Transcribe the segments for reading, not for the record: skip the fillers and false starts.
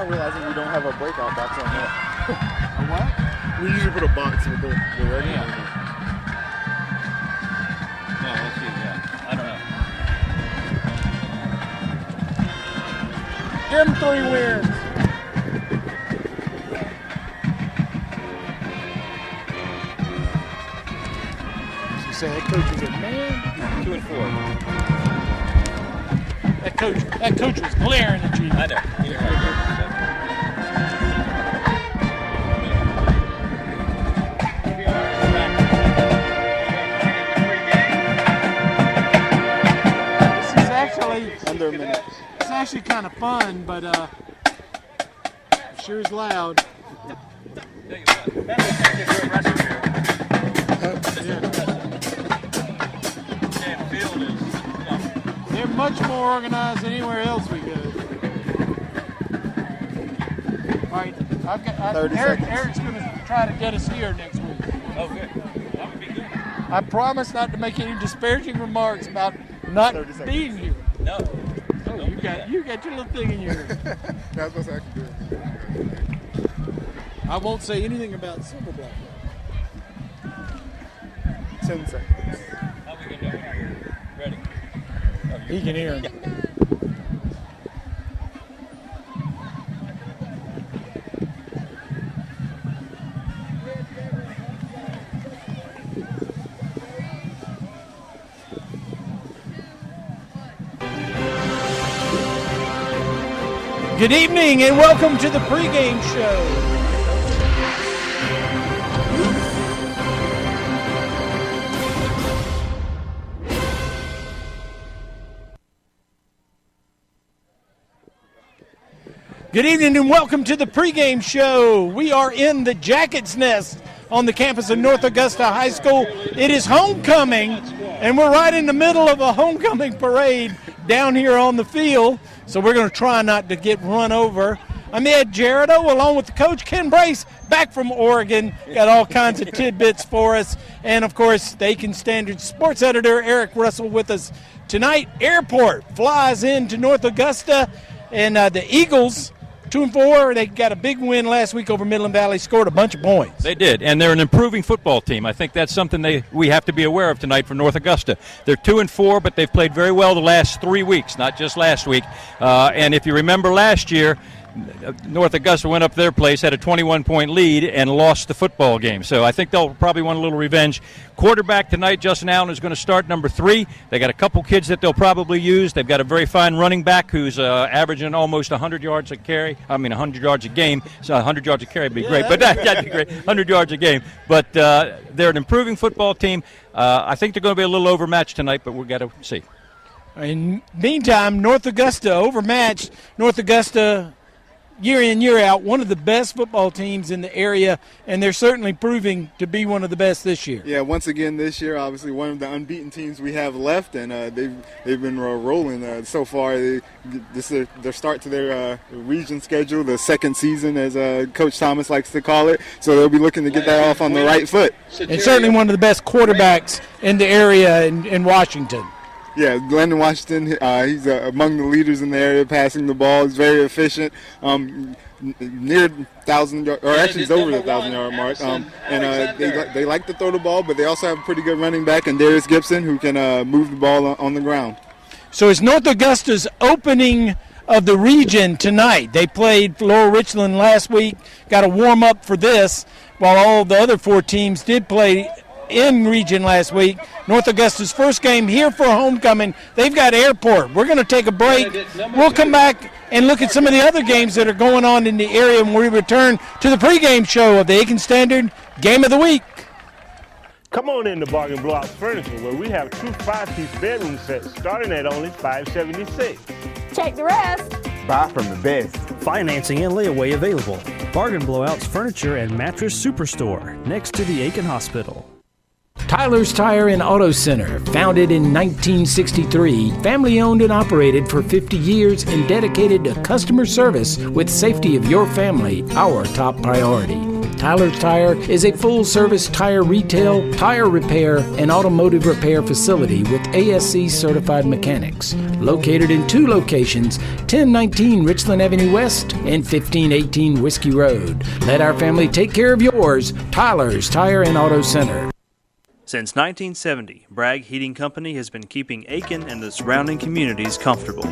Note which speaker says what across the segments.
Speaker 1: not realizing we don't have a breakout box on here.
Speaker 2: A what?
Speaker 1: We usually put a box with the ready.
Speaker 3: Yeah. No, let's see. Yeah, I don't know.
Speaker 2: Them 3 wins. You say that coach is a man?
Speaker 3: 2 and 4.
Speaker 2: That coach was glaring at you.
Speaker 3: I know. He didn't like it.
Speaker 1: Under a minute.
Speaker 2: It's actually kind of fun, but sure is loud. They're much more organized than anywhere else we go. All right, Eric's going to try to get us here next week.
Speaker 3: Oh, good. That would be good.
Speaker 2: I promise not to make any disparaging remarks about not being here.
Speaker 3: No.
Speaker 2: Oh, you got your little thing in your ear.
Speaker 1: That's what's actually good.
Speaker 2: I won't say anything about Silverback.
Speaker 1: 10 seconds.
Speaker 3: How we gonna do it? Ready?
Speaker 2: He can hear him.
Speaker 3: Yeah.
Speaker 2: Good evening and welcome to the pregame show. Good evening and welcome to the pregame show. We are in the Jacket's Nest on the campus of North Augusta High School. It is homecoming, and we're right in the middle of a homecoming parade down here on the field. So we're going to try not to get run over. I'm Ed Gerardo, along with the coach, Ken Brace, back from Oregon. Got all kinds of tidbits for us. And, of course, the Aiken Standard sports editor, Eric Russell, with us tonight. Airport flies into North Augusta, and the Eagles, 2-4, they got a big win last week over Midland Valley, scored a bunch of points.
Speaker 3: They did, and they're an improving football team. I think that's something we have to be aware of tonight for North Augusta. They're 2-4, but they've played very well the last 3 weeks, not just last week. And if you remember last year, North Augusta went up their place, had a 21-point lead, and lost the football game. So I think they'll probably want a little revenge. Quarterback tonight, Justin Allen, is going to start number 3. They got a couple kids that they'll probably use. They've got a very fine running back who's averaging almost 100 yards a carry. 100 yards a game. So 100 yards a carry would be great, but that'd be great. 100 yards a game. But they're an improving football team. I think they're going to be a little overmatched tonight, but we've got to see.
Speaker 2: In meantime, North Augusta overmatched. North Augusta, year in, year out, one of the best football teams in the area, and they're certainly proving to be one of the best this year.
Speaker 1: Yeah, once again this year, obviously one of the unbeaten teams we have left, and they've been rolling so far. This is their start to their region schedule, the second season, as Coach Thomas likes to call it. So they'll be looking to get that off on the right foot.
Speaker 2: And certainly one of the best quarterbacks in the area in Washington.
Speaker 1: Yeah, Glendon Washington, he's among the leaders in the area passing the ball. He's very efficient, near 1,000 yards, or actually he's over the 1,000-yard mark. And they like to throw the ball, but they also have a pretty good running back in Darius Gibson who can move the ball on the ground.
Speaker 2: So it's North Augusta's opening of the region tonight. They played Lower Richland last week, got a warm-up for this, while all the other 4 teams did play in region last week. North Augusta's first game here for homecoming. They've got Airport. We're going to take a break. We'll come back and look at some of the other games that are going on in the area when we return to the pregame show of the Aiken Standard Game of the Week.
Speaker 4: Come on in to Bargain Blowout Furniture, where we have 2 5-piece bedroom sets starting at only $576.
Speaker 5: Check the rest.
Speaker 6: Buy from the best.
Speaker 7: Financing and layaway available. Bargain Blowouts Furniture and Mattress Superstore, next to the Aiken Hospital.
Speaker 8: Tyler's Tire and Auto Center, founded in 1963, family owned and operated for 50 years and dedicated to customer service with safety of your family, our top priority. Tyler's Tire is a full-service tire retail, tire repair, and automotive repair facility with ASC certified mechanics. Located in 2 locations, 1019 Richland Avenue West and 1518 Whiskey Road. Let our family take care of yours. Tyler's Tire and Auto Center.
Speaker 5: Since 1970, Bragg Heating Company has been keeping Aiken and the surrounding communities comfortable.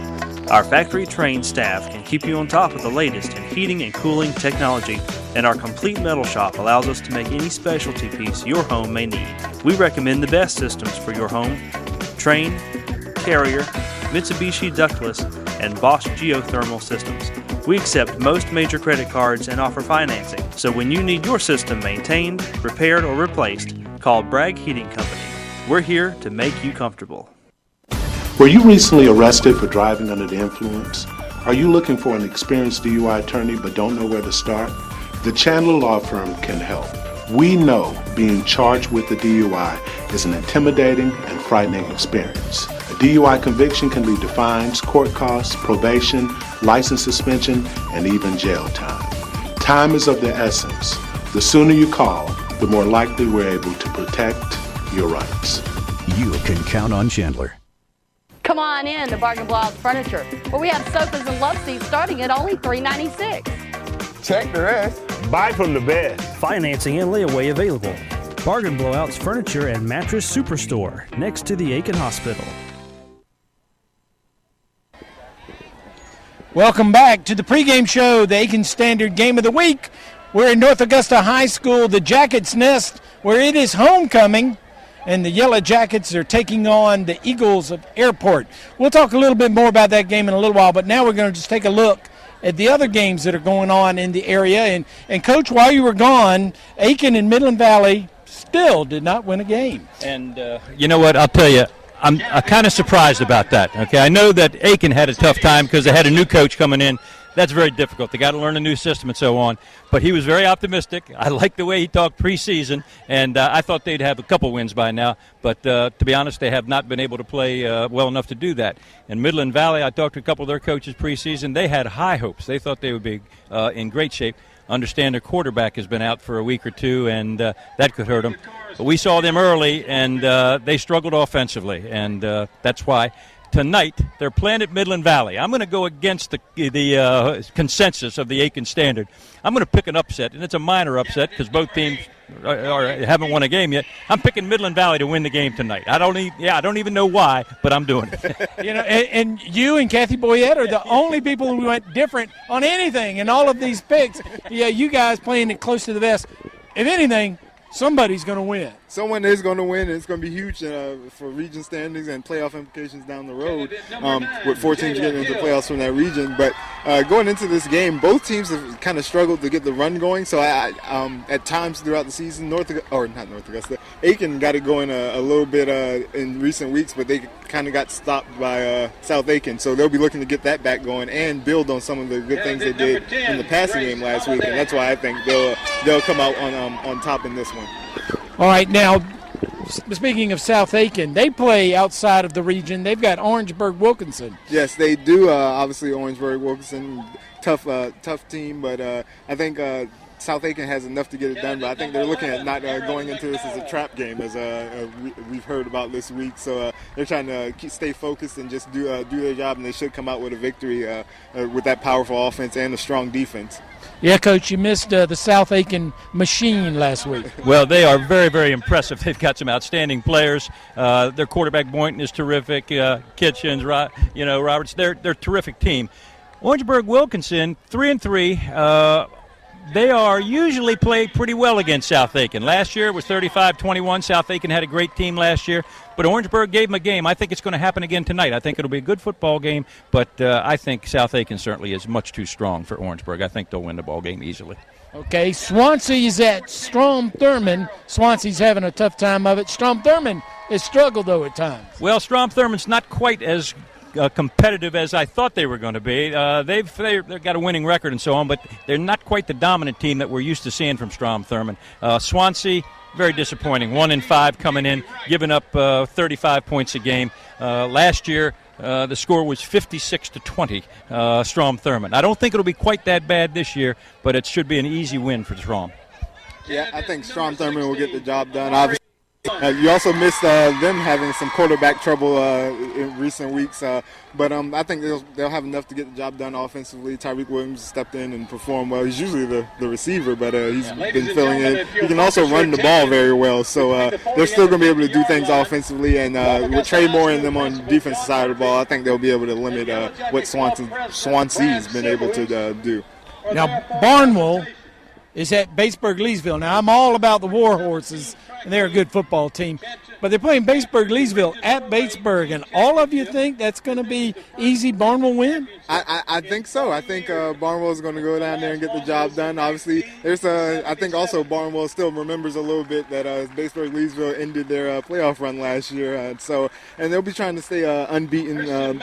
Speaker 5: Our factory-trained staff can keep you on top of the latest in heating and cooling technology, and our complete metal shop allows us to make any specialty piece your home may need. We recommend the best systems for your home: Trane, Carrier, Mitsubishi Ductless, and Bosch geothermal systems. We accept most major credit cards and offer financing, so when you need your system maintained, repaired, or replaced, call Bragg Heating Company. We're here to make you comfortable.
Speaker 6: Were you recently arrested for driving under the influence? Are you looking for an experienced DUI attorney but don't know where to start? The Chandler Law Firm can help. We know being charged with a DUI is an intimidating and frightening experience. A DUI conviction can lead to fines, court costs, probation, license suspension, and even jail time. Time is of the essence. The sooner you call, the more likely we're able to protect your rights.
Speaker 9: You can count on Chandler.
Speaker 10: Come on in to Bargain Blowout Furniture, where we have sofas and love seats starting at only $396.
Speaker 1: Check the rest.
Speaker 4: Buy from the best.
Speaker 7: Financing and layaway available. Bargain Blowouts Furniture and Mattress Superstore, next to the Aiken Hospital.
Speaker 2: Welcome back to the pregame show, the Aiken Standard Game of the Week. We're in North Augusta High School, the Jackets Nest, where it is homecoming, and the Yellow Jackets are taking on the Eagles of Airport. We'll talk a little bit more about that game in a little while, but now we're going to just take a look at the other games that are going on in the area. And Coach, while you were gone, Aiken and Midland Valley still did not win a game.
Speaker 3: And you know what? I'll tell you, I'm kind of surprised about that. Okay, I know that Aiken had a tough time because they had a new coach coming in. That's very difficult. They got to learn a new system and so on. But he was very optimistic. I like the way he talked preseason, and I thought they'd have a couple wins by now. But to be honest, they have not been able to play well enough to do that. And Midland Valley, I talked to a couple of their coaches preseason. They had high hopes. They thought they would be in great shape. Understand their quarterback has been out for a week or two, and that could hurt them. But we saw them early, and they struggled offensively, and that's why tonight they're playing at Midland Valley. I'm going to go against the consensus of the Aiken Standard. I'm going to pick an upset, and it's a minor upset because both teams haven't won a game yet. I'm picking Midland Valley to win the game tonight. I don't even know why, but I'm doing it.
Speaker 2: And you and Kathy Boyette are the only people who went different on anything in all of these picks. Yeah, you guys playing it close to the vest. If anything, somebody's going to win.
Speaker 1: Someone is going to win, and it's going to be huge for region standings and playoff implications down the road with 4 teams getting into the playoffs from that region. But going into this game, both teams have kind of struggled to get the run going. So at times throughout the season, Aiken got it going a little bit in recent weeks, but they kind of got stopped by South Aiken. So they'll be looking to get that back going and build on some of the good things they did in the passing game last week. And that's why I think they'll come out on top in this one.
Speaker 2: All right, now, speaking of South Aiken, they play outside of the region. They've got Orangeburg-Wilkinson.
Speaker 1: Yes, they do. Obviously, Orangeburg-Wilkinson, tough team, but I think South Aiken has enough to get it done. But I think they're looking at not going into this as a trap game, as we've heard about this week. So they're trying to stay focused and just do their job, and they should come out with a victory with that powerful offense and a strong defense.
Speaker 2: Yeah, Coach, you missed the South Aiken machine last week.
Speaker 3: Well, they are very, very impressive. They've got some outstanding players. Their quarterback Boynton is terrific. Kitchens, Roberts, they're a terrific team. Orangeburg-Wilkinson, 3-3. They are usually played pretty well against South Aiken. Last year it was 35-21. South Aiken had a great team last year, but Orangeburg gave them a game. I think it's going to happen again tonight. I think it'll be a good football game, but I think South Aiken certainly is much too strong for Orangeburg. I think they'll win the ball game easily.
Speaker 2: Okay, Swansea's at Strom-Thurmond. Swansea's having a tough time of it. Strom-Thurmond has struggled, though, at times.
Speaker 3: Well, Strom-Thurmond's not quite as competitive as I thought they were going to be. They've got a winning record and so on, but they're not quite the dominant team that we're used to seeing from Strom-Thurmond. Swansea, very disappointing. 1-5 coming in, giving up 35 points a game. Last year, the score was 56-20, Strom-Thurmond. I don't think it'll be quite that bad this year, but it should be an easy win for Strom.
Speaker 1: Yeah, I think Strom Thurmond will get the job done. Obviously, you also missed them having some quarterback trouble in recent weeks, but I think they'll have enough to get the job done offensively. Tyreek Williams stepped in and performed well. He's usually the receiver, but he's been filling in. He can also run the ball very well, so they're still going to be able to do things offensively. And with Trey Moore and them on the defensive side of the ball, I think they'll be able to limit what Swansea's been able to do.
Speaker 2: Now, Barnwell is at Batesburg-Leesville. Now, I'm all about the War Horses, and they're a good football team. But they're playing Batesburg-Leesville at Batesburg, and all of you think that's going to be easy Barnwell win?
Speaker 1: I think so. I think Barnwell is going to go down there and get the job done. Obviously, I think also Barnwell still remembers a little bit that Batesburg-Leesville ended their playoff run last year. And they'll be trying to stay unbeaten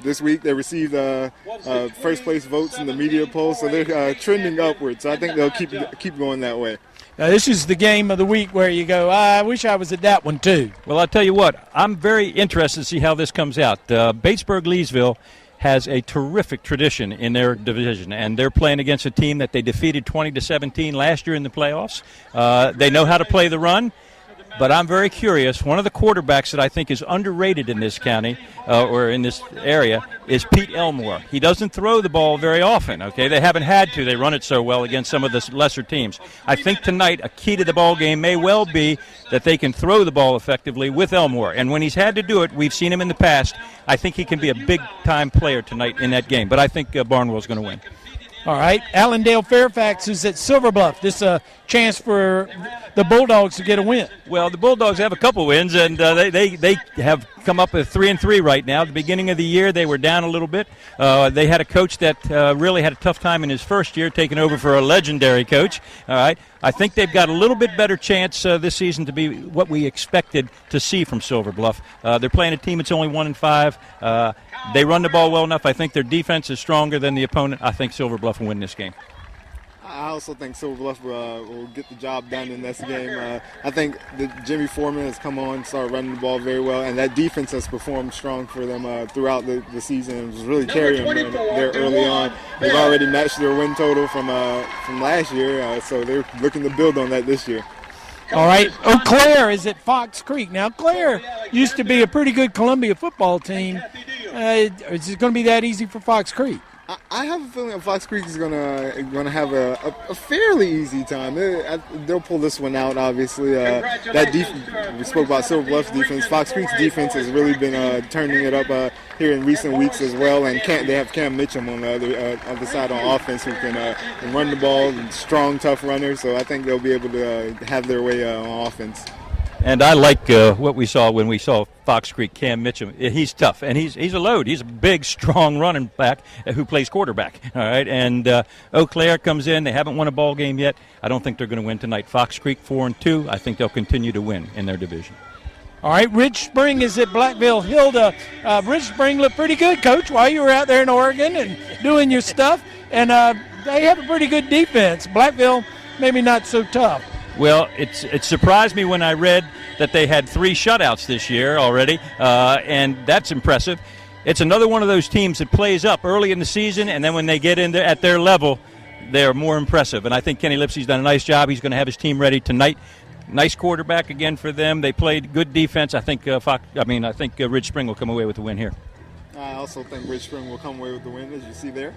Speaker 1: this week. They received first place votes in the media poll, so they're trending upwards. So I think they'll keep going that way.
Speaker 2: Now, this is the game of the week where you go, I wish I was at that one too.
Speaker 3: Well, I'll tell you what, I'm very interested to see how this comes out. Batesburg-Leesville has a terrific tradition in their division, and they're playing against a team that they defeated 20-17 last year in the playoffs. They know how to play the run. But I'm very curious. One of the quarterbacks that I think is underrated in this county or in this area is Pete Elmore. He doesn't throw the ball very often, okay? They haven't had to. They run it so well against some of the lesser teams. I think tonight a key to the ball game may well be that they can throw the ball effectively with Elmore. And when he's had to do it, we've seen him in the past, I think he can be a big-time player tonight in that game. But I think Barnwell's going to win.
Speaker 2: All right, Allendale Fairfax is at Silver Bluff. This is a chance for the Bulldogs to get a win.
Speaker 3: Well, the Bulldogs have a couple wins, and they have come up with 3-3 right now. At the beginning of the year, they were down a little bit. They had a coach that really had a tough time in his first year, taking over for a legendary coach. All right, I think they've got a little bit better chance this season to be what we expected to see from Silver Bluff. They're playing a team that's only 1-5. They run the ball well enough. I think their defense is stronger than the opponent. I think Silver Bluff will win this game.
Speaker 1: I also think Silver Bluff will get the job done in this game. I think that Jimmy Foreman has come on, started running the ball very well, and that defense has performed strong for them throughout the season and was really carrying them there early on. They've already matched their win total from last year, so they're looking to build on that this year.
Speaker 2: All right, Eau Claire is at Fox Creek. Now, Claire used to be a pretty good Columbia football team. Is it going to be that easy for Fox Creek?
Speaker 1: I have a feeling that Fox Creek is gonna have a fairly easy time. They'll pull this one out, obviously. We spoke about Silver Bluff's defense. Fox Creek's defense has really been turning it up here in recent weeks as well. And they have Cam Mitchum on the other side on offense who can run the ball, and strong, tough runner. So I think they'll be able to have their way on offense.
Speaker 3: And I like what we saw when we saw Fox Creek, Cam Mitchum. He's tough, and he's a load. He's a big, strong running back who plays quarterback. All right, and Eau Claire comes in. They haven't won a ball game yet. I don't think they're going to win tonight. Fox Creek 4-2. I think they'll continue to win in their division.
Speaker 2: All right, Ridge Spring is at Blackville Hilda. Ridge Spring looked pretty good, Coach, while you were out there in Oregon and doing your stuff. And they have a pretty good defense. Blackville, maybe not so tough.
Speaker 3: Well, it surprised me when I read that they had 3 shutouts this year already, and that's impressive. It's another one of those teams that plays up early in the season, and then when they get in there at their level, they're more impressive. And I think Kenny Lipsey's done a nice job. He's going to have his team ready tonight. Nice quarterback again for them. They played good defense. I think Ridge Spring will come away with the win here.
Speaker 1: I also think Ridge Spring will come away with the win, as you see there.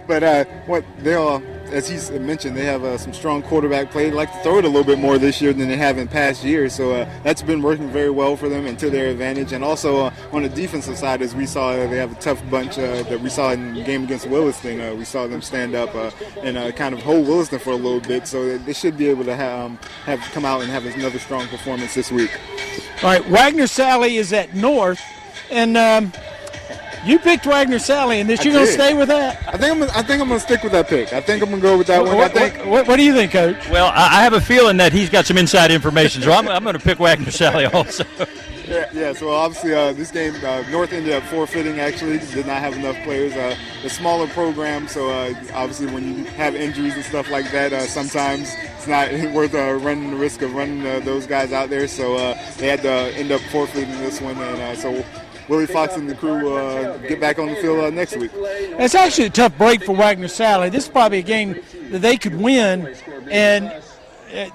Speaker 1: But as he mentioned, they have some strong quarterback play. They like to throw it a little bit more this year than they have in past years. So that's been working very well for them and to their advantage. And also on the defensive side, as we saw, they have a tough bunch that we saw in the game against Williston. We saw them stand up and kind of hold Williston for a little bit. So they should be able to have come out and have another strong performance this week.
Speaker 2: All right, Wagner Sally is at North, and you picked Wagner Sally in this. You going to stay with that?
Speaker 1: I think I'm going to stick with that pick. I think I'm going to go with that one.
Speaker 2: What do you think, Coach?
Speaker 3: Well, I have a feeling that he's got some inside information, so I'm going to pick Wagner Sally also.
Speaker 1: Yeah. So obviously this game, North ended up forfeiting. Actually, did not have enough players. The smaller program, so obviously when you have injuries and stuff like that, sometimes it's not worth running the risk of running those guys out there. So they had to end up forfeiting this one, and so Willie Fox and the crew get back on the field next week.
Speaker 2: It's actually a tough break for Wagner Sally. This is probably a game that they could win, and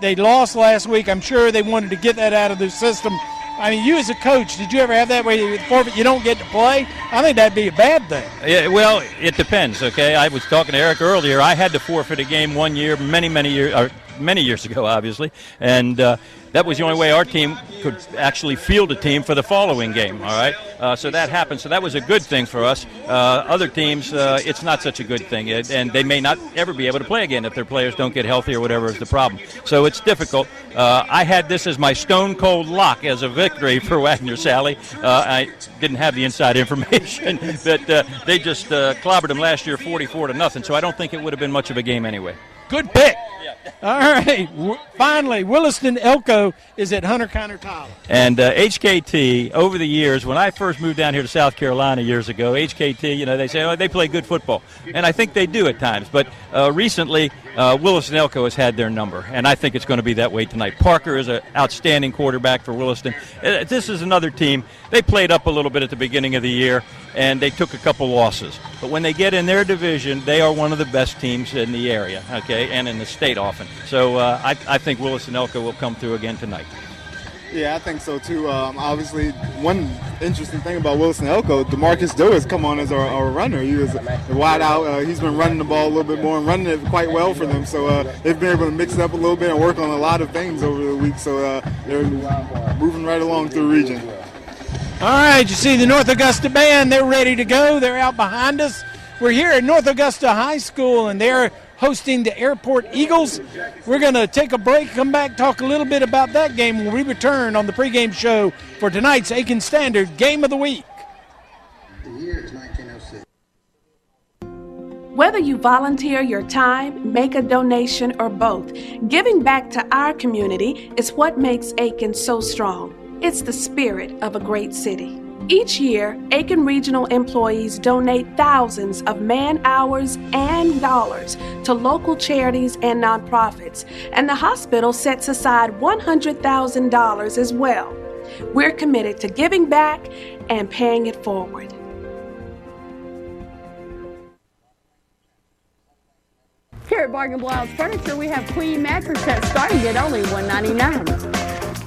Speaker 2: they lost last week. I'm sure they wanted to get that out of their system. I mean, you as a coach, did you ever have that where you don't get to play? I think that'd be a bad thing.
Speaker 3: Yeah, well, it depends, okay? I was talking to Eric earlier. I had to forfeit a game one year, many years ago, obviously, and that was the only way our team could actually field a team for the following game, all right? So that happened. So that was a good thing for us. Other teams, it's not such a good thing, and they may not ever be able to play again if their players don't get healthy or whatever is the problem. So it's difficult. I had this as my stone-cold lock as a victory for Wagner Sally. I didn't have the inside information, but they just clobbered them last year 44-0, so I don't think it would have been much of a game anyway.
Speaker 2: Good pick. All right. Finally, Williston Elko is at Hunter Connor Tyler.
Speaker 3: And HKT, over the years, when I first moved down here to South Carolina years ago, HKT, they say, oh, they play good football. And I think they do at times. But recently, Williston Elko has had their number. And I think it's going to be that way tonight. Parker is an outstanding quarterback for Williston. This is another team. They played up a little bit at the beginning of the year, and they took a couple losses. But when they get in their division, they are one of the best teams in the area, okay, and in the state often. So I think Williston Elko will come through again tonight.
Speaker 1: Yeah, I think so too. Obviously, one interesting thing about Williston Elko, DeMarcus Doe has come on as our runner. He was wide out. He's been running the ball a little bit more and running it quite well for them. So they've been able to mix it up a little bit and work on a lot of things over the week. So they're moving right along through the region.
Speaker 2: All right, you see the North Augusta band. They're ready to go. They're out behind us. We're here at North Augusta High School, and they're hosting the Airport Eagles. We're going to take a break, come back, talk a little bit about that game when we return on the pregame show for tonight's Aiken Standard Game of the Week.
Speaker 11: The year is 1906.
Speaker 12: Whether you volunteer your time, make a donation, or both, giving back to our community is what makes Aiken so strong. It's the spirit of a great city. Each year, Aiken Regional employees donate thousands of man-hours and dollars to local charities and nonprofits, and the hospital sets aside $100,000 as well. We're committed to giving back and paying it forward.
Speaker 10: Here at Bargain Blount's Furniture, we have queen mattress sets starting at only $199.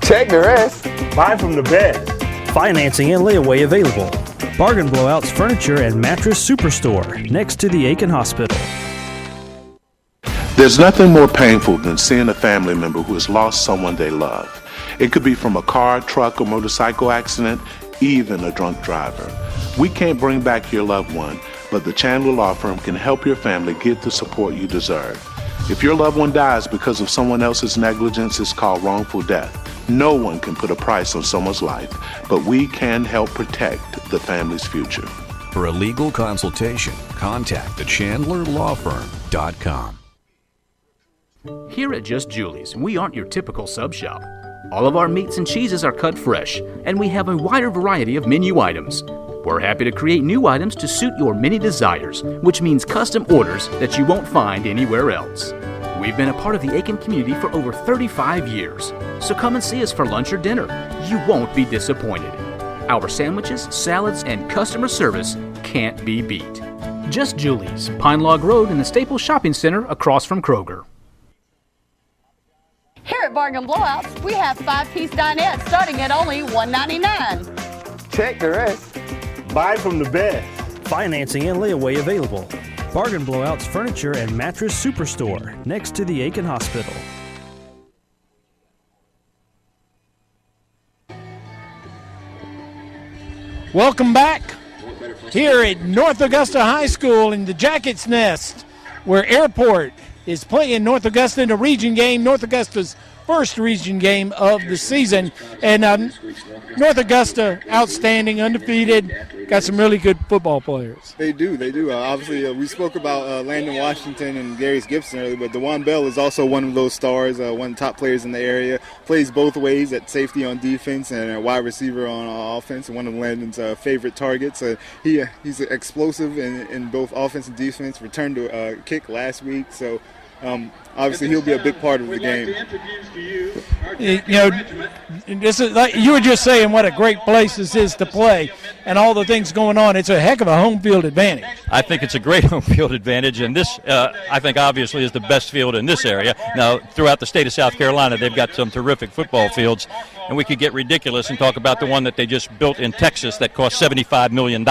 Speaker 4: Check the rest. Buy from the best.
Speaker 7: Financing and layaway available. Bargain Blowout's Furniture and Mattress Superstore, next to the Aiken Hospital.
Speaker 6: There's nothing more painful than seeing a family member who has lost someone they love. It could be from a car, truck, or motorcycle accident, even a drunk driver. We can't bring back your loved one, but the Chandler Law Firm can help your family get the support you deserve. If your loved one dies because of someone else's negligence, it's called wrongful death. No one can put a price on someone's life, but we can help protect the family's future.
Speaker 9: For a legal consultation, contact thechandlerlawfirm.com.
Speaker 13: Here at Just Julie's, we aren't your typical sub shop. All of our meats and cheeses are cut fresh, and we have a wider variety of menu items. We're happy to create new items to suit your many desires, which means custom orders that you won't find anywhere else. We've been a part of the Aiken community for over 35 years, so come and see us for lunch or dinner. You won't be disappointed. Our sandwiches, salads, and customer service can't be beat. Just Julie's, Pine Log Road in the Staples Shopping Center across from Kroger.
Speaker 10: Here at Bargain Blowouts, we have 5-piece dinettes starting at only $199.
Speaker 4: Check the rest. Buy from the best.
Speaker 7: Financing and layaway available. Bargain Blowout's Furniture and Mattress Superstore, next to the Aiken Hospital.
Speaker 2: Welcome back here at North Augusta High School in the Jackets Nest, where Airport is playing North Augusta in a region game, North Augusta's first region game of the season. And North Augusta, outstanding, undefeated, got some really good football players.
Speaker 1: They do. Obviously, we spoke about Landon Washington and Darius Gibson earlier, but DeJuan Bell is also one of those stars, one of the top players in the area. Plays both ways, at safety on defense and a wide receiver on offense, and one of Landon's favorite targets. He's explosive in both offense and defense. Returned to kick last week, so obviously he'll be a big part of the game.
Speaker 2: You know, this is like you were just saying what a great place this is to play and all the things going on. It's a heck of a home field advantage.
Speaker 3: I think it's a great home field advantage, and this, I think, obviously is the best field in this area. Now, throughout the state of South Carolina, they've got some terrific football fields, and we could get ridiculous and talk about the one that they just built in Texas that cost $75 million,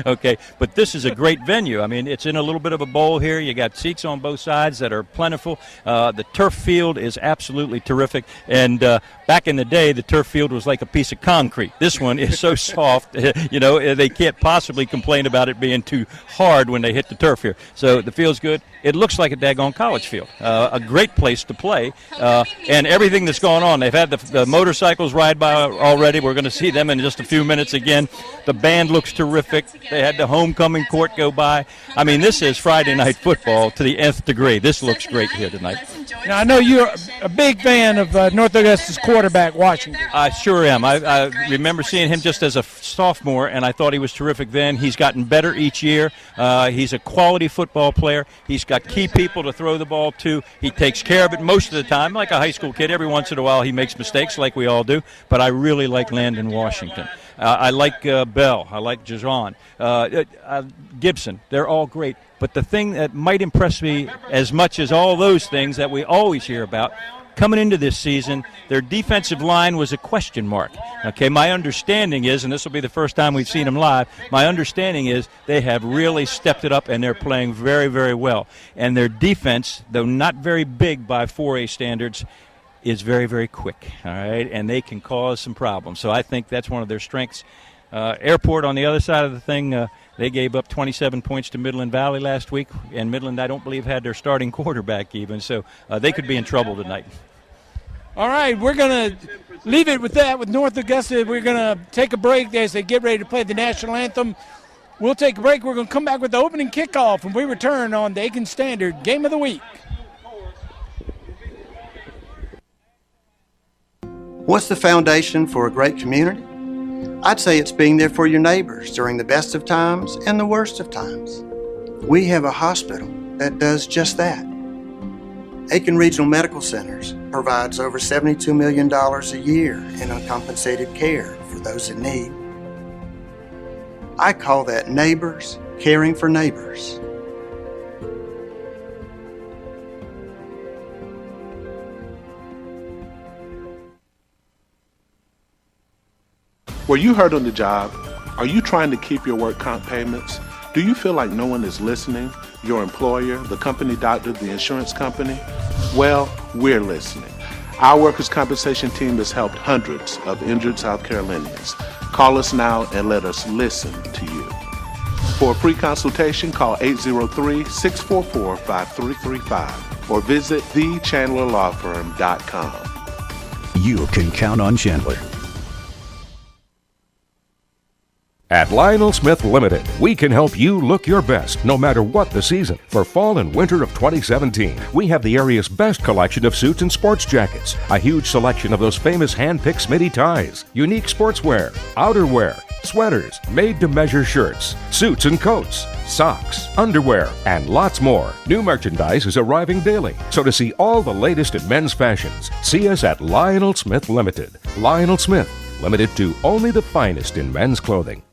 Speaker 3: okay? But this is a great venue. I mean, it's in a little bit of a bowl here. You got seats on both sides that are plentiful. The turf field is absolutely terrific, and back in the day, the turf field was like a piece of concrete. This one is so soft, you know, they can't possibly complain about it being too hard when they hit the turf here. So the field's good. It looks like a daggone college field. A great place to play, and everything that's going on. They've had the motorcycles ride by already. We're going to see them in just a few minutes again. The band looks terrific. They had the homecoming court go by. I mean, this is Friday night football to the nth degree. This looks great here tonight.
Speaker 2: Now, I know you're a big fan of North Augusta's quarterback, Washington.
Speaker 3: I sure am. I remember seeing him just as a sophomore, and I thought he was terrific then. He's gotten better each year. He's a quality football player. He's got key people to throw the ball to. He takes care of it most of the time, like a high school kid. Every once in a while he makes mistakes like we all do, but I really like Landon Washington. I like Bell. I like Jajon. Gibson. They're all great. But the thing that might impress me as much as all those things that we always hear about, coming into this season, their defensive line was a question mark. Okay, my understanding is, and this will be the first time we've seen them live, my understanding is they have really stepped it up and they're playing very, very well. And their defense, though not very big by 4A standards, is very, very quick, all right, and they can cause some problems. So I think that's one of their strengths. Airport on the other side of the thing, they gave up 27 points to Midland Valley last week, and Midland, I don't believe, had their starting quarterback even, so they could be in trouble tonight.
Speaker 2: All right, we're going to leave it with that with North Augusta. We're going to take a break as they get ready to play the national anthem. We'll take a break. We're going to come back with the opening kickoff, and we return on the Aiken Standard Game of the Week.
Speaker 11: What's the foundation for a great community? I'd say it's being there for your neighbors during the best of times and the worst of times. We have a hospital that does just that. Aiken Regional Medical Centers provides over $72 million a year in uncompensated care for those in need. I call that neighbors caring for neighbors.
Speaker 6: Were you hurt on the job? Are you trying to keep your work comp payments? Do you feel like no one is listening? Your employer, the company doctor, the insurance company? Well, we're listening. Our workers' compensation team has helped hundreds of injured South Carolinians. Call us now and let us listen to you. For a free consultation, call 803-644-5335 or visit thechandlerlawfirm.com.
Speaker 9: You can count on Chandler.
Speaker 14: At Lionel Smith Limited, we can help you look your best no matter what the season. For fall and winter of 2017, we have the area's best collection of suits and sports jackets, a huge selection of those famous hand-picked Smitty ties, unique sportswear, outerwear, sweaters, made-to-measure shirts, suits and coats, socks, underwear, and lots more. New merchandise is arriving daily, so to see all the latest in men's fashions, see us at Lionel Smith Limited. Lionel Smith, limited to only the finest in men's clothing.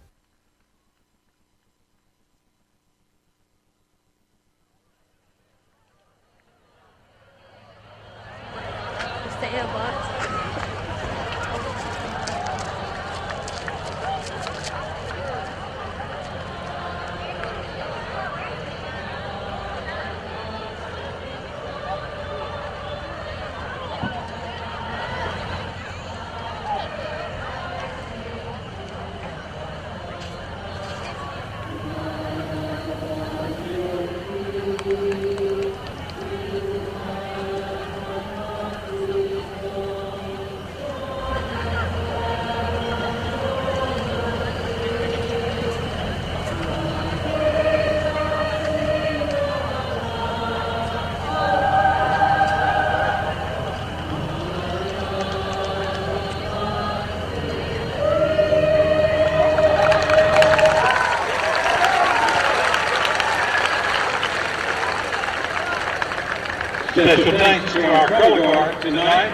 Speaker 15: Special thanks to our color guard tonight,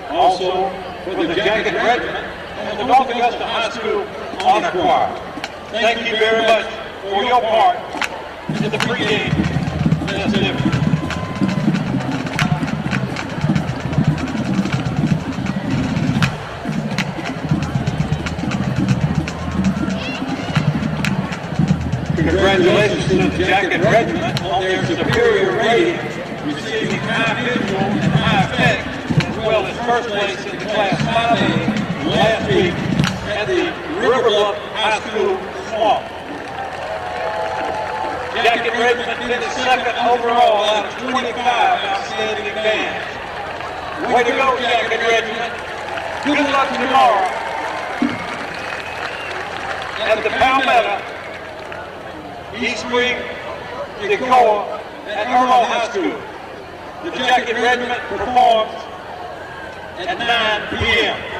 Speaker 15: also for the Jacket Regiment and the North Augusta High School Honor Choir. Thank you very much for your part in the pregame festivities. Congratulations to the Jacket Regiment on their superior rating, receiving high visual and high effect, as well as first place in the Class 5A last week at the Riverlock High School Swamp. Jacket Regiment finished second overall out of 25 outstanding bands. Way to go, Jacket Regiment. Good luck tomorrow at the Palmetto East Spring Decor at Earl High School. The Jacket Regiment performs at 9 p.m.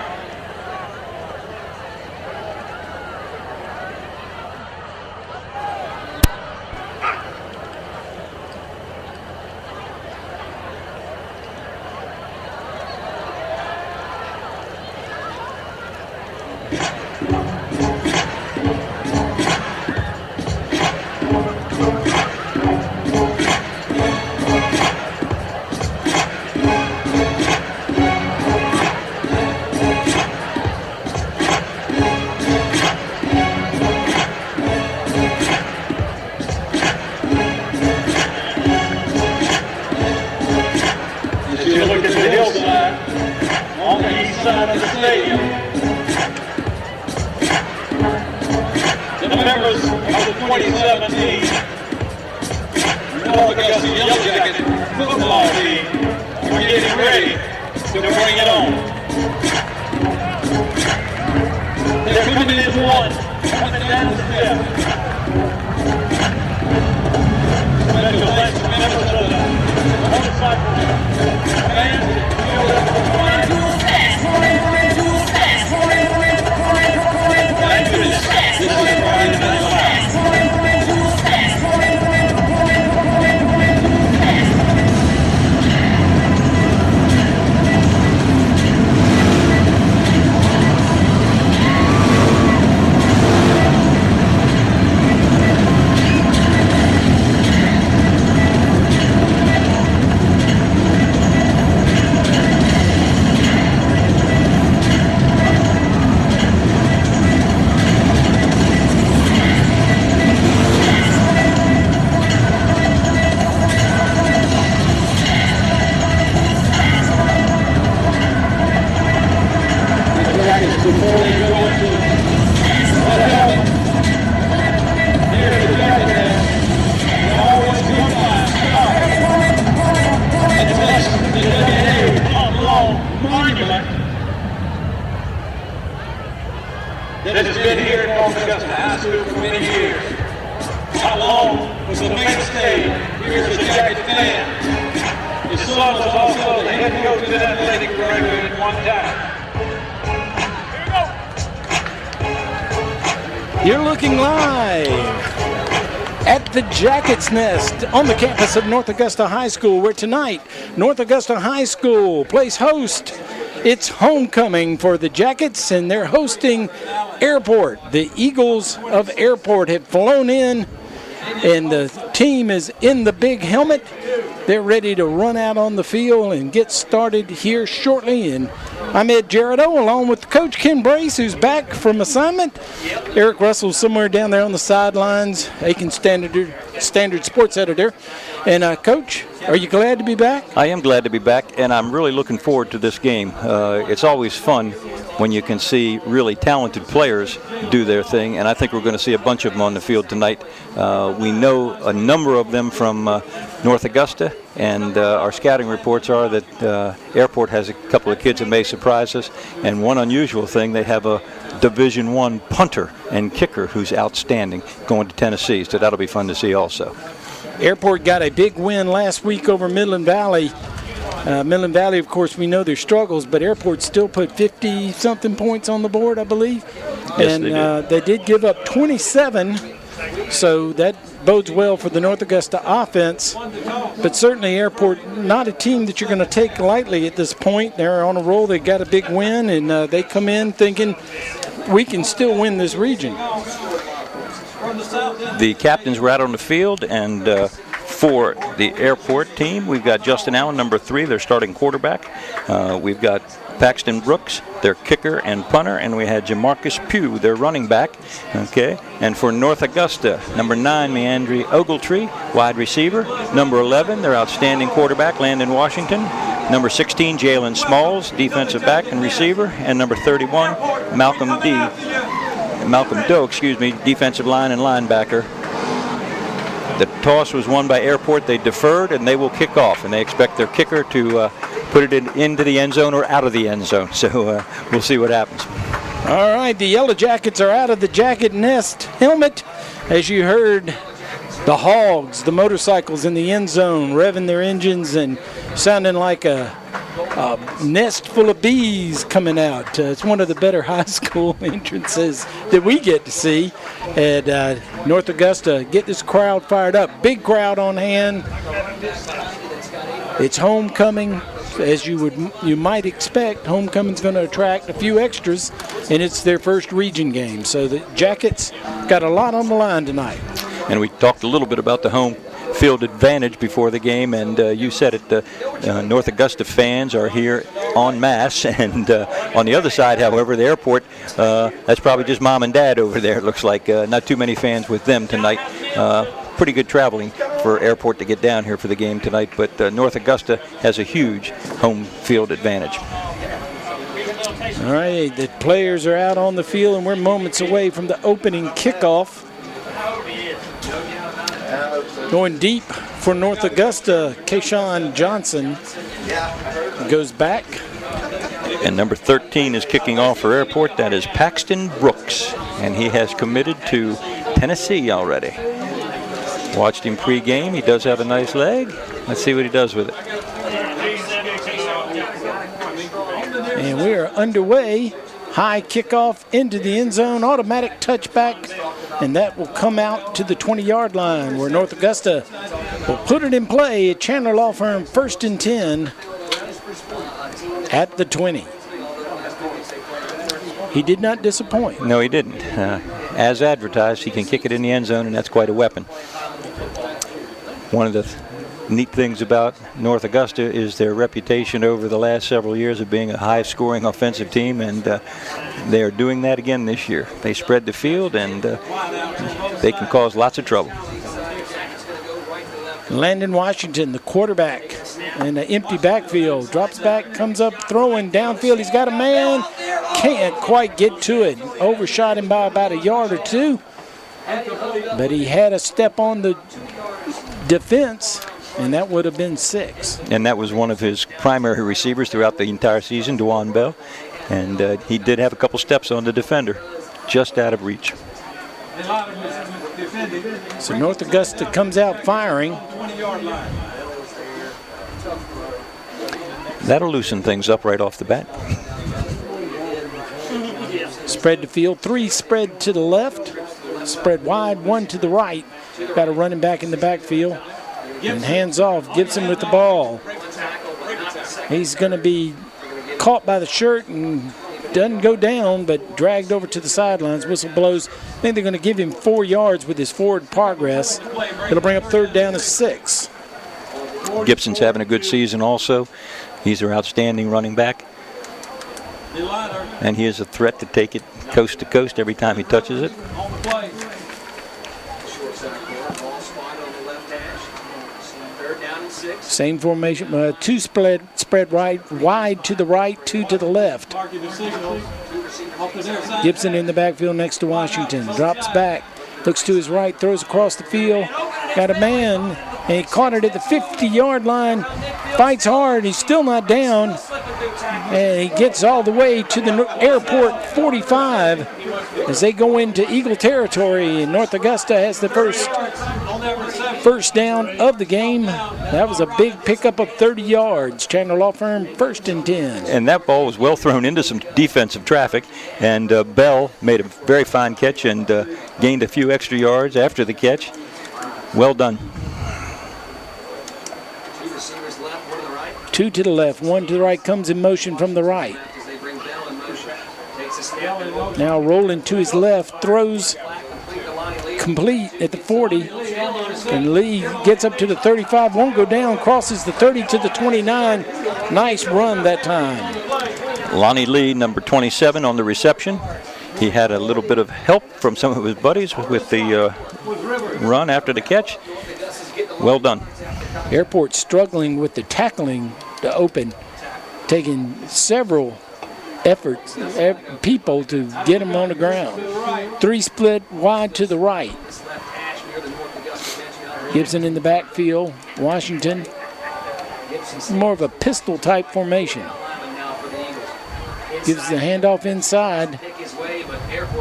Speaker 15: That has been here at North Augusta High School for many years. How long was the mainstay here as a Jacket fan? His son was also the head coach of the athletic director at one time.
Speaker 2: You're looking live at the Jackets Nest on the campus of North Augusta High School, where tonight North Augusta High School plays host. It's homecoming for the Jackets, and they're hosting Airport. The Eagles of Airport have flown in, and the team is in the big helmet. They're ready to run out on the field and get started here shortly. And I'm Ed Gerardo, along with Coach Ken Brace, who's back from assignment. Eric Russell's somewhere down there on the sidelines, Aiken Standard Sports Editor. And Coach, are you glad to be back?
Speaker 3: I am glad to be back, and I'm really looking forward to this game. It's always fun when you can see really talented players do their thing, and I think we're going to see a bunch of them on the field tonight. We know a number of them from North Augusta, and our scouting reports are that Airport has a couple of kids that may surprise us, and one unusual thing, they have a Division I punter and kicker who's outstanding going to Tennessee, so that'll be fun to see also.
Speaker 2: Airport got a big win last week over Midland Valley. Midland Valley, of course, we know their struggles, but Airport still put 50-something points on the board, I believe.
Speaker 3: Yes,
Speaker 2: and they did give up 27 So that bodes well for the North Augusta offense. But certainly Airport, not a team that you're going to take lightly at this point. They're on a roll. They got a big win, and they come in thinking we can still win this region.
Speaker 3: The captains were out on the field, and for the Airport team, we've got Justin Allen, number 3, their starting quarterback. We've got Paxton Brooks, their kicker and punter, and we had Jamarcus Pugh, their running back. Okay, and for North Augusta, number 9, Meandry Ogletree, wide receiver. Number 11, their outstanding quarterback, Landon Washington. Number 16, Jalen Smalls, defensive back and receiver, and number 31, Malcolm Doe, defensive line and linebacker. The toss was won by Airport. They deferred, and they will kick off, and they expect their kicker to put it into the end zone or out of the end zone. So we'll see what happens.
Speaker 2: All right, the Yellow Jackets are out of the Jacket Nest helmet. As you heard, the Hogs, the motorcycles in the end zone, revving their engines and sounding like a nest full of bees coming out. It's one of the better high school entrances that we get to see at North Augusta. Get this crowd fired up. Big crowd on hand. It's homecoming. As you might expect, homecoming's going to attract a few extras, and it's their first region game. So the Jackets got a lot on the line tonight.
Speaker 3: And we talked a little bit about the home field advantage before the game, and you said it, the North Augusta fans are here en masse, and on the other side, however, the Airport, that's probably just mom and dad over there. It looks like not too many fans with them tonight. Pretty good traveling for Airport to get down here for the game tonight, but North Augusta has a huge home field advantage.
Speaker 2: All right, the players are out on the field, and we're moments away from the opening kickoff. Going deep for North Augusta, Kayshawn Johnson goes back.
Speaker 3: And number 13 is kicking off for Airport. That is Paxton Brooks, and he has committed to Tennessee already. Watched him pregame. He does have a nice leg. Let's see what he does with it.
Speaker 2: And we are underway. High kickoff into the end zone, automatic touchback, and that will come out to the 20-yard line where North Augusta will put it in play at Chandler Law Firm, 1st and 10 at the 20. He did not disappoint.
Speaker 3: No, he didn't. As advertised, he can kick it in the end zone, and that's quite a weapon. One of the neat things about North Augusta is their reputation over the last several years of being a high-scoring offensive team, and they are doing that again this year. They spread the field, and they can cause lots of trouble.
Speaker 2: Landon Washington, the quarterback, in an empty backfield, drops back, comes up throwing downfield. He's got a man, can't quite get to it. Overshot him by about a yard or two, but he had a step on the defense, and that would have been 6.
Speaker 3: And that was one of his primary receivers throughout the entire season, DeJuan Bell. And he did have a couple steps on the defender, just out of reach.
Speaker 2: So North Augusta comes out firing.
Speaker 3: That'll loosen things up right off the bat.
Speaker 2: Spread the field, 3 spread to the left, spread wide, 1 to the right. Got a running back in the backfield. And hands off, Gibson with the ball. He's going to be caught by the shirt and doesn't go down, but dragged over to the sidelines. Whistle blows. I think they're going to give him 4 yards with his forward progress. It'll bring up 3rd down to 6.
Speaker 3: Gibson's having a good season also. He's their outstanding running back. And he is a threat to take it coast to coast every time he touches it.
Speaker 2: Same formation, 2 spread right, wide to the right, 2 to the left. Gibson in the backfield next to Washington. Drops back, looks to his right, throws across the field. Got a man, and he caught it at the 50-yard line. Fights hard, he's still not down. And he gets all the way to the Airport 45 as they go into Eagle territory. And North Augusta has the first down of the game. That was a big pickup of 30 yards. Chandler Law Firm, 1st and 10.
Speaker 3: And that ball was well thrown into some defensive traffic, and Bell made a very fine catch and gained a few extra yards after the catch. Well done.
Speaker 8: 2 to the left, 1 to the right, comes in motion from the right. Now rolling to his left, throws complete at the 40. And Lee gets up to the 35, won't go down, crosses the 30 to the 29. Nice run that time.
Speaker 3: Lonnie Lee, number 27, on the reception. He had a little bit of help from some of his buddies with the run after the catch. Well done.
Speaker 8: Airport struggling with the tackling to open, taking several efforts, people to get him on the ground. 3 split wide to the right. Gibson in the backfield. Washington, more of a pistol type formation. Gives the handoff inside.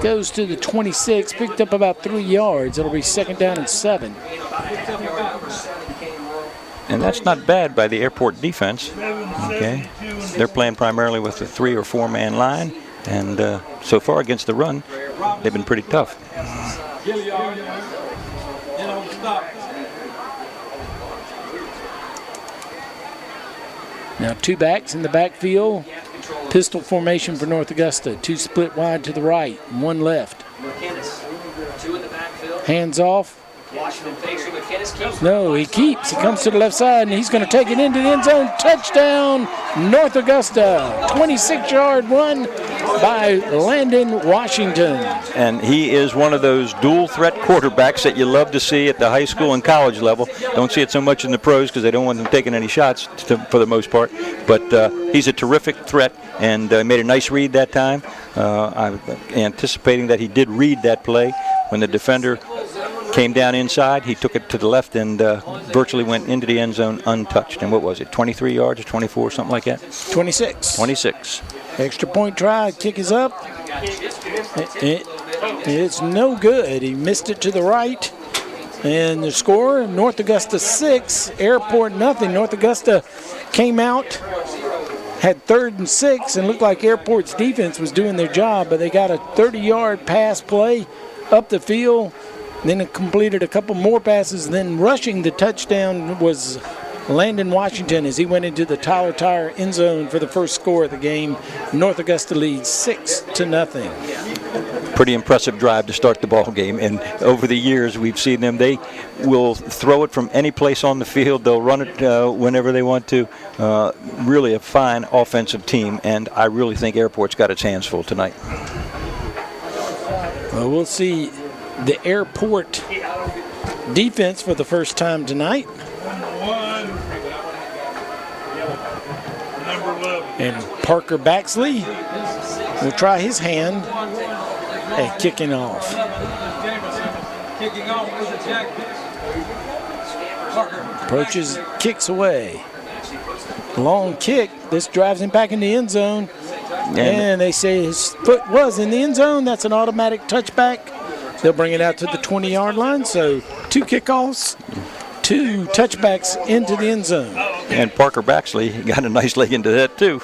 Speaker 8: Goes to the 26, picked up about 3 yards. It'll be 2nd down and 7.
Speaker 3: And that's not bad by the Airport defense. Okay, they're playing primarily with a 3 or 4 man line, and so far against the run, they've been pretty tough.
Speaker 8: Now 2 backs in the backfield. Pistol formation for North Augusta. 2 split wide to the right, 1 left. Hands off. No, he keeps. He comes to the left side, and he's going to take it into the end zone. Touchdown, North Augusta. 26-yard run by Landon Washington.
Speaker 3: And he is one of those dual-threat quarterbacks that you love to see at the high school and college level. Don't see it so much in the pros because they don't want them taking any shots for the most part. But he's a terrific threat, and made a nice read that time. I'm anticipating that he did read that play when the defender came down inside. He took it to the left and virtually went into the end zone untouched. And what was it, 23 yards or 24, something like that?
Speaker 8: 26.
Speaker 3: 26.
Speaker 8: Extra point try, kick is up. It's no good. He missed it to the right. And the score, North Augusta 6, Airport nothing. North Augusta came out, had 3rd and 6, and looked like Airport's defense was doing their job, but they got a 30-yard pass play up the field. Then it completed a couple more passes. Then rushing the touchdown was Landon Washington as he went into the Tyler Tire end zone for the first score of the game. North Augusta leads 6-0.
Speaker 3: Pretty impressive drive to start the ball game. And over the years, we've seen them. They will throw it from any place on the field. They'll run it whenever they want to. Really a fine offensive team. And I really think Airport's got its hands full tonight.
Speaker 8: Well, we'll see the Airport defense for the first time tonight. And Parker Baxley will try his hand at kicking off. Approaches, kicks away. Long kick. This drives him back in the end zone. And they say his foot was in the end zone. That's an automatic touchback. They'll bring it out to the 20-yard line. So 2 kickoffs, 2 touchbacks into the end zone.
Speaker 3: And Parker Baxley got a nice leg into that, too.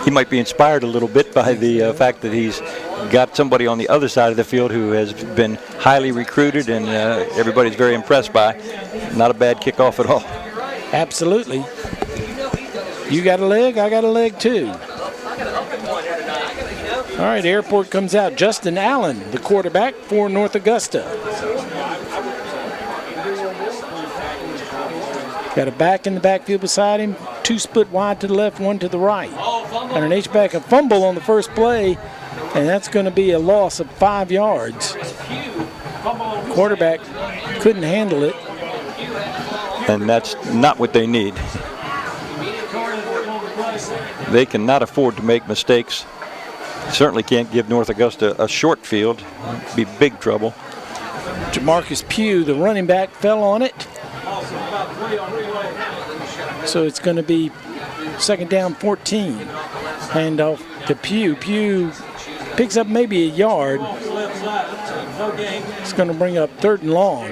Speaker 3: He might be inspired a little bit by the fact that he's got somebody on the other side of the field who has been highly recruited and everybody's very impressed by. Not a bad kickoff at all.
Speaker 8: Absolutely. You got a leg, I got a leg too. All right, Airport comes out. Justin Allen, the quarterback for North Augusta. Got a back in the backfield beside him. 2 split wide to the left, 1 to the right. And an H-back, a fumble on the first play, and that's going to be a loss of 5 yards. Quarterback couldn't handle it.
Speaker 3: And that's not what they need. They cannot afford to make mistakes. Certainly can't give North Augusta a short field. It'd be big trouble.
Speaker 8: Jamarcus Pugh, the running back, fell on it. So it's going to be 2nd down 14. Handoff to Pugh. Pugh picks up maybe a yard. It's going to bring up 3rd and long.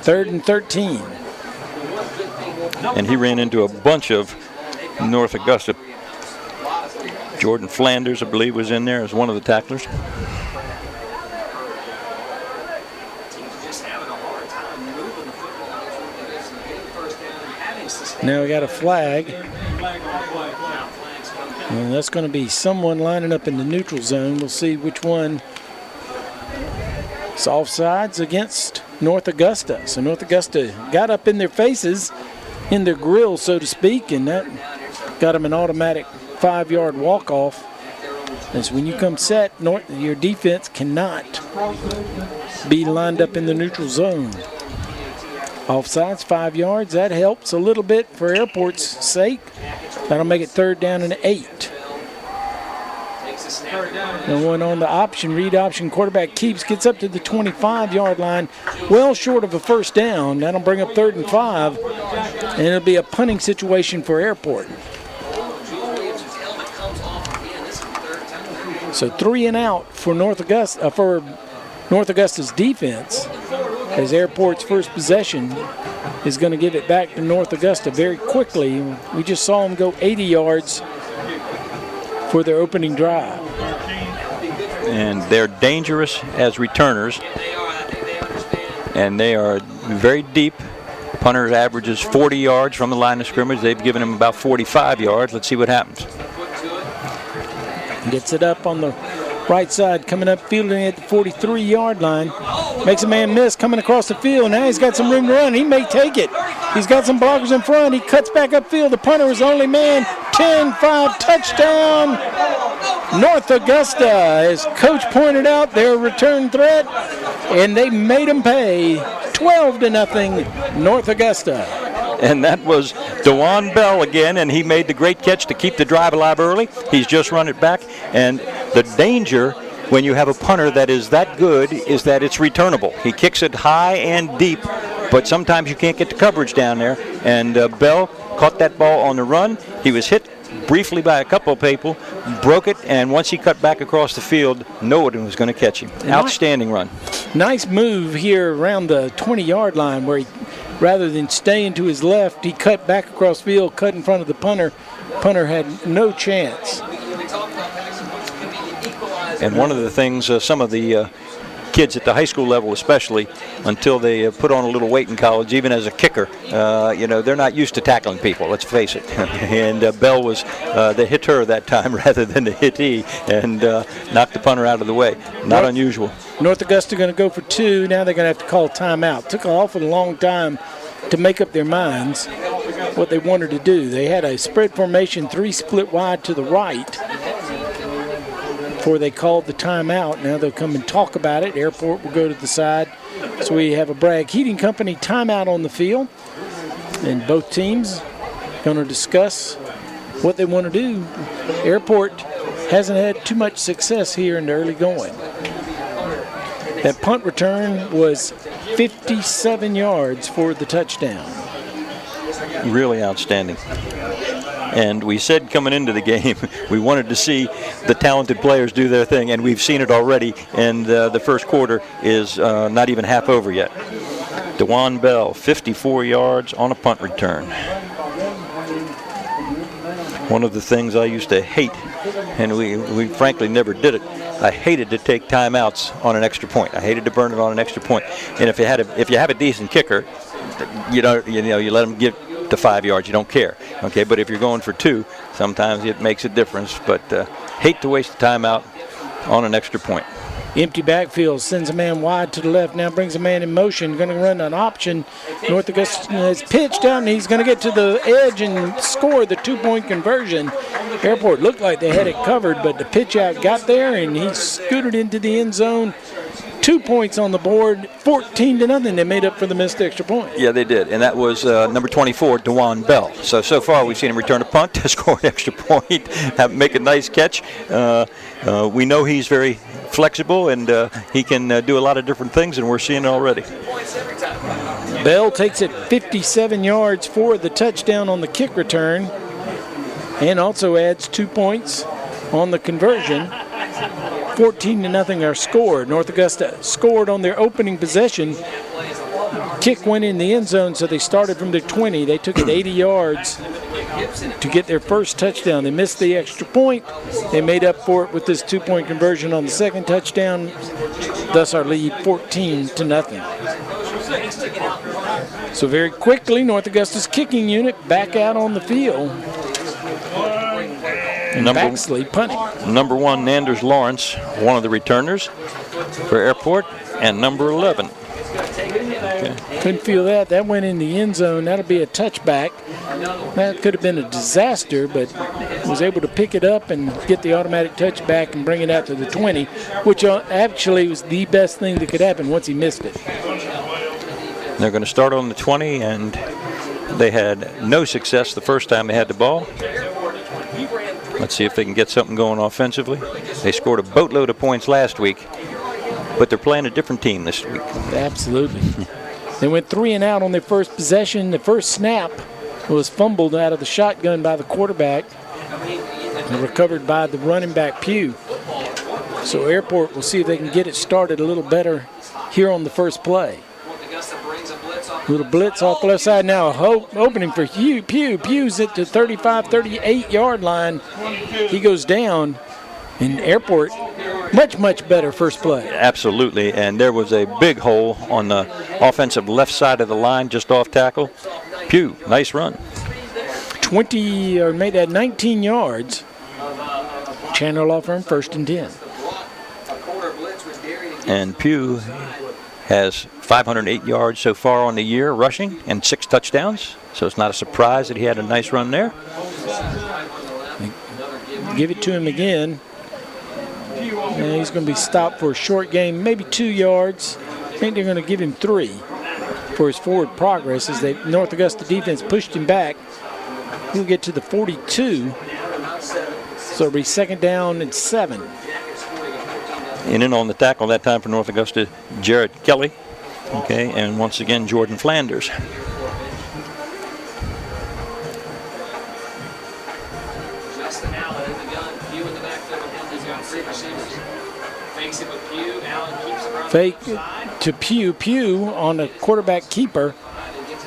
Speaker 8: 3rd and 13.
Speaker 3: And he ran into a bunch of North Augusta. Jordan Flanders, I believe, was in there as one of the tacklers.
Speaker 2: Now we got a flag. And that's going to be someone lining up in the neutral zone. We'll see which one. It's offsides against North Augusta. So North Augusta got up in their faces, in their grill, so to speak, and that got them an automatic 5-yard walk-off. As when you come set, your defense cannot be lined up in the neutral zone. Offsides, 5 yards. That helps a little bit for Airport's sake. That'll make it 3rd down and 8. No one on the option, read option. Quarterback keeps, gets up to the 25-yard line, well short of a 1st down. That'll bring up 3rd and 5, and it'll be a punting situation for Airport. So 3 and out for North Augusta's defense, as Airport's first possession is going to give it back to North Augusta very quickly. We just saw them go 80 yards for their opening drive.
Speaker 3: And they're dangerous as returners, and they are very deep. Punter's averages 40 yards from the line of scrimmage. They've given him about 45 yards. Let's see what happens.
Speaker 2: Gets it up on the right side, coming up, fielding at the 43-yard line. Makes a man miss coming across the field. Now he's got some room to run. He may take it. He's got some blockers in front. He cuts back upfield. The punter is the only man. 10-5 touchdown. North Augusta, as Coach pointed out, their return threat, and they made them pay. 12-0, North Augusta.
Speaker 3: And that was DeJuan Bell again, and he made the great catch to keep the drive alive early. He's just run it back, and the danger when you have a punter that is that good is that it's returnable. He kicks it high and deep, but sometimes you can't get the coverage down there, and Bell caught that ball on the run. He was hit briefly by a couple of people, broke it, and once he cut back across the field, no one was going to catch him. Outstanding run.
Speaker 2: Nice move here around the 20-yard line where he, rather than staying to his left, he cut back across field, cut in front of the punter. Punter had no chance.
Speaker 3: And one of the things, some of the kids at the high school level especially, until they put on a little weight in college, even as a kicker, they're not used to tackling people, let's face it. And Bell was the hitter that time rather than the hittee, and knocked the punter out of the way. Not unusual.
Speaker 2: North Augusta going to go for 2. Now they're going to have to call a timeout. Took an awful long time to make up their minds what they wanted to do. They had a spread formation, 3 split wide to the right before they called the timeout. Now they'll come and talk about it. Airport will go to the side. So we have a Bragg Heating Company timeout on the field, and both teams going to discuss what they want to do. Airport hasn't had too much success here in the early going. That punt return was 57 yards for the touchdown.
Speaker 3: Really outstanding. And we said coming into the game, we wanted to see the talented players do their thing, and we've seen it already, and the first quarter is not even half over yet. DeJuan Bell, 54 yards on a punt return. One of the things I used to hate, and we frankly never did it, I hated to take timeouts on an extra point. I hated to burn it on an extra point. And if you have a decent kicker, you let them get to 5 yards. You don't care. Okay, but if you're going for 2, sometimes it makes a difference. But hate to waste a timeout on an extra point.
Speaker 2: Empty backfield, sends a man wide to the left, now brings a man in motion, going to run an option. North Augusta has pitched out, and he's going to get to the edge and score the 2-point conversion. Airport looked like they had it covered, but the pitch out got there, and he scooted into the end zone. 2 points on the board, 14-0. They made up for the missed extra point.
Speaker 3: Yeah, they did, and that was number 24, DeJuan Bell. So far we've seen him return a punt, score an extra point, make a nice catch. We know he's very flexible, and he can do a lot of different things, and we're seeing it already.
Speaker 2: Bell takes it 57 yards for the touchdown on the kick return, and also adds 2 points on the conversion. 14-0 our score. North Augusta scored on their opening possession. Kick went in the end zone, so they started from their 20. They took it 80 yards to get their first touchdown. They missed the extra point. They made up for it with this 2-point conversion on the second touchdown. Thus our lead 14-0. So very quickly, North Augusta's kicking unit back out on the field. And Baxley punting.
Speaker 3: Number 1, Nanders Lawrence, one of the returners for Airport, and number 11.
Speaker 2: Okay. Couldn't feel that. That went in the end zone. That'll be a touchback. That could have been a disaster, but was able to pick it up and get the automatic touchback and bring it out to the 20, which actually was the best thing that could happen once he missed it.
Speaker 3: They're going to start on the 20, and they had no success the first time they had the ball. Let's see if they can get something going offensively. They scored a boatload of points last week, but they're playing a different team this week.
Speaker 2: Absolutely. They went 3 and out on their first possession. The first snap was fumbled out of the shotgun by the quarterback and recovered by the running back Pugh. So Airport will see if they can get it started a little better here on the first play. Little blitz off the left side now. Opening for Pugh. Pugh's at the 35, 38-yard line. He goes down. And Airport, much better first play.
Speaker 3: Absolutely, and there was a big hole on the offensive left side of the line, just off tackle. Pugh, nice run.
Speaker 2: 20, or made that 19 yards. Chandler Law Firm, 1st and 10.
Speaker 3: And Pugh has 508 yards so far on the year rushing and 6 touchdowns, so it's not a surprise that he had a nice run there.
Speaker 2: Give it to him again. And he's going to be stopped for a short game, maybe 2 yards. I think they're going to give him 3 for his forward progress as the North Augusta defense pushed him back. He'll get to the 42. So it'll be 2nd down and 7.
Speaker 3: In and on the tackle that time for North Augusta, Jarrett Kelly. Okay, and once again, Jordan Flanders.
Speaker 2: Fake to Pugh. Pugh on a quarterback keeper.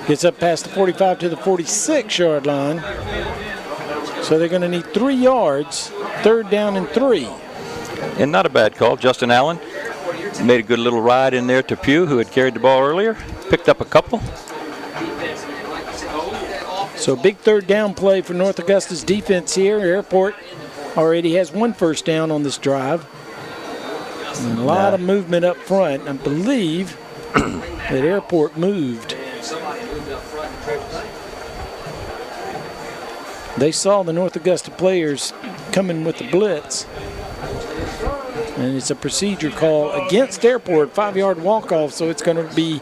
Speaker 2: Gets up past the 45 to the 46-yard line. So they're going to need 3 yards. 3rd down and 3.
Speaker 3: And not a bad call. Justin Allen made a good little ride in there to Pugh, who had carried the ball earlier. Picked up a couple.
Speaker 2: So big 3rd down play for North Augusta's defense here. Airport already has 1 first down on this drive. And a lot of movement up front. I believe that Airport moved. They saw the North Augusta players coming with the blitz. And it's a procedure call against Airport, 5-yard walk-off, so it's going to be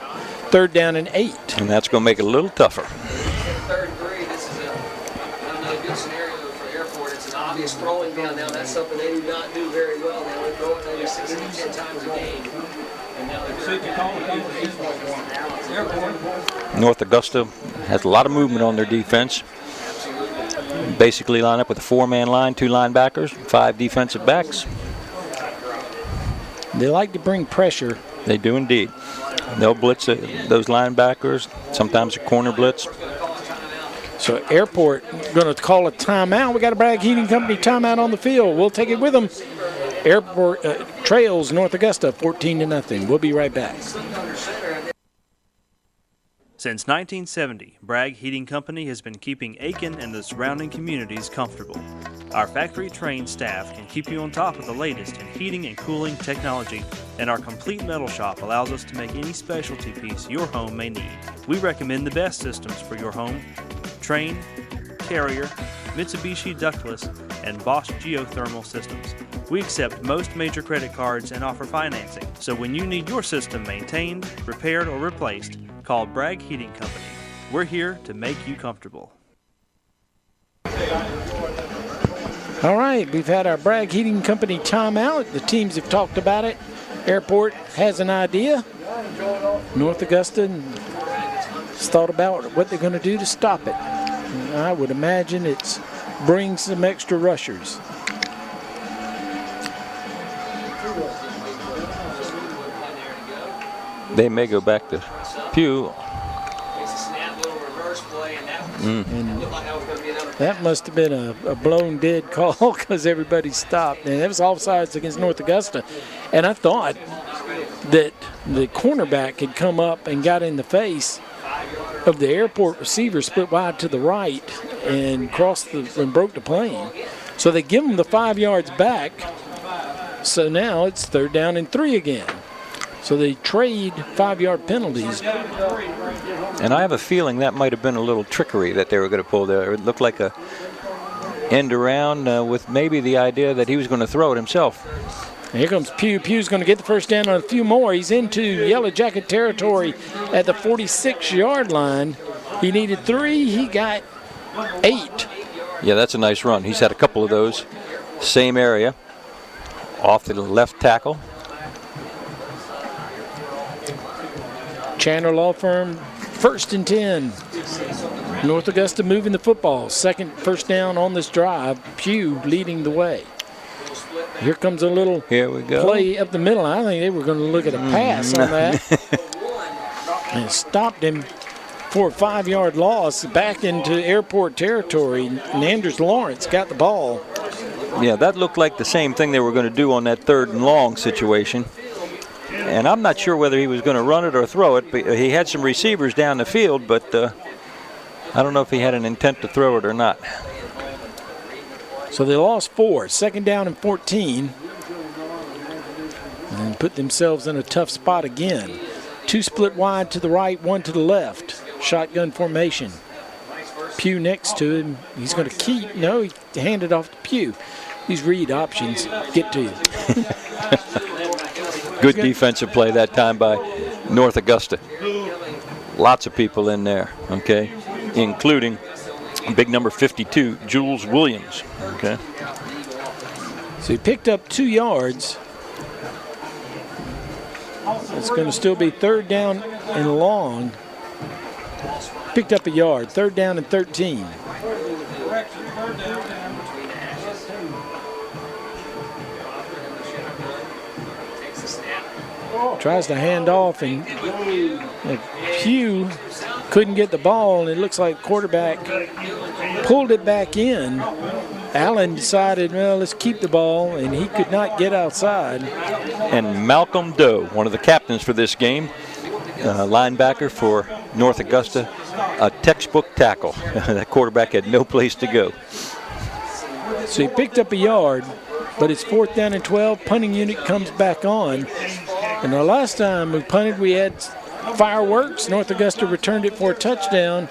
Speaker 2: 3rd down and 8.
Speaker 3: And that's going to make it a little tougher.
Speaker 16: 3rd and 3, this is another good scenario for Airport. It's an obvious throwing down now. That's something they do not do very well. They only throw it only 6 to 10 times a game. And now they're
Speaker 3: North Augusta has a lot of movement on their defense. Basically line up with a 4-man line, 2 linebackers, 5 defensive backs.
Speaker 2: They like to bring pressure.
Speaker 3: They do indeed. They'll blitz those linebackers, sometimes a corner blitz.
Speaker 2: So Airport going to call a timeout. We got a Bragg Heating Company timeout on the field. We'll take it with them. Airport trails North Augusta 14-0. We'll be right back.
Speaker 5: Since 1970, Bragg Heating Company has been keeping Aiken and the surrounding communities comfortable. Our factory-trained staff can keep you on top of the latest in heating and cooling technology, and our complete metal shop allows us to make any specialty piece your home may need. We recommend the best systems for your home: Trane, Carrier, Mitsubishi ductless, and Bosch geothermal systems. We accept most major credit cards and offer financing, so when you need your system maintained, repaired, or replaced, call Bragg Heating Company. We're here to make you comfortable.
Speaker 2: All right, we've had our Bragg Heating Company timeout. The teams have talked about it. Airport has an idea. North Augusta has thought about what they're going to do to stop it. And I would imagine it's bring some extra rushers.
Speaker 3: They may go back to Pugh.
Speaker 2: And that must have been a blown dead call because everybody stopped. And it was offsides against North Augusta. And I thought that the cornerback had come up and got in the face of the airport receiver, split wide to the right, and and broke the plane. So they give him the 5 yards back. So now it's 3rd down and 3 again. So they trade 5-yard penalties.
Speaker 3: And I have a feeling that might have been a little trickery that they were going to pull there. It looked like a end around with maybe the idea that he was going to throw it himself.
Speaker 2: And here comes Pugh. Pugh's going to get the first down on a few more. He's into Yellow Jacket territory at the 46-yard line. He needed 3. He got 8.
Speaker 3: Yeah, that's a nice run. He's had a couple of those. Same area. Off the left tackle.
Speaker 2: Chandler Law Firm, 1st and 10. North Augusta moving the football. First down on this drive. Pugh leading the way. Here comes a little play up the middle. I think they were going to look at a pass on that. And stopped him for a 5-yard loss back into airport territory. And Anders Lawrence got the ball.
Speaker 3: Yeah, that looked like the same thing they were going to do on that 3rd and long situation. And I'm not sure whether he was going to run it or throw it, but he had some receivers down the field, but I don't know if he had an intent to throw it or not.
Speaker 2: So they lost 4, 2nd down and 14, and put themselves in a tough spot again. 2 split wide to the right, 1 to the left. Shotgun formation. Pugh next to him. He's going to keep. No, he handed off to Pugh. These read options get to you.
Speaker 3: Good defensive play that time by North Augusta. Lots of people in there, okay, including big number 52, Jules Williams, okay.
Speaker 2: So he picked up 2 yards. It's going to still be 3rd down and long. Picked up a yard, 3rd down and 13. Tries to hand off, and Pugh couldn't get the ball, and it looks like quarterback pulled it back in. Allen decided, well, let's keep the ball, and he could not get outside.
Speaker 3: And Malcolm Doe, one of the captains for this game, linebacker for North Augusta, a textbook tackle. That quarterback had no place to go.
Speaker 2: So he picked up a yard, but it's 4th down and 12. Punting unit comes back on. And the last time we punted, we had fireworks. North Augusta returned it for a touchdown.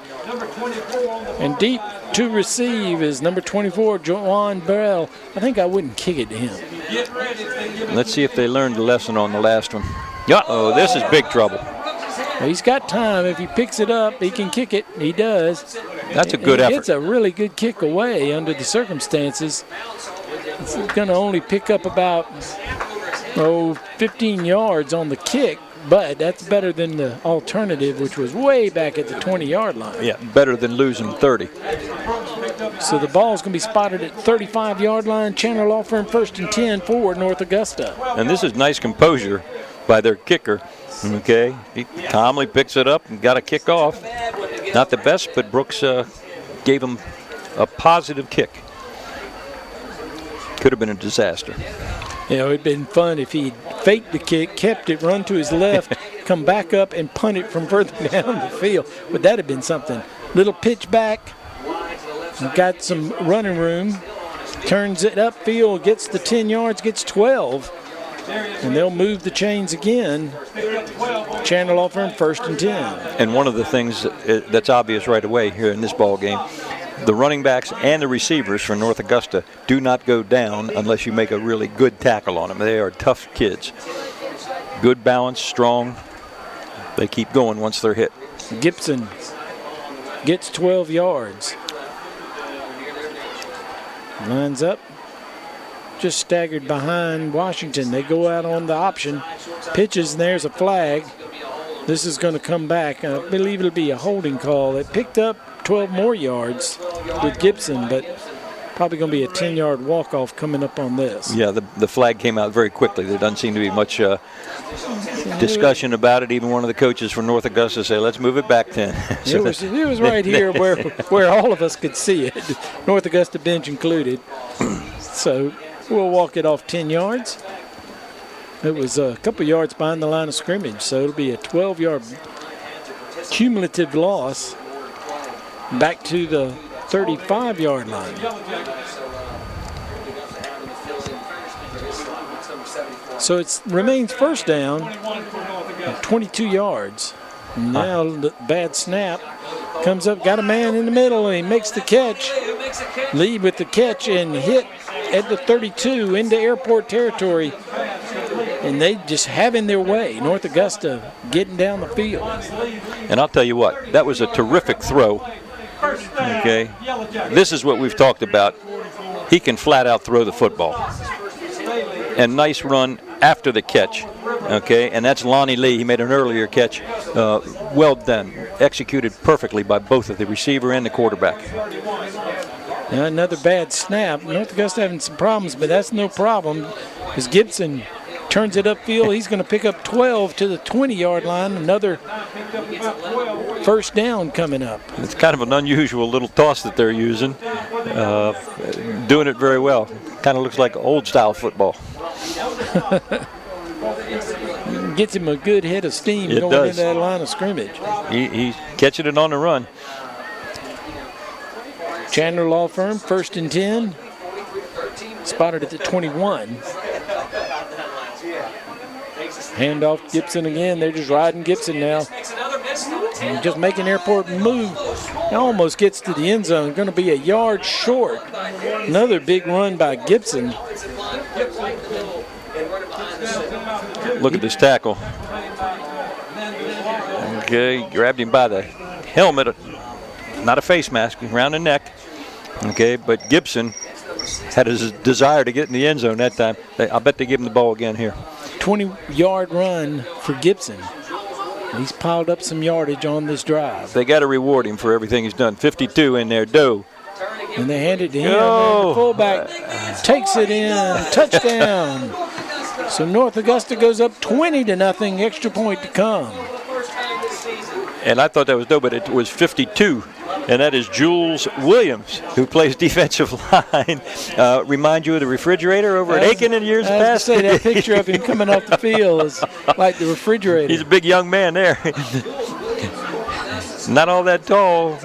Speaker 2: And deep to receive is number 24, Joanne Burrell. I think I wouldn't kick it to him.
Speaker 3: Let's see if they learned the lesson on the last one. Uh-oh, this is big trouble.
Speaker 2: Well, he's got time. If he picks it up, he can kick it. He does.
Speaker 3: That's a good effort.
Speaker 2: It's a really good kick away under the circumstances. It's going to only pick up about 15 yards on the kick, but that's better than the alternative, which was way back at the 20-yard line.
Speaker 3: Yeah, better than losing 30.
Speaker 2: So the ball's going to be spotted at 35-yard line. Chandler Law Firm 1st and 10 for North Augusta.
Speaker 3: And this is nice composure by their kicker. Okay, he calmly picks it up and got a kick off. Not the best, but Brooks gave him a positive kick. Could have been a disaster.
Speaker 2: You know, it'd been fun if he'd faked the kick, kept it, run to his left, come back up and punt it from further down the field. Would that have been something? Little pitch back, got some running room, turns it upfield, gets the 10 yards, gets 12. And they'll move the chains again. Chandler Law Firm 1st and 10.
Speaker 3: And one of the things that's obvious right away here in this ball game, the running backs and the receivers for North Augusta do not go down unless you make a really good tackle on them. They are tough kids. Good balance, strong. They keep going once they're hit.
Speaker 2: Gibson gets 12 yards. Lines up. Just staggered behind Washington. They go out on the option. Pitches, and there's a flag. This is going to come back. I believe it'll be a holding call. It picked up 12 more yards with Gibson, but Probably going to be a 10-yard walk-off coming up on this.
Speaker 3: Yeah, the flag came out very quickly. There doesn't seem to be much discussion about it. Even one of the coaches from North Augusta said, let's move it back 10.
Speaker 2: It was right here where all of us could see it, North Augusta bench included. So we'll walk it off 10 yards. It was a couple yards behind the line of scrimmage, so it'll be a 12-yard cumulative loss back to the 35-yard line. So it remains first down, 22 yards. Now the bad snap comes up, got a man in the middle, and he makes the catch. Lead with the catch and hit at the 32 into airport territory. And they just having their way. North Augusta getting down the field.
Speaker 3: And I'll tell you what, that was a terrific throw. Okay, this is what we've talked about. He can flat out throw the football. And nice run after the catch. Okay, and that's Lonnie Lee. He made an earlier catch. Well done. Executed perfectly by both of the receiver and the quarterback.
Speaker 2: Now another bad snap. North Augusta having some problems, but that's no problem because Gibson turns it upfield. He's going to pick up 12 to the 20-yard line. Another first down coming up.
Speaker 3: It's kind of an unusual little toss that they're using. Doing it very well. Kind of looks like old-style football.
Speaker 2: Gets him a good head of steam going into that line of scrimmage.
Speaker 3: He's catching it on the run.
Speaker 2: Chandler Law Firm, 1st and 10. Spotted at the 21. Handoff Gibson again. They're just riding Gibson now. And just making airport move. Almost gets to the end zone. Going to be a yard short. Another big run by Gibson.
Speaker 3: Look at this tackle. Okay, grabbed him by the helmet. Not a face mask, around the neck. Okay, but Gibson had his desire to get in the end zone that time. I bet they give him the ball again here.
Speaker 2: 20-yard run for Gibson. He's piled up some yardage on this drive.
Speaker 3: They got to reward him for everything he's done. 52 in there, Doe.
Speaker 2: And they hand it to him. And the fullback takes it in. Touchdown. So North Augusta goes up 20-0. Extra point to come.
Speaker 3: And I thought that was Doe, but it was 52. And that is Jules Williams, who plays defensive line. Remind you of the refrigerator over at Aiken in years past?
Speaker 2: I was that picture of him coming off the field is like the refrigerator.
Speaker 3: He's a big young man there. Not all that tall.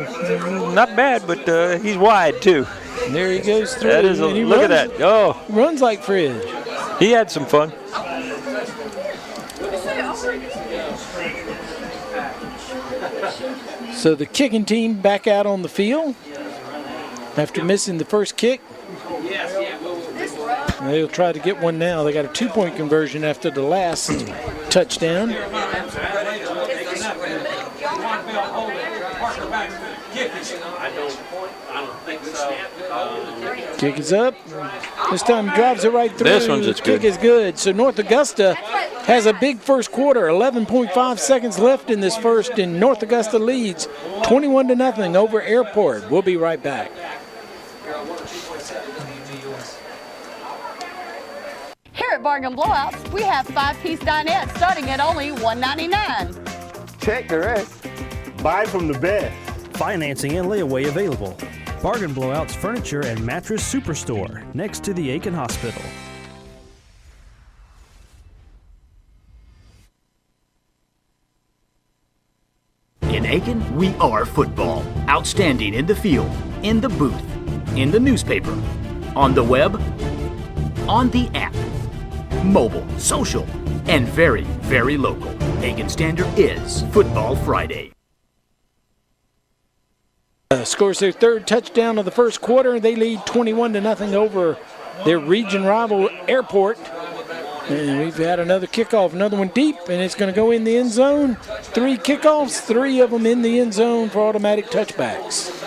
Speaker 3: Not bad, but he's wide, too.
Speaker 2: And there he goes through.
Speaker 3: That is look at that. Oh,
Speaker 2: runs like fridge.
Speaker 3: He had some fun.
Speaker 2: So the kicking team back out on the field after missing the first kick. They'll try to get one now. They got a 2-point conversion after the last touchdown. Kick is up. This time drives it right through.
Speaker 3: This one's good.
Speaker 2: Kick is good. So North Augusta has a big first quarter. 11.5 seconds left in this first, and North Augusta leads 21-0 over Airport. We'll be right back.
Speaker 10: Here at Bargain Blowouts, we have 5-piece dinettes starting at only $199.
Speaker 4: Check the rest. Buy from the best.
Speaker 7: Financing and layaway available. Bargain Blowouts Furniture and Mattress Superstore, next to the Aiken Hospital.
Speaker 17: In Aiken, we are football. Outstanding in the field, in the booth, in the newspaper, on the web, on the app, mobile, social, and very, very local. Aiken Standard is Football Friday.
Speaker 2: Scores their third touchdown of the first quarter. They lead 21-0 over their region rival Airport. And we've had another kickoff, another one deep, and it's going to go in the end zone. 3 kickoffs, 3 of them in the end zone for automatic touchbacks.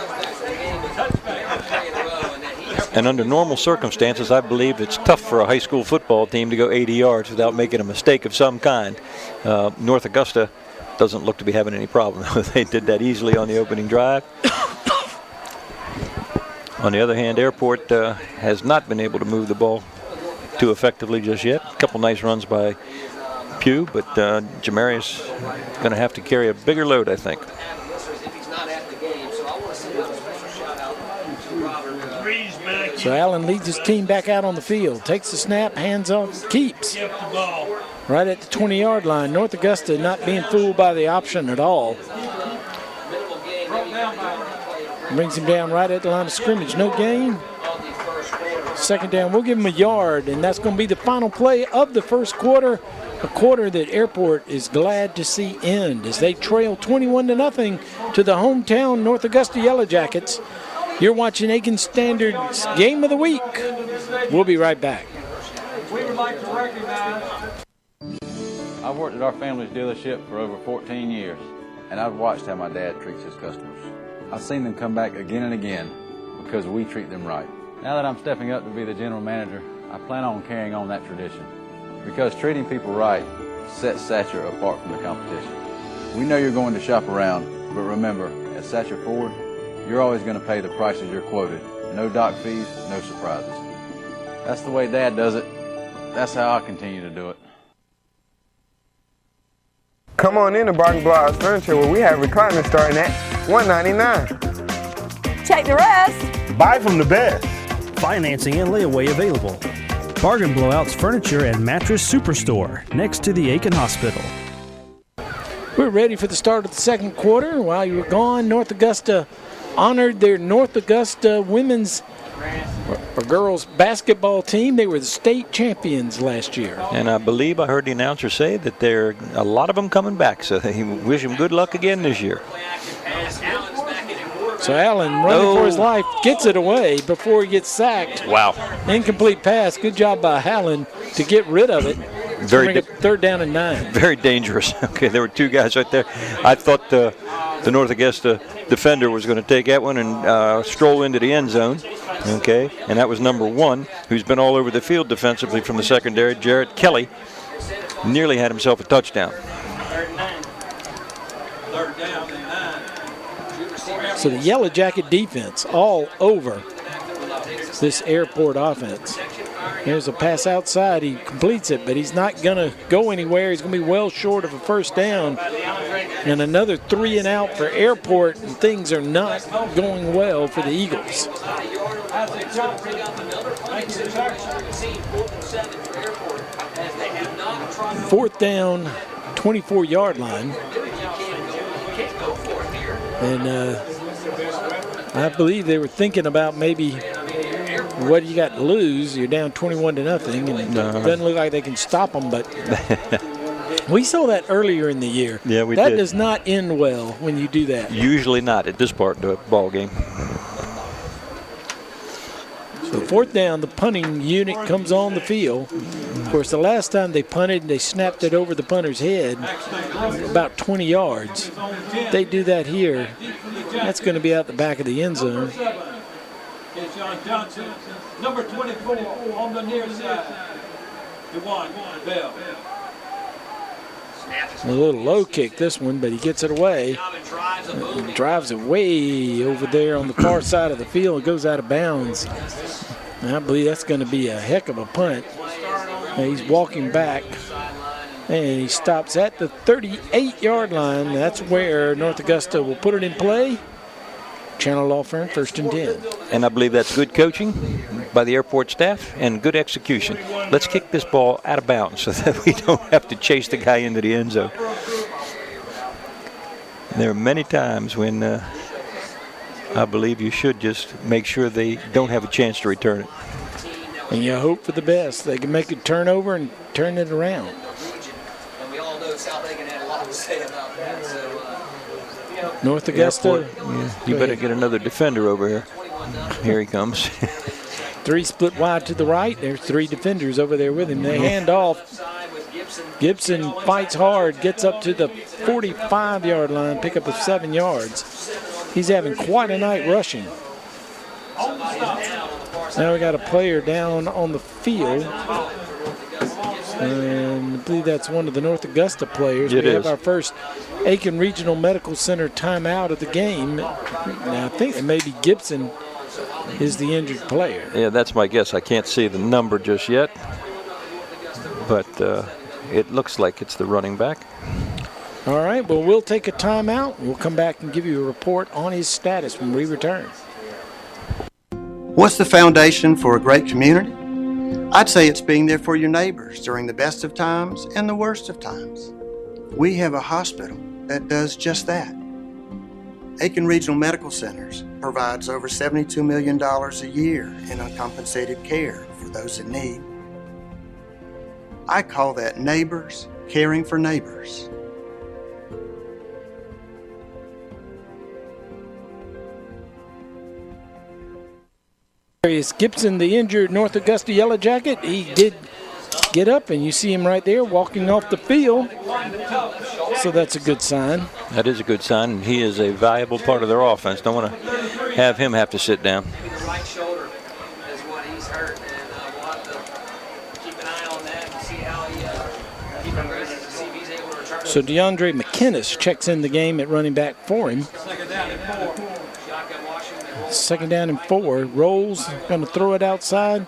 Speaker 3: And under normal circumstances, I believe it's tough for a high school football team to go 80 yards without making a mistake of some kind. North Augusta doesn't look to be having any problem. They did that easily on the opening drive. On the other hand, Airport has not been able to move the ball too effectively just yet. A couple nice runs by Pugh, but Jamarius going to have to carry a bigger load, I think.
Speaker 2: So Allen leads his team back out on the field, takes the snap, hands off, keeps. Right at the 20-yard line. North Augusta not being fooled by the option at all. Brings him down right at the line of scrimmage. No gain. Second down. We'll give him a yard, and that's going to be the final play of the first quarter. A quarter that Airport is glad to see end as they trail 21-0 to the hometown North Augusta Yellow Jackets. You're watching Aiken Standard's Game of the Week. We'll be right back.
Speaker 18: We would like to recognize. I've worked at our family's dealership for over 14 years, and I've watched how my dad treats his customers. I've seen them come back again and again because we treat them right. Now that I'm stepping up to be the general manager, I plan on carrying on that tradition because treating people right sets Satcher apart from the competition. We know you're going to shop around, but remember, at Satcher Ford, you're always going to pay the prices you're quoted. No dock fees, no surprises. That's the way Dad does it. That's how I'll continue to do it.
Speaker 19: Come on in to Bargain Blowout Furniture where we have recliners starting at $199.
Speaker 10: Take the rest.
Speaker 4: Buy from the best.
Speaker 7: Financing and layaway available. Bargain Blowouts Furniture and Mattress Superstore next to the Aiken Hospital.
Speaker 2: We're ready for the start of the second quarter. While you were gone, North Augusta honored their North Augusta women's or girls basketball team. They were the state champions last year.
Speaker 3: And I believe I heard the announcer say that there are a lot of them coming back, so they wish them good luck again this year.
Speaker 2: So Allen, running for his life, gets it away before he gets sacked.
Speaker 3: Wow.
Speaker 2: Incomplete pass. Good job by Allen to get rid of it.
Speaker 3: Very
Speaker 2: third down and 9.
Speaker 3: Very dangerous. Okay, there were two guys right there. I thought the North Augusta defender was going to take that one and stroll into the end zone. Okay, and that was number 1, who's been all over the field defensively from the secondary, Jarrett Kelly. Nearly had himself a touchdown.
Speaker 2: So the Yellow Jacket defense all over this Airport offense. There's a pass outside. He completes it, but he's not going to go anywhere. He's going to be well short of a first down. And another 3 and out for Airport, and things are not going well for the Eagles. Fourth down, 24-yard line. And I believe they were thinking about maybe what you got to lose. You're down 21-0, and it doesn't look like they can stop them. But we saw that earlier in the year.
Speaker 3: Yeah, we
Speaker 2: did. That
Speaker 3: did.
Speaker 2: does not end well when you do that.
Speaker 3: Usually not at this part of the ball game.
Speaker 2: So fourth down, the punting unit comes on the field. Of course, the last time they punted, they snapped it over the punter's head about 20 yards. They do that here. That's going to be out the back of the end zone.
Speaker 15: It's John Johnson, number 24 on the near side. DeJuan Bell.
Speaker 2: A little low kick this one, but he gets it away. Drives it way over there on the far side of the field. It goes out of bounds. And I believe that's going to be a heck of a punt. And he's walking back, and he stops at the 38-yard line. That's where North Augusta will put it in play. Channel Law Firm, 1st and 10.
Speaker 3: And I believe that's good coaching by the Airport staff and good execution. Let's kick this ball out of bounds so that we don't have to chase the guy into the end zone. There are many times when I believe you should just make sure they don't have a chance to return it.
Speaker 2: And you hope for the best. They can make a turnover and turn it around.
Speaker 16: And we all know South Aiken had a lot to say about that. So,
Speaker 2: North Augusta.
Speaker 3: You better get another defender over here. Here he comes.
Speaker 2: 3 split wide to the right. There's 3 defenders over there with him. They hand off. Gibson fights hard, gets up to the 45-yard line, pick up of 7 yards. He's having quite a night rushing. Now we got a player down on the field. And I believe that's one of the North Augusta players.
Speaker 3: We
Speaker 2: have our first Aiken Regional Medical Center timeout of the game. Now I think it may be Gibson is the injured player.
Speaker 3: Yeah, that's my guess. I can't see the number just yet, but it looks like it's the running back.
Speaker 2: All right, well, we'll take a timeout. We'll come back and give you a report on his status when we return.
Speaker 11: What's the foundation for a great community? I'd say it's being there for your neighbors during the best of times and the worst of times. We have a hospital that does just that. Aiken Regional Medical Centers provides over $72 million a year in uncompensated care for those in need. I call that neighbors caring for neighbors.
Speaker 2: Darius Gibson, the injured North Augusta Yellow Jacket, he did get up, and you see him right there walking off the field. So that's a good sign.
Speaker 3: That is a good sign, and he is a valuable part of their offense. Don't want to have him have to sit down.
Speaker 16: Right shoulder is what he's hurt, and we'll have to keep an eye on that and see how he progresses to see if he's able to return.
Speaker 2: So DeAndre McInnes checks in the game at running back for him. Second down and 4. Rolls, going to throw it outside.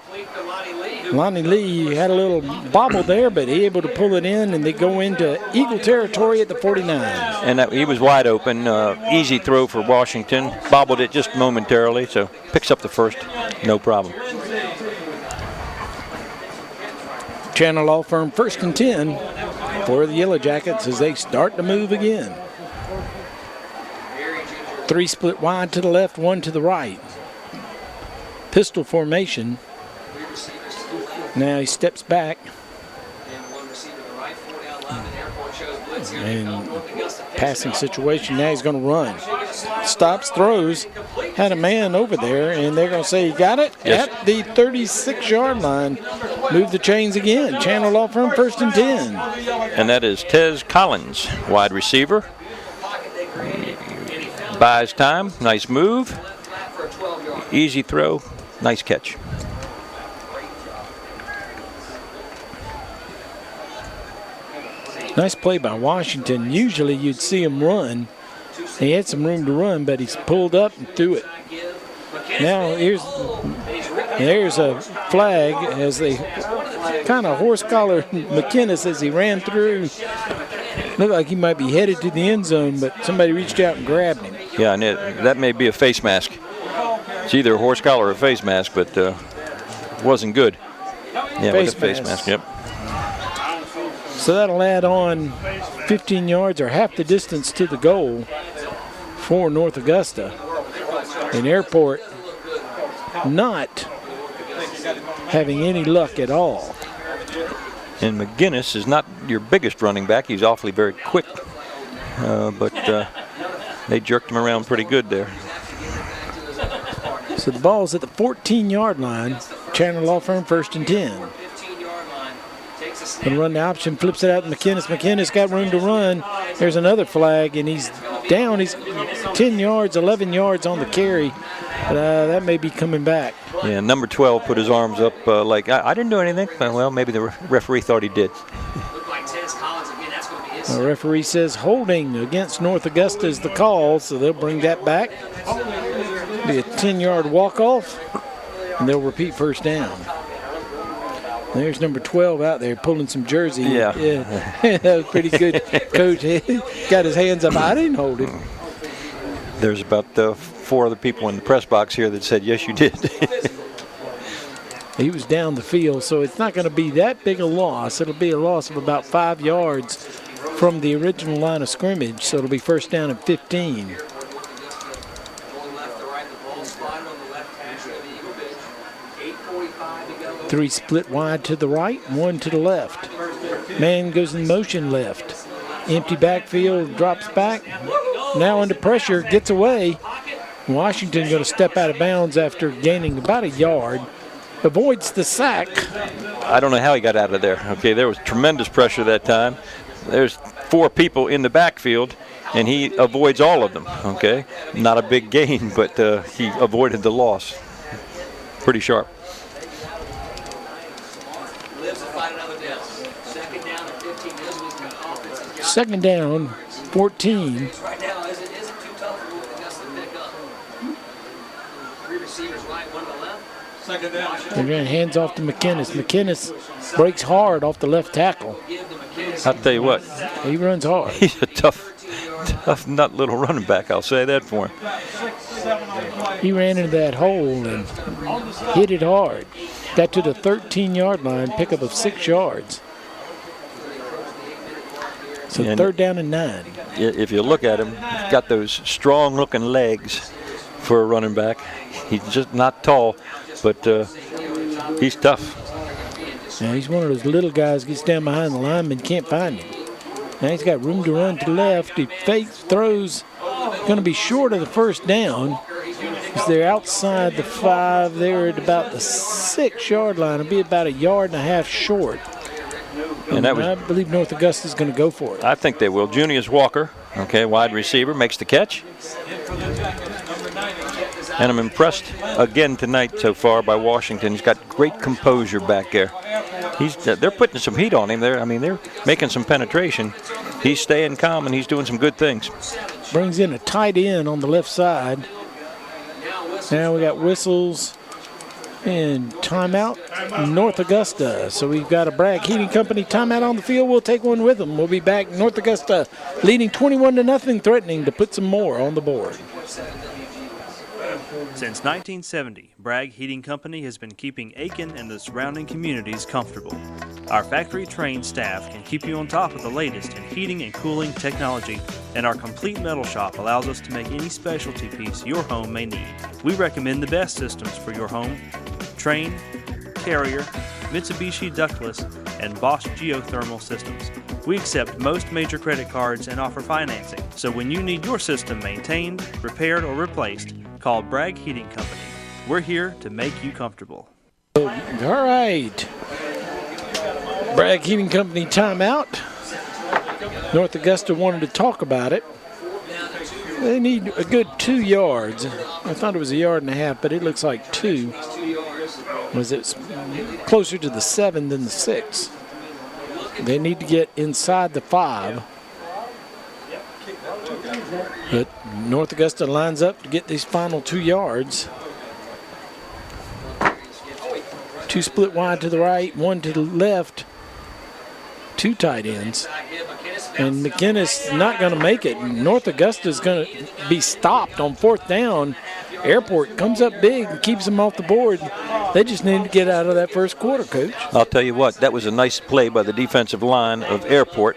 Speaker 2: Lonnie Lee had a little bobble there, but he able to pull it in, and they go into Eagle territory at the 49.
Speaker 3: And he was wide open. Easy throw for Washington. Bobbled it just momentarily, so picks up the first. No problem.
Speaker 2: Chandler Law Firm 1st and 10 for the Yellow Jackets as they start to move again. 3 split wide to the left, 1 to the right. Pistol formation. Now he steps back. And passing situation, now he's going to run. Stops, throws, had a man over there, and they're going to say he got it at the 36-yard line. Move the chains again. Chandler Law Firm 1st and 10.
Speaker 3: And that is Tez Collins, wide receiver. Buys time, nice move. Easy throw, nice catch.
Speaker 2: Nice play by Washington. Usually you'd see him run. He had some room to run, but he's pulled up and threw it. Now there's a flag as they kind of horse collar McInnes as he ran through. Looked like he might be headed to the end zone, but somebody reached out and grabbed him.
Speaker 3: Yeah, and that may be a face mask. It's either a horse collar or a face mask, but wasn't good. Yeah, with a face mask, yep.
Speaker 2: So that'll add on 15 yards or half the distance to the goal for North Augusta. And Airport not having any luck at all.
Speaker 3: And McInnes is not your biggest running back. He's awfully very quick, but they jerked him around pretty good there.
Speaker 2: So the ball's at the 14-yard line. Chandler Law Firm 1st and 10. Gonna run the option, flips it out to McInnes. McInnes got room to run. There's another flag, and he's down. He's 10 yards, 11 yards on the carry. But that may be coming back.
Speaker 3: Yeah, number 12 put his arms up like, I didn't do anything. Well, maybe the referee thought he did.
Speaker 2: The referee says holding against North Augusta is the call, so they'll bring that back. Be a 10-yard walk-off, and they'll repeat first down. There's number 12 out there pulling some jersey.
Speaker 3: Yeah.
Speaker 2: That was pretty good. Coach got his hands up. I didn't hold it.
Speaker 3: There's about 4 other people in the press box here that said, yes, you did.
Speaker 2: He was down the field, so it's not going to be that big a loss. It'll be a loss of about 5 yards from the original line of scrimmage, so it'll be first down and 15. Three split wide to the right, 1 to the left. Man goes in motion left. Empty backfield, drops back. Now under pressure, gets away. Washington going to step out of bounds after gaining about a yard. Avoids the sack.
Speaker 3: I don't know how he got out of there. Okay, there was tremendous pressure that time. There's 4 people in the backfield, and he avoids all of them, okay? Not a big gain, but he avoided the loss. Pretty sharp.
Speaker 2: Second down, 14.
Speaker 16: receivers right, one to the left.
Speaker 15: Second down.
Speaker 2: They ran hands off to McInnes. McInnes breaks hard off the left tackle.
Speaker 3: I'll tell you what.
Speaker 2: He runs hard.
Speaker 3: He's a tough nut little running back. I'll say that for him.
Speaker 2: He ran into that hole and hit it hard. Got to the 13-yard line, pickup of 6 yards. So
Speaker 3: And
Speaker 2: third down and 9.
Speaker 3: If you look at him, he's got those strong-looking legs for a running back. He's just not tall, but he's tough.
Speaker 2: Now he's one of those little guys, gets down behind the lineman, can't find him. Now he's got room to run to the left. He fakes, throws, going to be short of the first down. They're outside the 5. They're at about the 6-yard line. It'll be about 1.5 yards short.
Speaker 3: And that was,
Speaker 2: I believe North Augusta is going to go for it.
Speaker 3: I think they will. Junius Walker, wide receiver, makes the catch. And I'm impressed again tonight so far by Washington. He's got great composure back there. They're putting some heat on him. They're making some penetration. He's staying calm and he's doing some good things.
Speaker 2: Brings in a tight end on the left side. Now we got whistles and timeout, North Augusta. So we've got a Bragg Heating Company timeout on the field. We'll take one with them. We'll be back. North Augusta leading 21-0, threatening to put some more on the board.
Speaker 5: Since 1970, Bragg Heating Company has been keeping Aiken and the surrounding communities comfortable. Our factory-trained staff can keep you on top of the latest in heating and cooling technology, and our complete metal shop allows us to make any specialty piece your home may need. We recommend the best systems for your home: Trane, Carrier, Mitsubishi ductless, and Bosch geothermal systems. We accept most major credit cards and offer financing, so when you need your system maintained, repaired, or replaced, call Bragg Heating Company. We're here to make you comfortable.
Speaker 2: All right. Bragg Heating Company timeout. North Augusta wanted to talk about it. They need a good 2 yards. I thought it was 1.5 yards, but it looks like 2. Was it closer to the 7 than the 6? They need to get inside the 5. But North Augusta lines up to get these final 2 yards. 2 split wide to the right, 1 to the left. 2 tight ends. And McInnes not going to make it. North Augusta is going to be stopped on 4th down. Airport comes up big and keeps them off the board. They just need to get out of that first quarter, Coach.
Speaker 3: I'll tell you what, that was a nice play by the defensive line of Airport.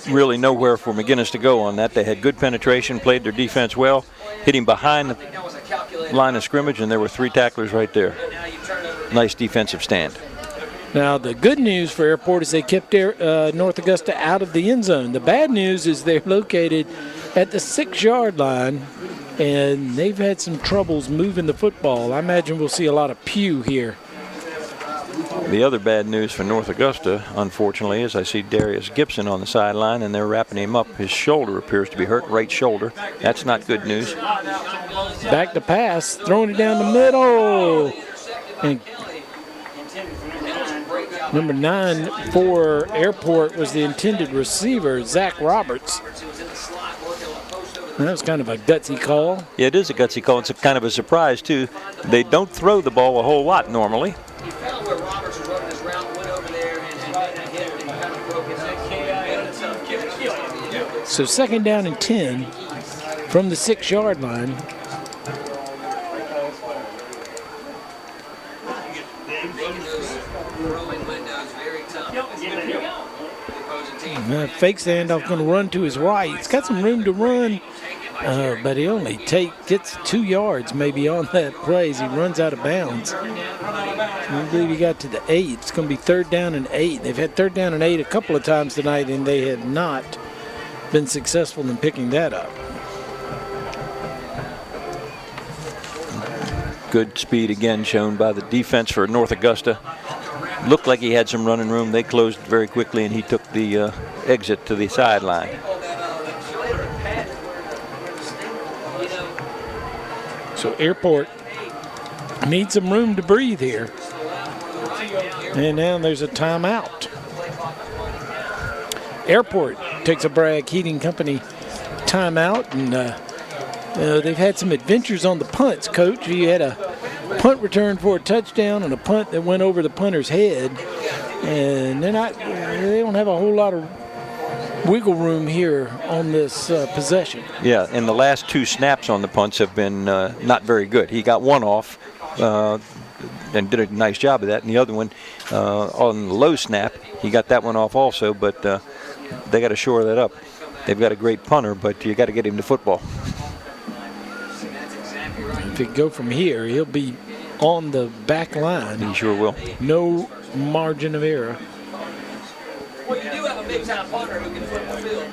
Speaker 3: Really nowhere for McInnes to go on that. They had good penetration, played their defense well, hit him behind the line of scrimmage, and there were 3 tacklers right there. Nice defensive stand.
Speaker 2: Now, the good news for Airport is they kept North Augusta out of the end zone. The bad news is they're located at the 6-yard line, and they've had some troubles moving the football. I imagine we'll see a lot of pew here.
Speaker 3: The other bad news for North Augusta, unfortunately, is I see Darius Gibson on the sideline, and they're wrapping him up. His shoulder appears to be hurt, right shoulder. That's not good news.
Speaker 2: Back to pass, throwing it down the middle. And number 9 for Airport was the intended receiver, Zach Roberts. That was kind of a gutsy call.
Speaker 3: Yeah, it is a gutsy call. It's kind of a surprise, too. They don't throw the ball a whole lot normally.
Speaker 16: He found where Roberts was running his route, went over there and made a hit and kind of broke his ankle.
Speaker 2: So 2nd down and 10 from the 6-yard line. Fakes the handoff, going to run to his right. He's got some room to run, but he only gets 2 yards maybe on that play as he runs out of bounds. I believe he got to the 8. It's going to be 3rd down and 8. They've had 3rd down and 8 a couple of times tonight, and they have not been successful in picking that up.
Speaker 3: Good speed again shown by the defense for North Augusta. Looked like he had some running room. They closed very quickly, and he took the exit to the sideline.
Speaker 2: So Airport needs some room to breathe here. And now there's a timeout. Airport takes a Bragg Heating Company timeout, and They've had some adventures on the punts, Coach. He had a punt return for a touchdown and a punt that went over the punter's head. And they don't have a whole lot of wiggle room here on this possession.
Speaker 3: Yeah, and the last 2 snaps on the punts have been not very good. He got one off and did a nice job of that, and the other one on the low snap, he got that one off also, but they got to shore that up. They've got a great punter, but you got to get him to football.
Speaker 2: If he go from here, he'll be on the back line.
Speaker 3: He sure will.
Speaker 2: No margin of error.
Speaker 16: Well, you do have a big-time punter who can flip the field.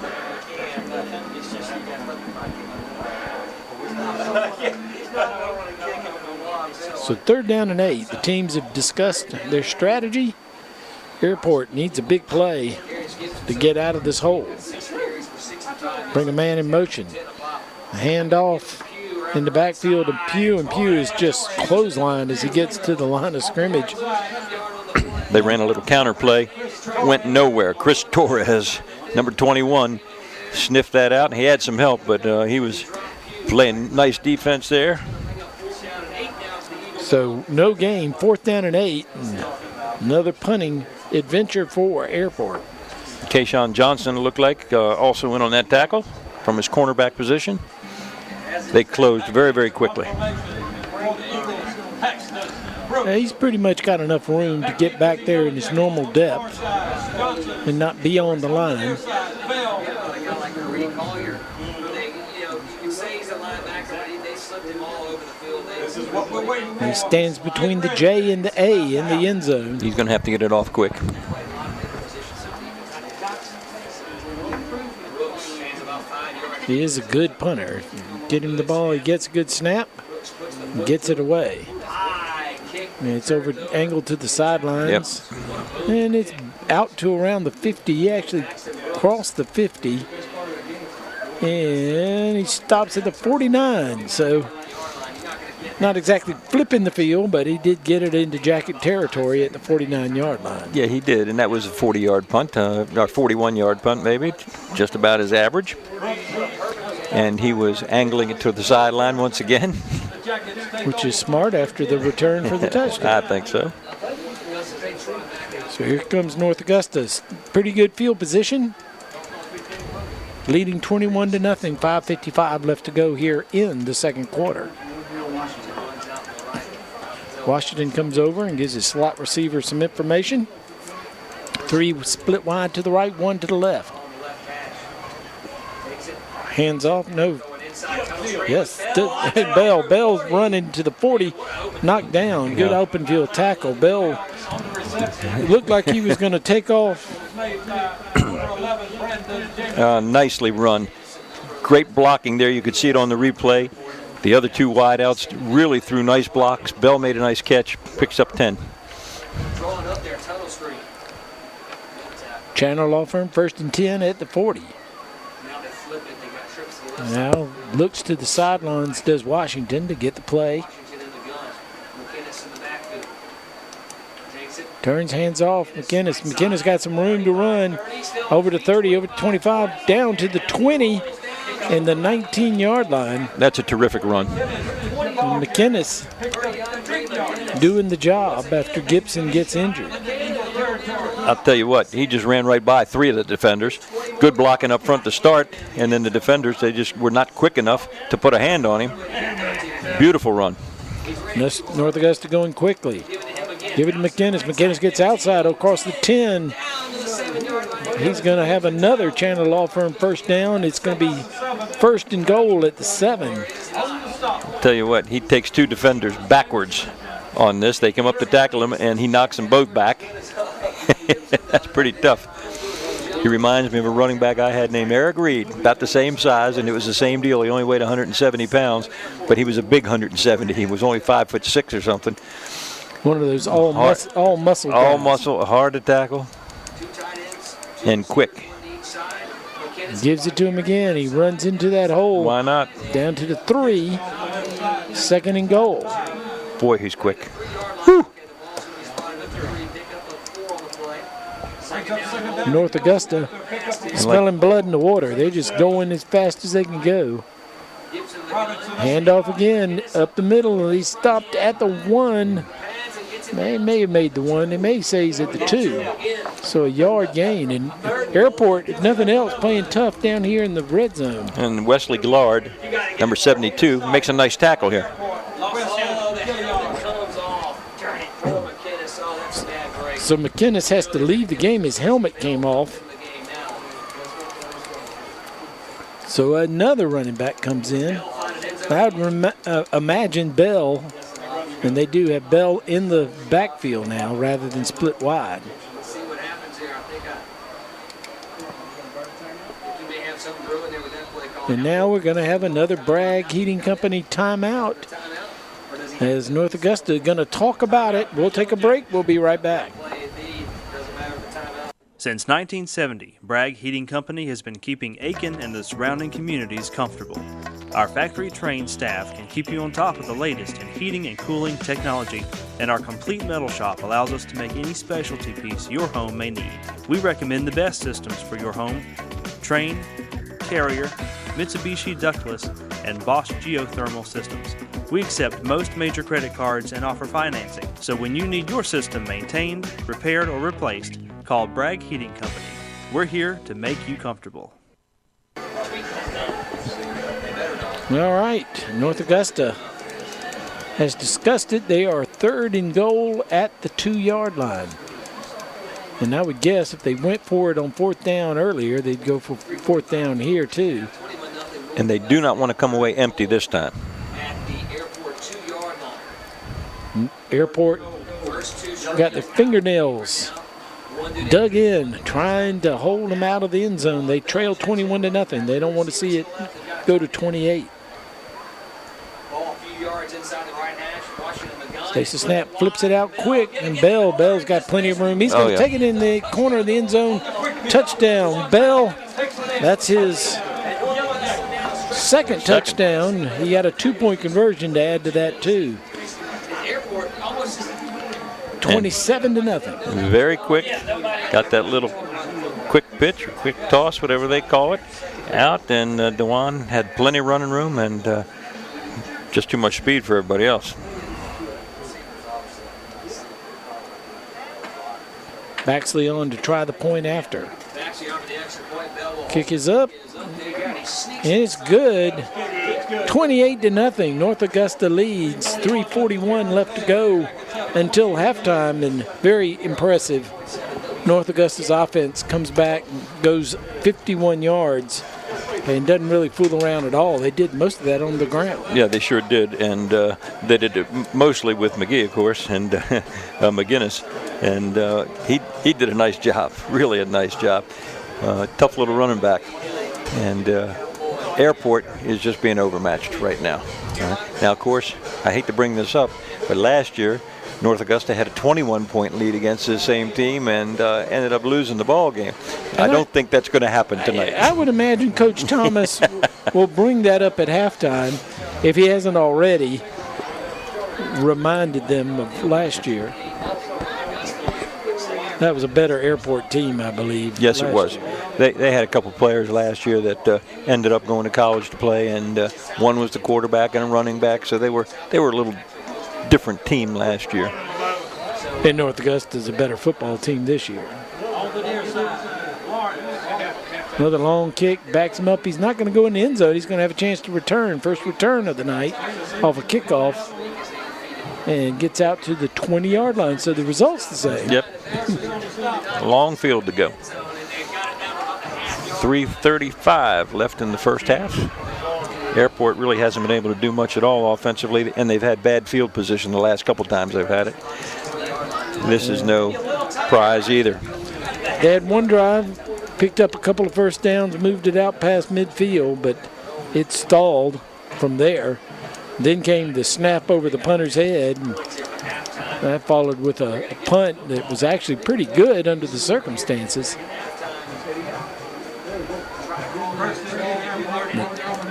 Speaker 2: So 3rd down and 8. The teams have discussed their strategy. Airport needs a big play to get out of this hole. Bring a man in motion. A handoff in the backfield of Pugh, and Pugh is just clotheslined as he gets to the line of scrimmage.
Speaker 3: They ran a little counter play, went nowhere. Chris Torres, number 21, sniffed that out, and he had some help, but he was playing nice defense there.
Speaker 2: So no gain, 4th down and 8. And another punting adventure for Airport.
Speaker 3: Kayshawn Johnson looked like also went on that tackle from his cornerback position. They closed very, very quickly.
Speaker 2: He's pretty much got enough room to get back there in his normal depth and not be on the line. He stands between the J and the A in the end zone.
Speaker 3: He's going to have to get it off quick.
Speaker 2: He is a good punter. Get him the ball, he gets a good snap, gets it away. And it's over angled to the sidelines. Yep. And it's out to around the 50. He actually crossed the 50. And he stops at the 49. So not exactly flipping the field, but he did get it into Jacket territory at the 49-yard line.
Speaker 3: Yeah, he did, and that was a 40-yard punt, or 41-yard punt maybe, just about his average. And he was angling it to the sideline once again.
Speaker 2: Which is smart after the return for the touchdown.
Speaker 3: I think so.
Speaker 2: So here comes North Augusta. Pretty good field position. Leading 21-0, 5:55 left to go here in the 2nd quarter. Washington comes over and gives his slot receiver some information. 3 split wide to the right, 1 to the left. Hands off, no. Yes, Bell's running to the 40, knocked down. Good open field tackle. Bell looked like he was going to take off.
Speaker 3: Nicely run. Great blocking there. You could see it on the replay. The other 2 wideouts really threw nice blocks. Bell made a nice catch, picks up 10.
Speaker 2: Chandler Law Firm, 1st and 10 at the 40. Now looks to the sidelines, does Washington, to get the play. Turns, hands off. McKinnis got some room to run. Over to 30, over to 25, down to the 20 and the 19-yard line.
Speaker 3: That's a terrific run.
Speaker 2: And McKinnis doing the job after Gibson gets injured.
Speaker 3: I'll tell you what, he just ran right by 3 of the defenders. Good blocking up front to start, and then the defenders, they just were not quick enough to put a hand on him. Beautiful run.
Speaker 2: North Augusta going quickly. Give it to McKinnis. McKinnis gets outside across the 10. He's going to have another Chandler Law Firm 1st down. It's going to be 1st and goal at the 7.
Speaker 3: I'll tell you what, he takes 2 defenders backwards on this. They come up to tackle him, and he knocks them both back. That's pretty tough. He reminds me of a running back I had named Eric Reed, about the same size, and it was the same deal. He only weighed 170 pounds, but he was a big 170. He was only 5'6" or something.
Speaker 2: One of those all muscle guys.
Speaker 3: All muscle, hard to tackle, and quick.
Speaker 2: Gives it to him again. He runs into that hole.
Speaker 3: Why not? Down
Speaker 2: to the 3. 2nd and goal.
Speaker 3: Boy, he's quick.
Speaker 2: Whew. North Augusta smelling blood in the water. They're just going as fast as they can go.
Speaker 8: Handoff again up the middle. He stopped at the 1. They may have made the 1. They may say he's at the 2. So a yard gain. And Airport, if nothing else, playing tough down here in the red zone.
Speaker 3: And Wesley Gillard, number 72, makes a nice tackle here.
Speaker 8: So McInnes has to leave the game. His helmet came off. So another running back comes in. I would imagine Bell, and they do have Bell in the backfield now rather than split wide. And now we're going to have another Bragg Heating Company timeout as North Augusta is going to talk about it. We'll take a break. We'll be right back.
Speaker 5: Since 1970, Bragg Heating Company has been keeping Aiken and the surrounding communities comfortable. Our factory-trained staff can keep you on top of the latest in heating and cooling technology, and our complete metal shop allows us to make any specialty piece your home may need. We recommend the best systems for your home: Trane, Carrier, Mitsubishi ductless, and Bosch geothermal systems. We accept most major credit cards and offer financing, so when you need your system maintained, repaired, or replaced, call Bragg Heating Company. We're here to make you comfortable.
Speaker 8: All right, North Augusta has discussed it. They are 3rd and goal at the 2-yard line. And I would guess if they went for it on 4th down earlier, they'd go for 4th down here too.
Speaker 3: And they do not want to come away empty this time.
Speaker 8: Airport got their fingernails dug in, trying to hold them out of the end zone. They trail 21-0. They don't want to see it go to 28. Takes a snap, flips it out quick, and Bell's got plenty of room. He's going to take it in the corner of the end zone. Touchdown, Bell. That's his second touchdown. He got a 2-point conversion to add to that too. 27-0.
Speaker 3: Very quick. Got that little quick pitch or quick toss, whatever they call it, out, and Dewan had plenty of running room and just too much speed for everybody else.
Speaker 8: Baxley on to try the point after. Kick is up, and it's good. 28-0. North Augusta leads. 3:41 left to go until halftime, and very impressive. North Augusta's offense comes back, goes 51 yards, and doesn't really fool around at all. They did most of that on the ground.
Speaker 3: Yeah, they sure did, and they did it mostly with McGee, of course, and McInnes, and he did a nice job, really a nice job. Tough little running back, and Airport is just being overmatched right now. Now, of course, I hate to bring this up, but last year North Augusta had a 21-point lead against the same team and ended up losing the ball game. I don't think that's going to happen tonight.
Speaker 8: I would imagine Coach Thomas will bring that up at halftime if he hasn't already reminded them of last year. That was a better Airport team, I believe.
Speaker 3: Yes, it was. They had a couple players last year that ended up going to college to play, and one was the quarterback and a running back, so they were a little different team last year.
Speaker 8: And North Augusta is a better football team this year. Another long kick, backs him up. He's not going to go in the end zone. He's going to have a chance to return. First return of the night off a kickoff. And gets out to the 20-yard line. So the result's the same.
Speaker 3: Yep. Long field to go. 3:35 left in the first half. Airport really hasn't been able to do much at all offensively, and they've had bad field position the last couple times they've had it. This is no prize either.
Speaker 8: They had one drive, picked up a couple of first downs, moved it out past midfield, but it stalled from there. Then came the snap over the punter's head, and that followed with a punt that was actually pretty good under the circumstances.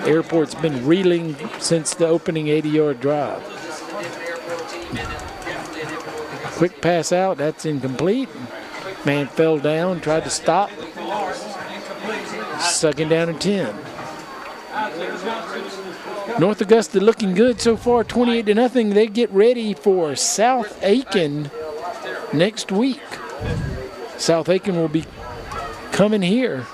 Speaker 8: Airport's been reeling since the opening 80-yard drive. Quick pass out, that's incomplete. Man fell down, tried to stop. Second down and 10. North Augusta looking good so far, 28-0. They get ready for South Aiken next week. South Aiken will be coming here.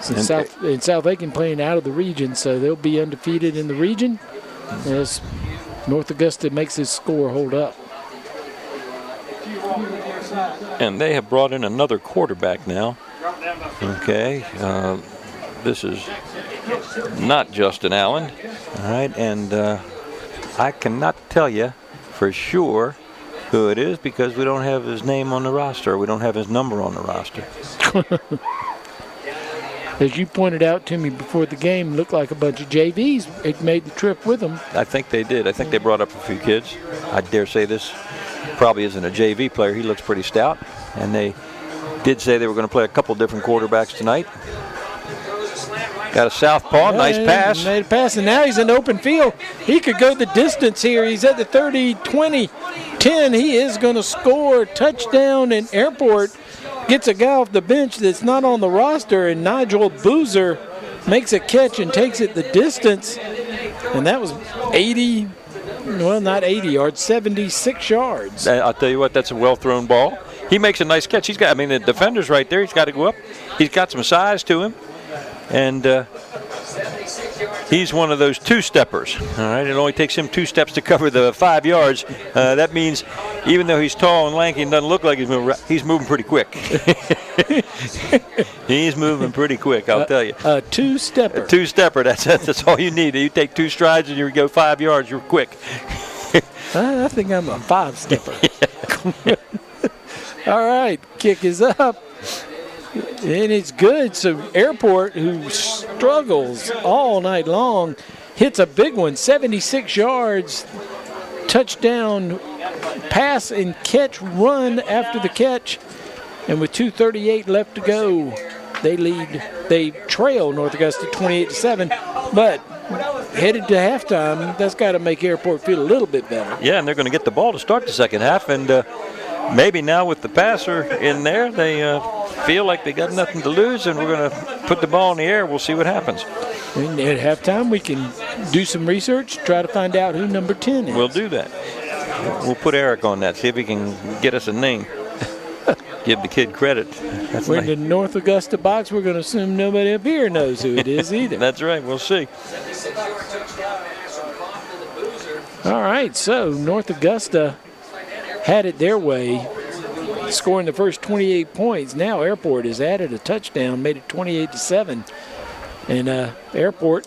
Speaker 8: South Aiken playing out of the region, so they'll be undefeated in the region as North Augusta makes his score hold up.
Speaker 3: And they have brought in another quarterback now. Okay, this is not Justin Allen. All right, and I cannot tell you for sure who it is because we don't have his name on the roster. We don't have his number on the roster.
Speaker 8: As you pointed out to me before the game, looked like a bunch of JVs. It made the trip with them.
Speaker 3: I think they did. I think they brought up a few kids. I dare say this probably isn't a JV player. He looks pretty stout. And they did say they were going to play a couple different quarterbacks tonight. Got a southpaw, nice pass.
Speaker 8: Made a pass, and now he's in open field. He could go the distance here. He's at the 30, 20, 10. He is going to score. Touchdown in Airport. Gets a guy off the bench that's not on the roster, and Nigel Boozer makes a catch and takes it the distance. And that was 80, well, not 80 yards, 76 yards.
Speaker 3: I'll tell you what, that's a well-thrown ball. He makes a nice catch. He's got, I mean, the defender's right there. He's got to go up. He's got some size to him. And he's one of those two-steppers. All right, it only takes him 2 steps to cover the 5 yards. That means even though he's tall and lanky and doesn't look like he's moving pretty quick. He's moving pretty quick, I'll tell you.
Speaker 8: A two-stepper.
Speaker 3: A two-stepper. That's all you need. You take 2 strides and you go 5 yards. You're quick.
Speaker 8: I think I'm a 5-stepper. All right, kick is up. And it's good. So Airport, who struggles all night long, hits a big one, 76 yards, touchdown, pass and catch, run after the catch. And with 2:38 left to go, they trail North Augusta 28-7. But headed to halftime, that's got to make Airport feel a little bit better.
Speaker 3: Yeah, and they're going to get the ball to start the second half. And maybe now with the passer in there, they feel like they got nothing to lose, and we're going to put the ball in the air. We'll see what happens.
Speaker 8: And at halftime, we can do some research, try to find out who number 10 is.
Speaker 3: We'll do that. We'll put Eric on that, see if he can get us a name. Give the kid credit. That's
Speaker 8: we're
Speaker 3: nice.
Speaker 8: in the North Augusta box. We're going to assume nobody up here knows who it is either.
Speaker 3: That's right. We'll see.
Speaker 8: All right, so North Augusta had it their way, scoring the first 28 points. Now Airport has added a touchdown, made it 28-7. And Airport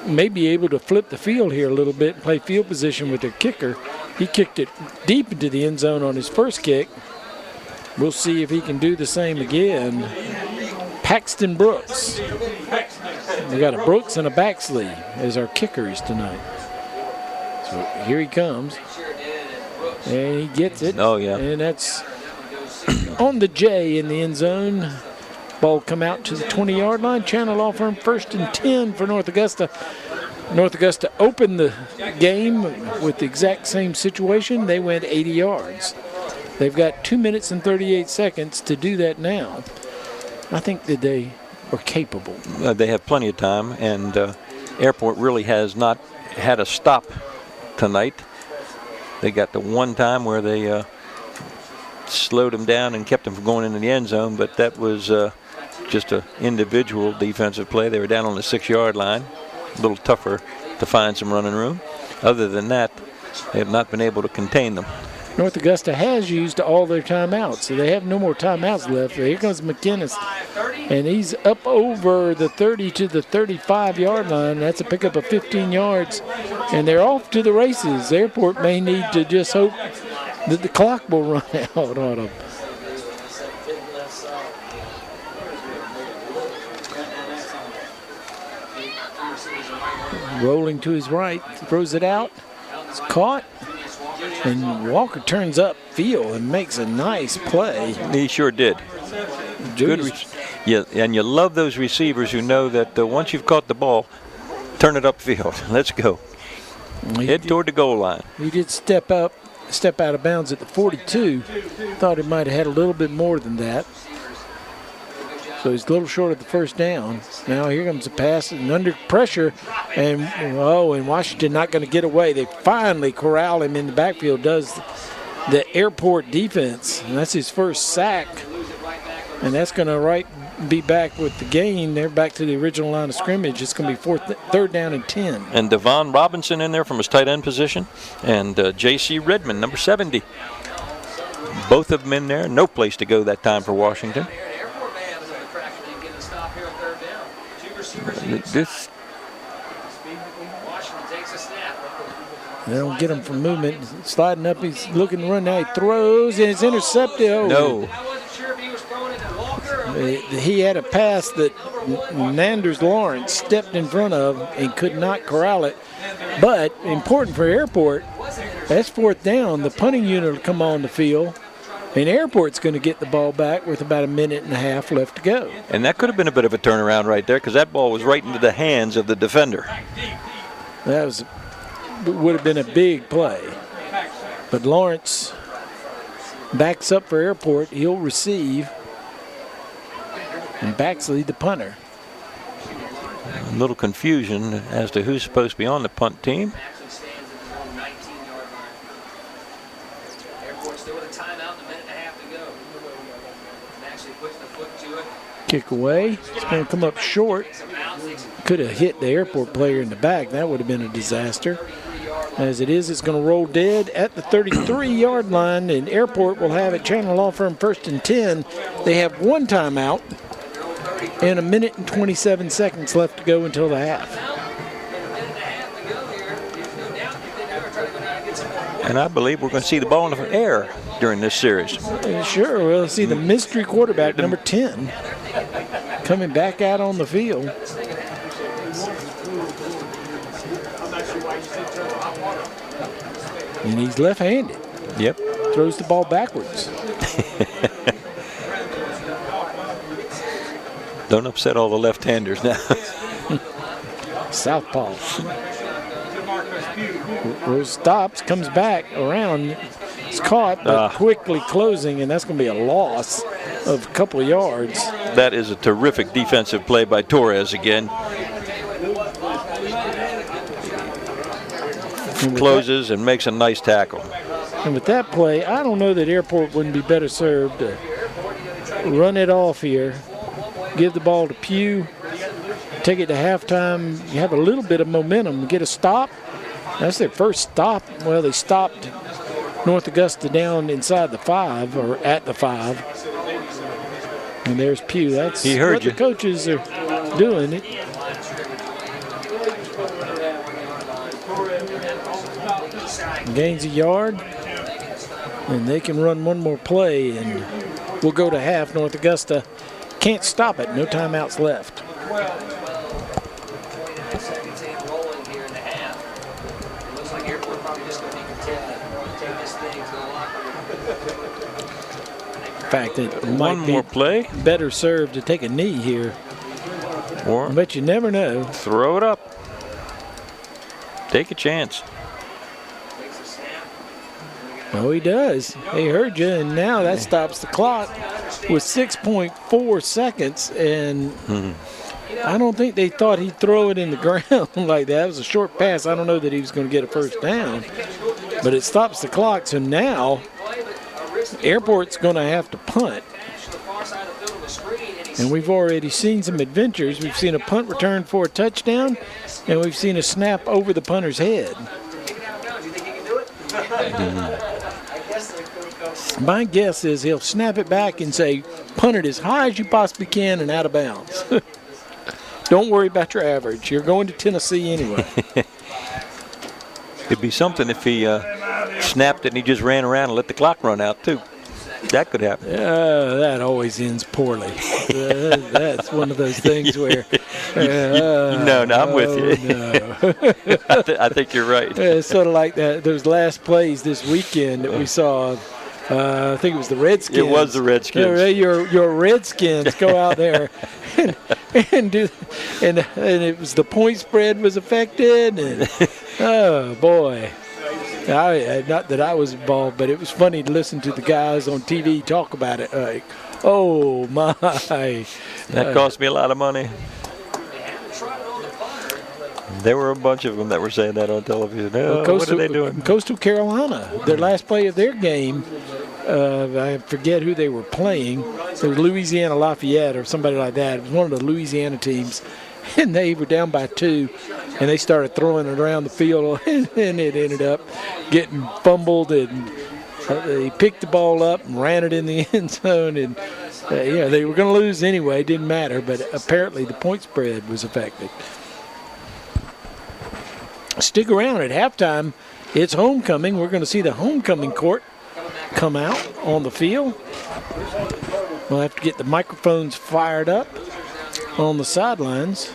Speaker 8: may be able to flip the field here a little bit and play field position with their kicker. He kicked it deep into the end zone on his first kick. We'll see if he can do the same again. Paxton Brooks. We got a Brooks and a Baxley as our kickers tonight. So here he comes. And he gets it.
Speaker 3: Oh, yeah.
Speaker 8: And that's on the J in the end zone. Ball come out to the 20-yard line. Channel Law Firm 1st and 10 for North Augusta. North Augusta opened the game with the exact same situation. They went 80 yards. They've got 2 minutes and 38 seconds to do that now. I think that they are capable.
Speaker 3: They have plenty of time, and Airport really has not had a stop tonight. They got the one time where they slowed them down and kept them from going into the end zone, but that was just an individual defensive play. They were down on the 6-yard line, a little tougher to find some running room. Other than that, they have not been able to contain them.
Speaker 8: North Augusta has used all their timeouts, so they have no more timeouts left. Here comes McInnes, and he's up over the 30 to the 35-yard line. That's a pickup of 15 yards, and they're off to the races. Airport may need to just hope that the clock will run out on them. Rolling to his right, throws it out. It's caught. And Walker turns up field and makes a nice play.
Speaker 3: He sure did. Good. Yeah, and you love those receivers who know that once you've caught the ball, turn it upfield. Let's go. Head toward the goal line.
Speaker 8: He did step out of bounds at the 42. Thought he might have had a little bit more than that.
Speaker 2: So he's a little short of the first down. Now here comes the pass and under pressure. And Washington not going to get away. They finally corral him in the backfield, does the Airport defense. And that's his first sack. And that's going to be back with the gain. They're back to the original line of scrimmage. It's going to be third down and 10.
Speaker 3: And Devon Robinson in there from his tight end position. And J.C. Redmond, number 70. Both of them in there. No place to go that time for Washington.
Speaker 2: They don't get him from movement. Sliding up, he's looking to run now. He throws, and it's intercepted. Oh.
Speaker 3: No.
Speaker 2: He had a pass that Nanders Lawrence stepped in front of and could not corral it. But important for Airport, that's fourth down. The punting unit will come on the field. And Airport's going to get the ball back with about a minute and a half left to go.
Speaker 3: And that could have been a bit of a turnaround right there because that ball was right into the hands of the defender.
Speaker 2: That would have been a big play. But Lawrence backs up for Airport. He'll receive. And Baxley, the punter.
Speaker 3: A little confusion as to who's supposed to be on the punt team.
Speaker 2: Kick away. It's going to come up short. Could have hit the Airport player in the back. That would have been a disaster. As it is, it's going to roll dead at the 33-yard line, and Airport will have it. Chandler Law Firm first and 10. They have one timeout and a minute and 27 seconds left to go until the half.
Speaker 3: And I believe we're going to see the ball in the air during this series.
Speaker 2: Sure, we'll see the mystery quarterback, number 10, coming back out on the field. And he's left-handed.
Speaker 3: Yep.
Speaker 2: Throws the ball backwards.
Speaker 3: Don't upset all the left-handers now.
Speaker 2: Southpaw. Rose stops, comes back around. It's caught, but quickly closing, and that's going to be a loss of a couple of yards.
Speaker 3: That is a terrific defensive play by Torres again. Closes and makes a nice tackle.
Speaker 2: And with that play, I don't know that Airport wouldn't be better served to run it off here, give the ball to Pugh, take it to halftime. You have a little bit of momentum, get a stop. That's their first stop. Well, they stopped North Augusta down inside the 5 or at the 5. And there's Pugh. That's what the coaches are doing. Gains a yard, and they can run one more play, and we'll go to half. North Augusta can't stop it. No timeouts left. In fact, it might be better served to take a knee here. But you never know.
Speaker 3: Throw it up. Take a chance.
Speaker 2: Oh, he does. He heard you, and now that stops the clock with 6.4 seconds. And I don't think they thought he'd throw it in the ground like that. It was a short pass. I don't know that he was going to get a first down. But it stops the clock, so now Airport's going to have to punt. And we've already seen some adventures. We've seen a punt return for a touchdown, and we've seen a snap over the punter's head. My guess is he'll snap it back and say, punt it as high as you possibly can and out of bounds. Don't worry about your average. You're going to Tennessee anyway.
Speaker 3: It'd be something if he snapped it and he just ran around and let the clock run out, too. That could happen.
Speaker 2: That always ends poorly. That's one of those things where...
Speaker 3: No, I'm with you.
Speaker 2: No.
Speaker 3: I think you're right.
Speaker 2: It's sort of like that. Those last plays this weekend that we saw. I think it was the Redskins.
Speaker 3: It was the Redskins.
Speaker 2: Your Redskins go out there and it was the point spread was affected. And, oh, boy. Not that I was involved, but it was funny to listen to the guys on TV talk about it. Like, Oh, my.
Speaker 3: That cost me a lot of money. There were a bunch of them that were saying that on television. What are they doing?
Speaker 2: Coastal Carolina, their last play of their game, I forget who they were playing. It was Louisiana Lafayette or somebody like that. It was one of the Louisiana teams, and they were down by 2, and they started throwing it around the field, and it ended up getting fumbled, and they picked the ball up and ran it in the end zone, and they were going to lose anyway. It didn't matter, but apparently the point spread was affected. Stick around at halftime. It's homecoming. We're going to see the homecoming court come out on the field. We'll have to get the microphones fired up on the sidelines.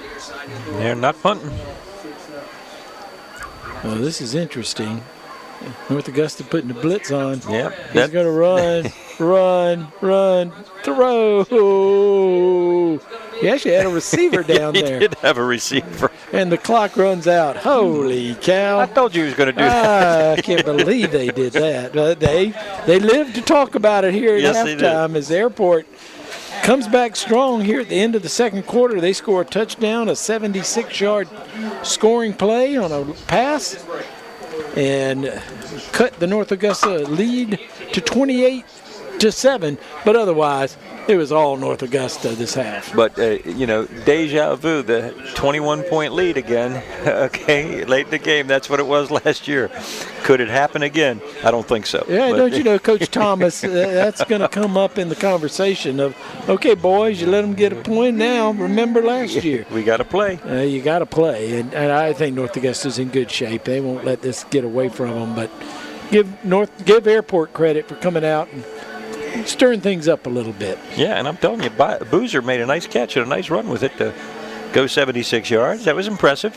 Speaker 3: They're not punting.
Speaker 2: Oh, this is interesting. North Augusta putting the blitz on.
Speaker 3: Yep.
Speaker 2: He's going to run, throw. He actually had a receiver down there.
Speaker 3: He did have a receiver.
Speaker 2: And the clock runs out. Holy cow.
Speaker 3: I told you he was going to do that.
Speaker 2: I can't believe they did that. They lived to talk about it here at halftime as the Airport comes back strong here at the end of the second quarter. They score a touchdown, a 76-yard scoring play on a pass, and cut the North Augusta lead to 28-7. But otherwise, it was all North Augusta this half.
Speaker 3: But, deja vu, the 21-point lead again. Okay, late in the game, that's what it was last year. Could it happen again? I don't think so.
Speaker 2: Yeah, don't you know, Coach Thomas, that's going to come up in the conversation of, okay, boys, you let them get a point now. Remember last year.
Speaker 3: We got to play.
Speaker 2: You got to play. And I think North Augusta's in good shape. They won't let this get away from them. But give Airport credit for coming out and stirring things up a little bit.
Speaker 3: Yeah, and I'm telling you, Boozer made a nice catch and a nice run with it to go 76 yards. That was impressive.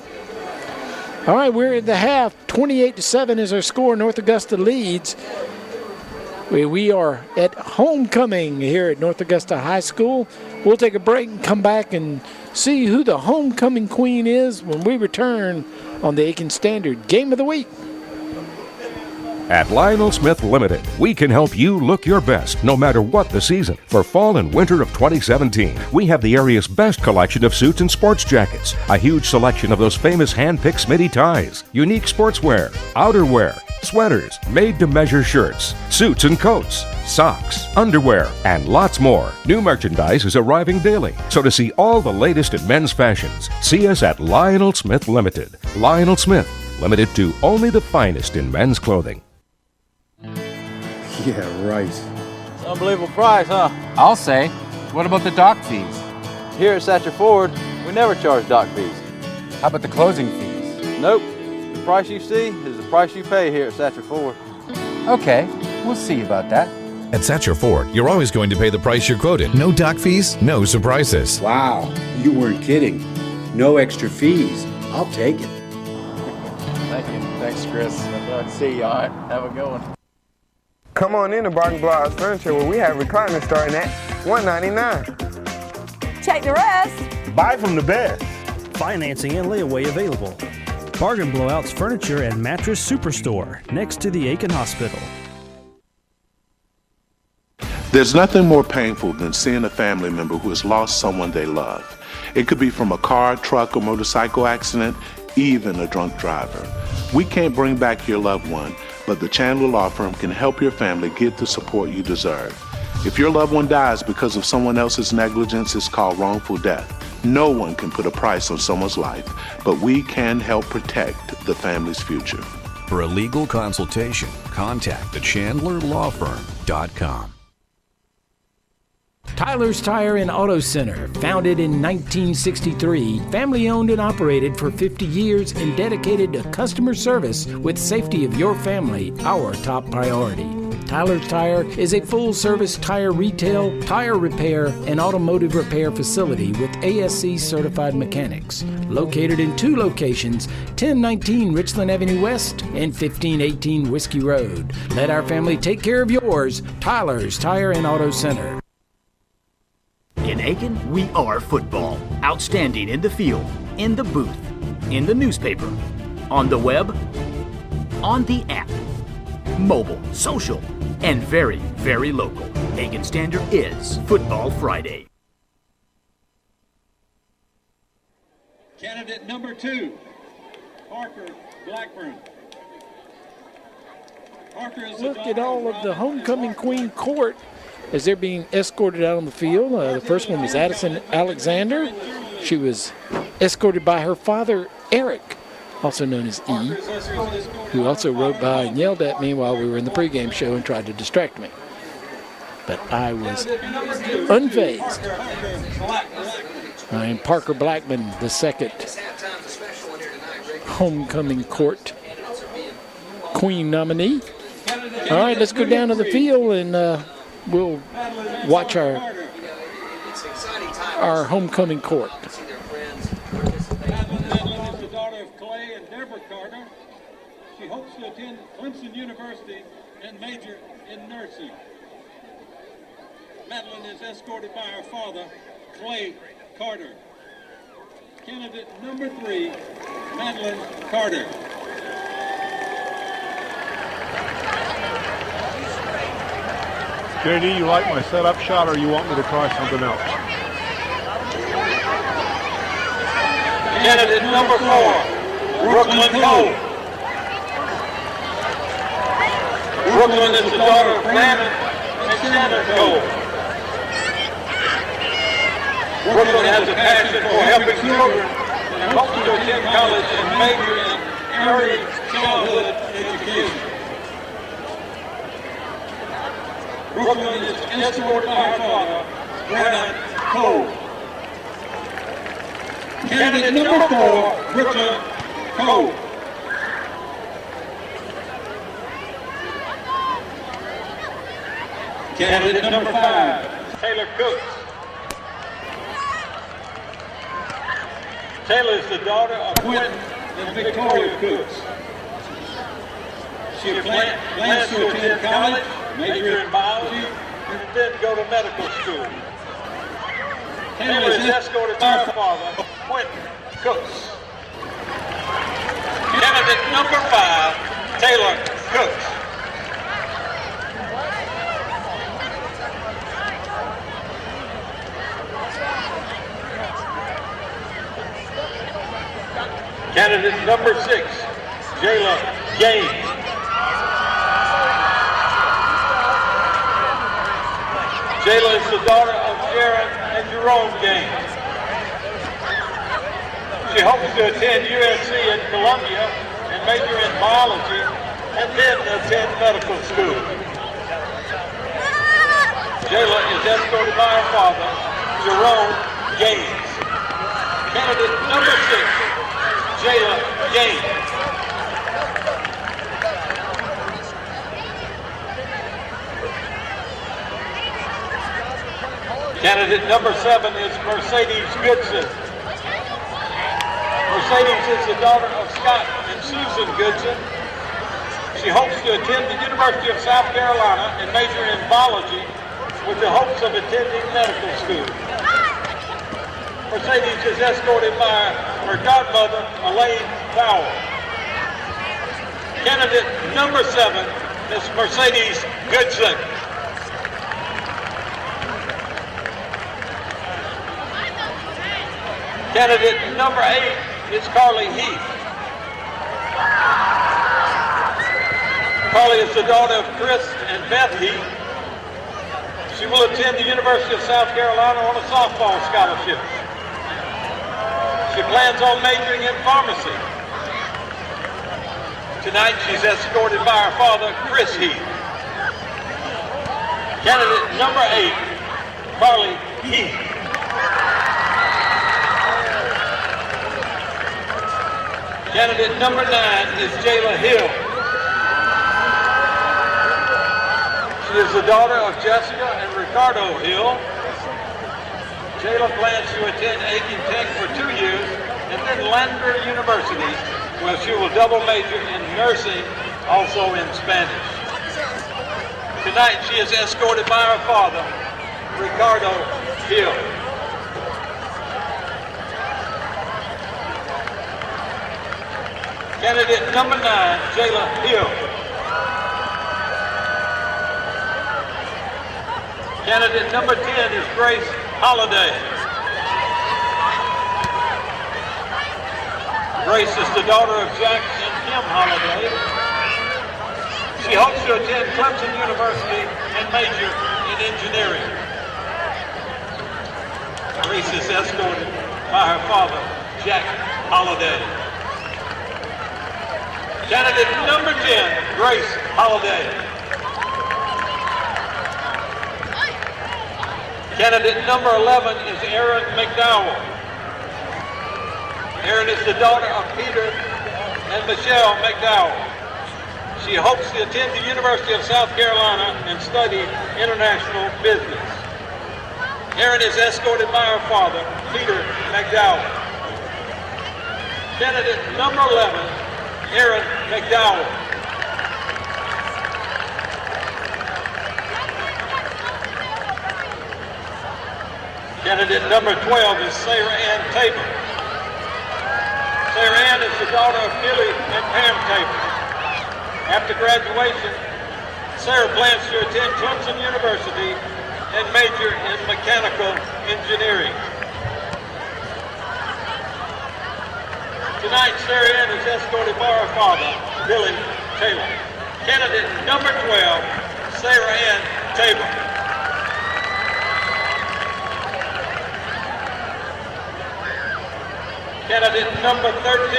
Speaker 2: All right, we're at the half. 28-7 is our score. North Augusta leads. We are at homecoming here at North Augusta High School. We'll take a break and come back and see who the homecoming queen is when we return on the Aiken Standard Game of the Week.
Speaker 14: At Lionel Smith Limited, we can help you look your best no matter what the season. For fall and winter of 2017, we have the area's best collection of suits and sports jackets, a huge selection of those famous hand-picked Smitty ties, unique sportswear, outerwear, sweaters, made-to-measure shirts, suits and coats, socks, underwear, and lots more. New merchandise is arriving daily, so to see all the latest in men's fashions, see us at Lionel Smith Limited. Lionel Smith, limited to only the finest in men's clothing.
Speaker 20: Yeah, right.
Speaker 18: It's an unbelievable price, huh?
Speaker 20: I'll say. What about the dock fees?
Speaker 18: Here at Satcher Ford, we never charge dock fees.
Speaker 20: How about the closing fees?
Speaker 18: Nope. The price you see is the price you pay here at Satcher Ford.
Speaker 20: Okay, we'll see about that.
Speaker 9: At Satcher Ford, you're always going to pay the price you're quoted. No dock fees, no surprises.
Speaker 20: Wow, you weren't kidding. No extra fees. I'll take it.
Speaker 18: Thank you. Thanks, Chris. I'd to see you. All right, have a good one.
Speaker 19: Come on in to Bargain Blowout Furniture where we have recliners starting at $199.
Speaker 10: Check the rest.
Speaker 4: Buy from the best.
Speaker 7: Financing and layaway available. Bargain Blowouts Furniture and Mattress Superstore, next to the Aiken Hospital.
Speaker 6: There's nothing more painful than seeing a family member who has lost someone they love. It could be from a car, truck, or motorcycle accident, even a drunk driver. We can't bring back your loved one, but the Chandler Law Firm can help your family get the support you deserve. If your loved one dies because of someone else's negligence, it's called wrongful death. No one can put a price on someone's life, but we can help protect the family's future.
Speaker 9: For a legal consultation, contact thechandlerlawfirm.com.
Speaker 8: Tyler's Tire and Auto Center, founded in 1963, family owned and operated for 50 years and dedicated to customer service with safety of your family, our top priority. Tyler's Tire is a full-service tire retail, tire repair, and automotive repair facility with ASC certified mechanics. Located in 2 locations, 1019 Richland Avenue West and 1518 Whiskey Road. Let our family take care of yours. Tyler's Tire and Auto Center.
Speaker 17: In Aiken, we are football. Outstanding in the field, in the booth, in the newspaper, on the web, on the app, mobile, social, and very, very local. Aiken Standard is Football Friday.
Speaker 15: Candidate number 2, Parker Blackburn. Parker is
Speaker 2: Look at all of the homecoming queen court as they're being escorted out on the field. The first one was Addison Alexander. She was escorted by her father, Eric, also known as E, who also rode by and yelled at me while we were in the pregame show and tried to distract me. But I was unfazed. I am Parker Blackman, the second homecoming court queen nominee. All right, let's go down to the field and we'll watch our homecoming court.
Speaker 15: Madeline is the daughter of Clay and Deborah Carter. She hopes to attend Clemson University and major in nursing. Madeline is escorted by her father, Clay Carter. Candidate number 3, Madeline Carter.
Speaker 21: JD, you like my setup shot or you want me to try something else?
Speaker 15: Candidate number 4, Brooklyn Cole. Brooklyn is the daughter of Brandon and Shannon Cole. Brooklyn has a passion for helping children and hopes to attend college and major in early childhood education. Brooklyn is escorted by her father, Brandon Cole. Candidate number 4, Brooklyn Cole. Candidate number 5, Taylor Cooks. Taylor is the daughter of Quentin and Victoria Cooks. She plans to attend college, major in biology, and then go to medical school. Taylor is escorted by her father, Quentin Cooks. Candidate number 5, Taylor Cooks. Candidate number 6, Jayla Gaines. Jayla is the daughter of Sharon and Jerome Gaines. She hopes to attend UNC in Columbia and major in biology and then attend medical school. Jayla is escorted by her father, Jerome Gaines. Candidate number 6, Jayla Gaines. Candidate number 7 is Mercedes Goodson. Mercedes is the daughter of Scott and Susan Goodson. She hopes to attend the University of South Carolina and major in biology with the hopes of attending medical school. Mercedes is escorted by her godmother, Elaine Fowler. Candidate number 7 is Mercedes Goodson. Candidate number 8 is Carly Heath. Carly is the daughter of Chris and Beth Heath. She will attend the University of South Carolina on a softball scholarship. She plans on majoring in pharmacy. Tonight she's escorted by her father, Chris Heath. Candidate number 8, Carly Heath. Candidate number 9 is Jayla Hill. She is the daughter of Jessica and Ricardo Hill. Jayla plans to attend Aiken Tech for 2 years and then Lander University, where she will double major in nursing, also in Spanish. Tonight she is escorted by her father, Ricardo Hill. Candidate number 9, Jayla Hill. Candidate number 10 is Grace Holliday. Grace is the daughter of Jack and Kim Holliday. She hopes to attend Clemson University and major in engineering. Grace is escorted by her father, Jack Holliday. Candidate number 10, Grace Holliday. Candidate number 11 is Erin McDowell. Erin is the daughter of Peter and Michelle McDowell. She hopes to attend the University of South Carolina and study international business. Erin is escorted by her father, Peter McDowell. Candidate number 11, Erin McDowell. Candidate number 12 is Sarah Ann Tabor. Sarah Ann is the daughter of Billy and Pam Tabor. After graduation, Sarah plans to attend Clemson University and major in mechanical engineering. Tonight, Sarah Ann is escorted by her father, Billy Taylor. Candidate number 12, Sarah Ann Tabor. Candidate number 13,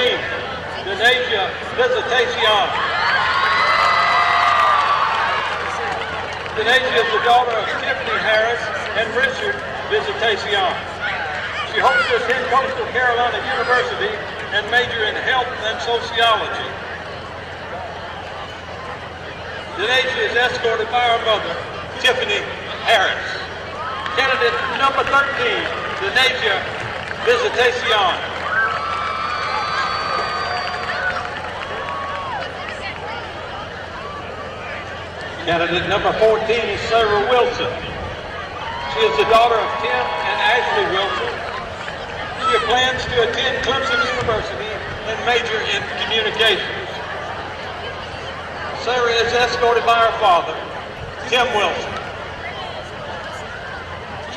Speaker 15: Denasia Visitacion. Denasia is the daughter of Tiffany Harris and Richard Visitacion. She hopes to attend Coastal Carolina University and major in health and sociology. Denasia is escorted by her mother, Tiffany Harris. Candidate number 13, Denasia Visitacion. Candidate number 14 is Sarah Wilson. She is the daughter of Tim and Ashley Wilson. She plans to attend Clemson University and major in communications. Sarah is escorted by her father, Tim Wilson.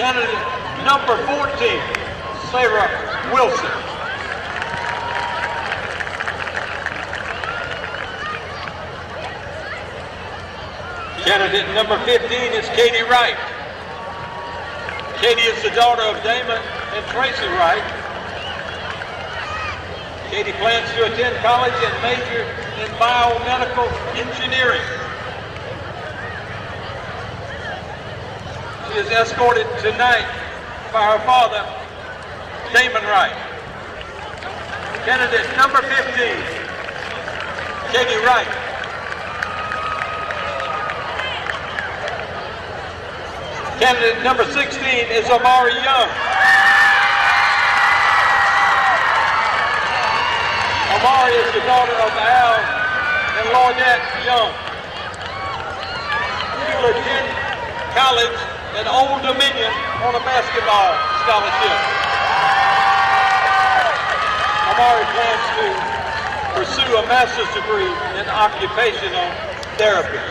Speaker 15: Candidate number 14, Sarah Wilson. Candidate number 15 is Katie Wright. Katie is the daughter of Damon and Tracy Wright. Katie plans to attend college and major in biomedical engineering. She is escorted tonight by her father, Damon Wright. Candidate number 15, Katie Wright. Candidate number 16 is Amari Young. Amari is the daughter of Al and Lornette Young. She will attend college at Old Dominion on a basketball scholarship. Amari plans to pursue a master's degree in occupational therapy.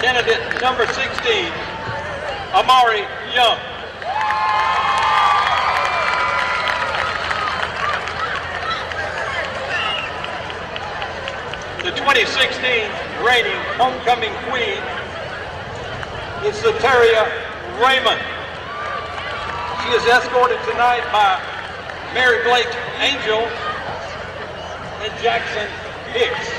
Speaker 15: Candidate number 16, Amari Young. The 2016 reigning homecoming queen is Zateria Raymond. She is escorted tonight by Mary Blake Angel and Jackson Hicks.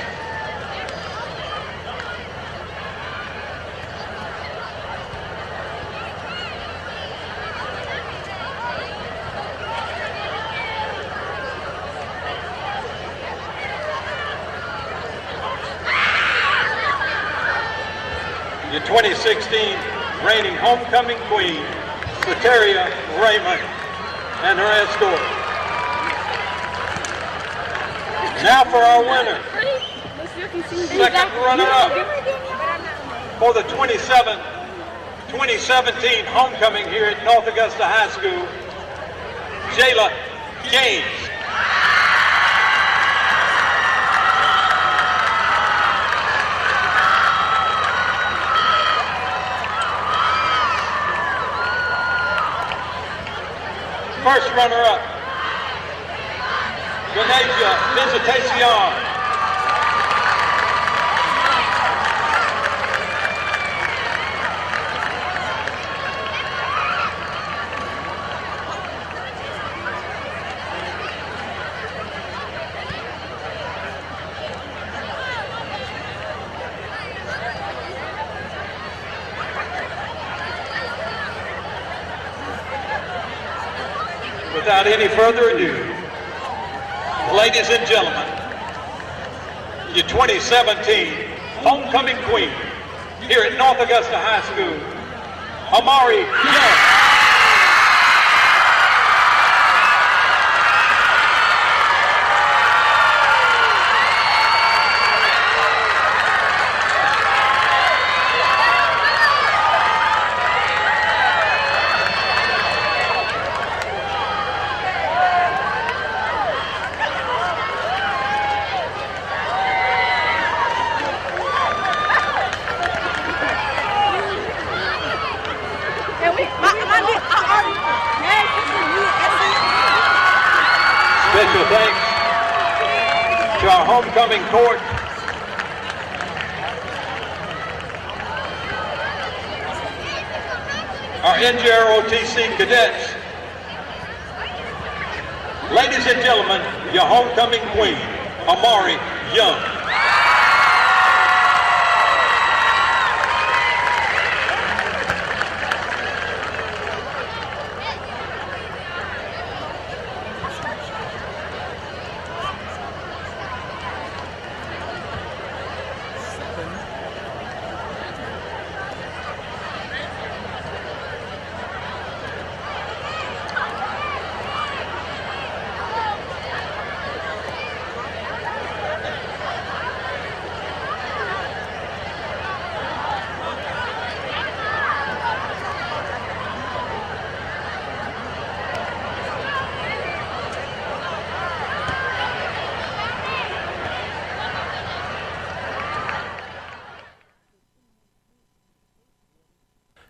Speaker 15: The 2016 reigning homecoming queen, Zateria Raymond, and her escort. Now for our winner, second runner-up for the 2017 homecoming here at North Augusta High School, Jayla Gaines. first runner-up, Venetia Visitacion. Without any further ado, ladies and gentlemen, your 2017 homecoming queen here at North Augusta High School, Amari Young. Special thanks to our homecoming court, our NJROTC cadets. Ladies and gentlemen, your homecoming queen, Amari Young.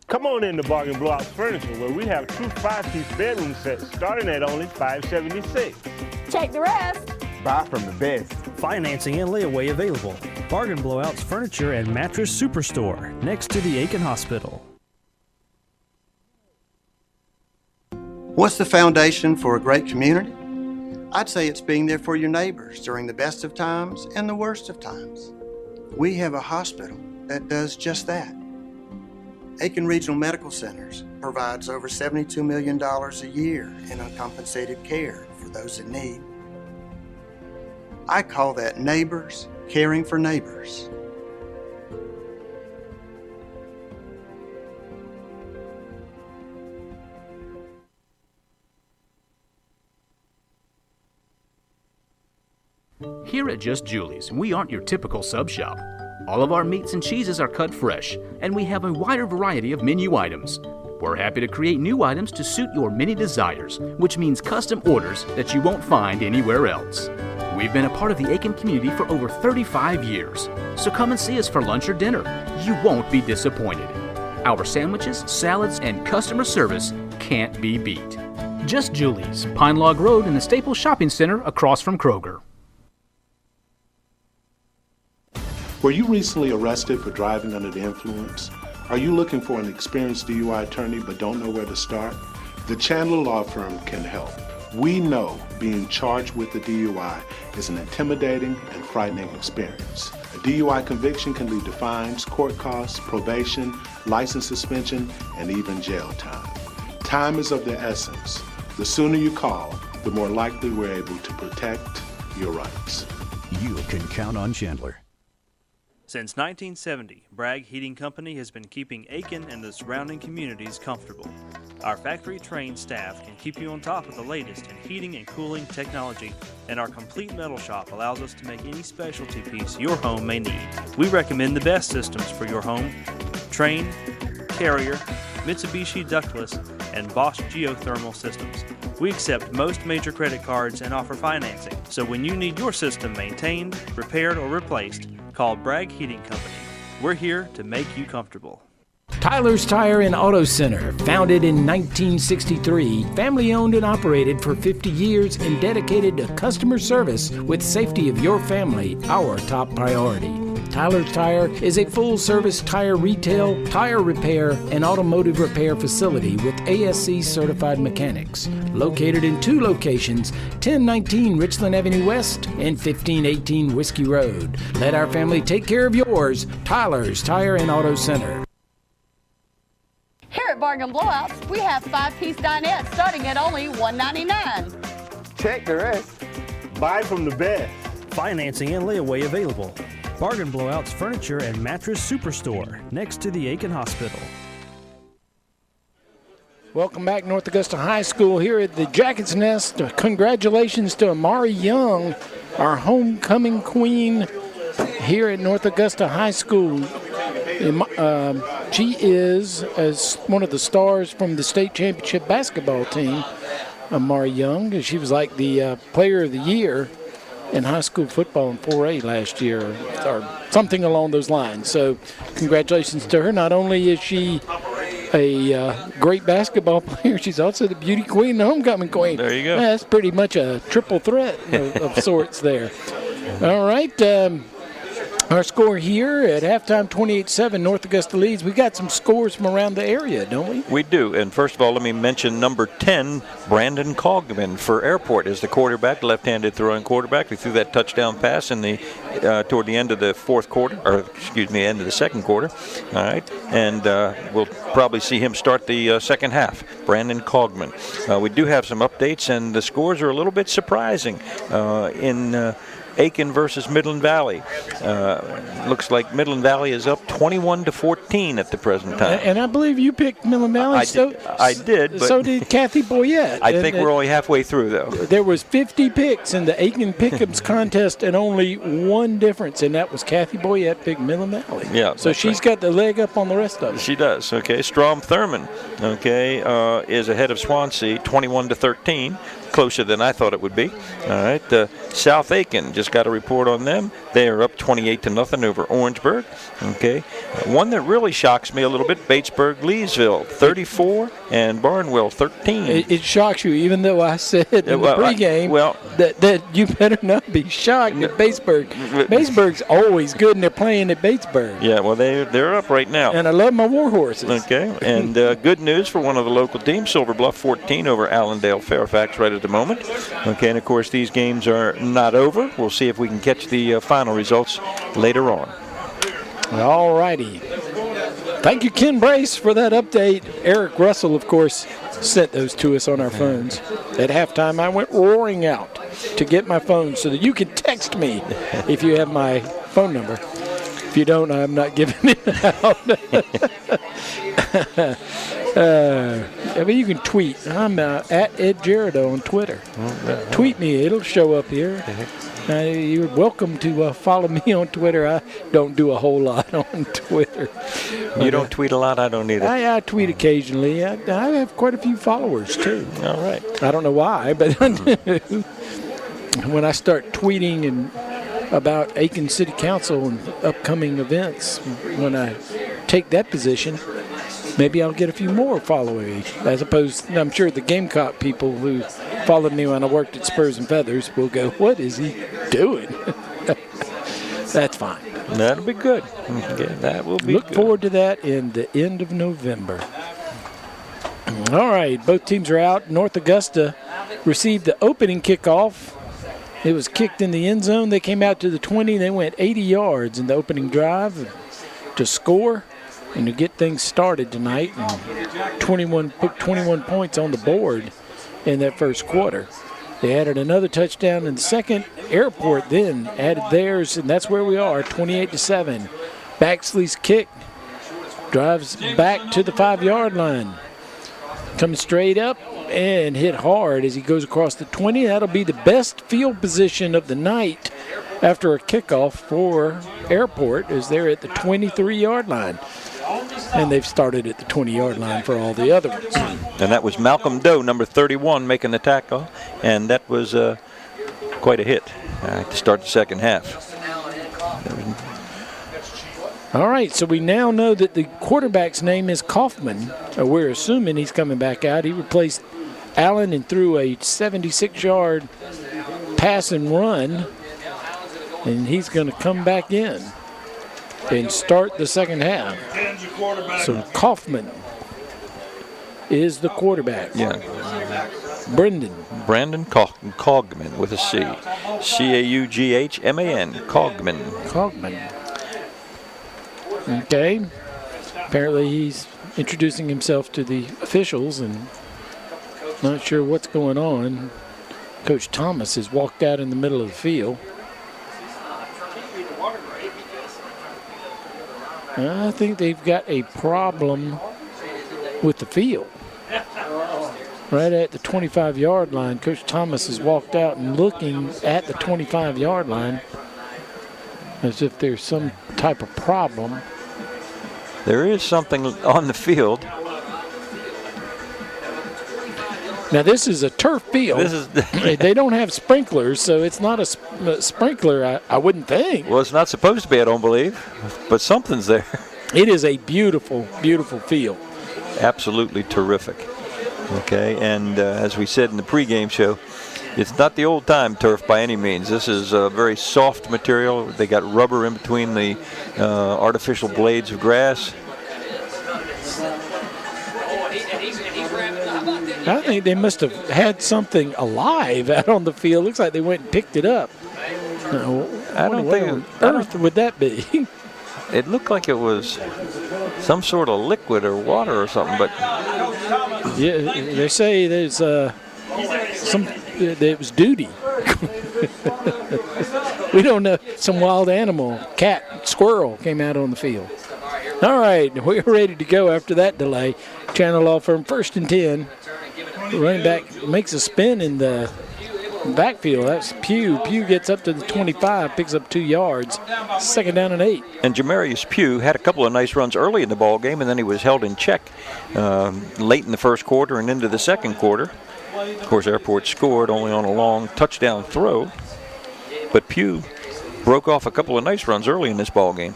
Speaker 4: Come on in to Bargain Blocks Furniture, where we have two 5-piece bedroom sets starting at only $576.
Speaker 10: Check the rest.
Speaker 19: Buy from the best.
Speaker 7: Financing and layaway available. Bargain Blowouts Furniture and Mattress Superstore, next to the Aiken Hospital.
Speaker 11: What's the foundation for a great community? I'd say it's being there for your neighbors during the best of times and the worst of times. We have a hospital that does just that. Aiken Regional Medical Centers provides over $72 million a year in uncompensated care for those in need. I call that neighbors caring for neighbors.
Speaker 13: Here at Just Julie's, we aren't your typical sub shop. All of our meats and cheeses are cut fresh, and we have a wider variety of menu items. We're happy to create new items to suit your many desires, which means custom orders that you won't find anywhere else. We've been a part of the Aiken community for over 35 years, so come and see us for lunch or dinner. You won't be disappointed. Our sandwiches, salads, and customer service can't be beat. Just Julie's, Pine Log Road in the Staples Shopping Center across from Kroger.
Speaker 6: Were you recently arrested for driving under the influence? Are you looking for an experienced DUI attorney but don't know where to start? The Chandler Law Firm can help. We know being charged with a DUI is an intimidating and frightening experience. A DUI conviction can lead to fines, court costs, probation, license suspension, and even jail time. Time is of the essence. The sooner you call, the more likely we're able to protect your rights.
Speaker 12: You can count on Chandler.
Speaker 5: Since 1970, Bragg Heating Company has been keeping Aiken and the surrounding communities comfortable. Our factory-trained staff can keep you on top of the latest in heating and cooling technology, and our complete metal shop allows us to make any specialty piece your home may need. We recommend the best systems for your home: Trane, Carrier, Mitsubishi ductless, and Bosch geothermal systems. We accept most major credit cards and offer financing, so when you need your system maintained, repaired, or replaced, call Bragg Heating Company. We're here to make you comfortable.
Speaker 8: Tyler's Tire and Auto Center, founded in 1963, family-owned and operated for 50 years and dedicated to customer service with safety of your family, our top priority. Tyler's Tire is a full-service tire retail, tire repair, and automotive repair facility with ASC certified mechanics. Located in 2 locations, 1019 Richland Avenue West and 1518 Whiskey Road. Let our family take care of yours. Tyler's Tire and Auto Center.
Speaker 10: Here at Bargain Blowouts, we have 5-piece dinettes starting at only $199.
Speaker 19: Check the rest.
Speaker 4: Buy from the best.
Speaker 7: Financing and layaway available. Bargain Blowouts Furniture and Mattress Superstore, next to the Aiken Hospital.
Speaker 2: Welcome back, North Augusta High School here at the Jackets Nest. Congratulations to Amari Young, our homecoming queen here at North Augusta High School. She is as one of the stars from the state championship basketball team, Amari Young. She was like the player of the year in high school football in 4A last year, or something along those lines. So congratulations to her. Not only is she a great basketball player, she's also the beauty queen, the homecoming queen.
Speaker 3: There you go.
Speaker 2: That's pretty much a triple threat of sorts there. All right. Our score here at halftime, 28-7, North Augusta leads. We got some scores from around the area, don't we?
Speaker 3: We do. And first of all, let me mention number 10, Brandon Cogman for Airport is the quarterback, left-handed throwing quarterback. He threw that touchdown pass in the toward the end of the end of the second quarter. All right. And we'll probably see him start the second half. Brandon Cogman. We do have some updates, and the scores are a little bit surprising in Aiken versus Midland Valley. Looks like Midland Valley is up 21-14 at the present time.
Speaker 2: And I believe you picked Midland Valley.
Speaker 3: I did. But
Speaker 2: so did Kathy Boyette.
Speaker 3: I think we're only halfway through, though.
Speaker 2: There was 50 picks in the Aiken Pick'ems contest, and only one difference, and that was Kathy Boyette picked Midland Valley.
Speaker 3: Yeah.
Speaker 2: So she's got the leg up on the rest of them.
Speaker 3: She does. Okay. Strom Thurman. Okay, is ahead of Swansea, 21-13. Closer than I thought it would be. All right. South Aiken, just got a report on them. They are up 28-0 over Orangeburg. Okay. One that really shocks me a little bit, Batesburg-Leesville, 34, and Barnwell, 13.
Speaker 2: It shocks you, even though I said in the pregame that you better not be shocked at Batesburg. Batesburg's always good, and they're playing at Batesburg.
Speaker 3: Yeah, well, they're up right now.
Speaker 2: And I love my war horses.
Speaker 3: Okay. And good news for one of the local teams, Silver Bluff, 14 over Allendale Fairfax right at the moment. Okay, and of course these games are not over. We'll see if we can catch the final results later on.
Speaker 2: All righty. Thank you, Ken Brace, for that update. Eric Russell, of course, sent those to us on our phones. At halftime, I went roaring out to get my phone so that you can text me if you have my phone number. If you don't, I'm not giving it out. I mean, you can tweet. I'm at Ed Gerardo on Twitter. Tweet me. It'll show up here. You're welcome to follow me on Twitter. I don't do a whole lot on Twitter.
Speaker 3: You don't tweet a lot? I don't either.
Speaker 2: I tweet occasionally. I have quite a few followers, too.
Speaker 3: All right.
Speaker 2: I don't know why, but I do. When I start tweeting about Aiken City Council and upcoming events, when I take that position, maybe I'll get a few more followers, as opposed, I'm sure the Gamecock people who followed me when I worked at Spurs and Feathers will go, what is he doing? That's fine.
Speaker 3: That'll be good. Okay, that will be
Speaker 2: Look
Speaker 3: good.
Speaker 2: forward to that in the end of November. All right, both teams are out. North Augusta received the opening kickoff. It was kicked in the end zone. They came out to the 20. They went 80 yards in the opening drive to score and to get things started tonight. And 21 points on the board in that first quarter. They added another touchdown in the second. Airport then added theirs, and that's where we are, 28-7. Baxley's kick drives back to the 5-yard line. Comes straight up and hit hard as he goes across the 20. That'll be the best field position of the night after a kickoff for Airport, as they're at the 23-yard line. And they've started at the 20-yard line for all the other ones.
Speaker 3: And that was Malcolm Doe, number 31, making the tackle. And that was quite a hit to start the second half.
Speaker 8: All right, so we now know that the quarterback's name is Kaufman. We're assuming he's coming back out. He replaced Allen and threw a 76-yard pass and run, and he's going to come back in and start the second half. So Kaufman is the quarterback.
Speaker 3: Yeah.
Speaker 8: Brandon
Speaker 3: Cogman with a C. Caughman.
Speaker 8: Cogman. Okay. Apparently he's introducing himself to the officials and not sure what's going on. Coach Thomas has walked out in the middle of the field. I think they've got a problem with the field. Right at the 25-yard line, Coach Thomas has walked out and looking at the 25-yard line as if there's some type of problem.
Speaker 3: There is something on the field.
Speaker 8: Now this is a turf field. They don't have sprinklers, so it's not a sprinkler, I wouldn't think.
Speaker 3: Well, it's not supposed to be, I don't believe, but something's there.
Speaker 8: It is a beautiful, beautiful field.
Speaker 3: Absolutely terrific. Okay, and as we said in the pregame show, it's not the old-time turf by any means. This is a very soft material. They got rubber in between the artificial blades of grass.
Speaker 8: I think they must have had something alive out on the field. Looks like they went and picked it up.
Speaker 3: I don't think.
Speaker 8: What on earth would that be?
Speaker 3: It looked like it was some sort of liquid or water or something, but
Speaker 8: yeah, they say there's it was duty. We don't know. Some wild animal, cat, squirrel came out on the field. All right, we're ready to go after that delay. Channel Law Firm, 1st and 10. Running back makes a spin in the backfield. That's Pugh. Pugh gets up to the 25, picks up 2 yards. 2nd down and 8.
Speaker 3: And Jamarius Pugh had a couple of nice runs early in the ball game, and then he was held in check late in the first quarter and into the second quarter. Of course, Airport scored only on a long touchdown throw, but Pugh broke off a couple of nice runs early in this ball game.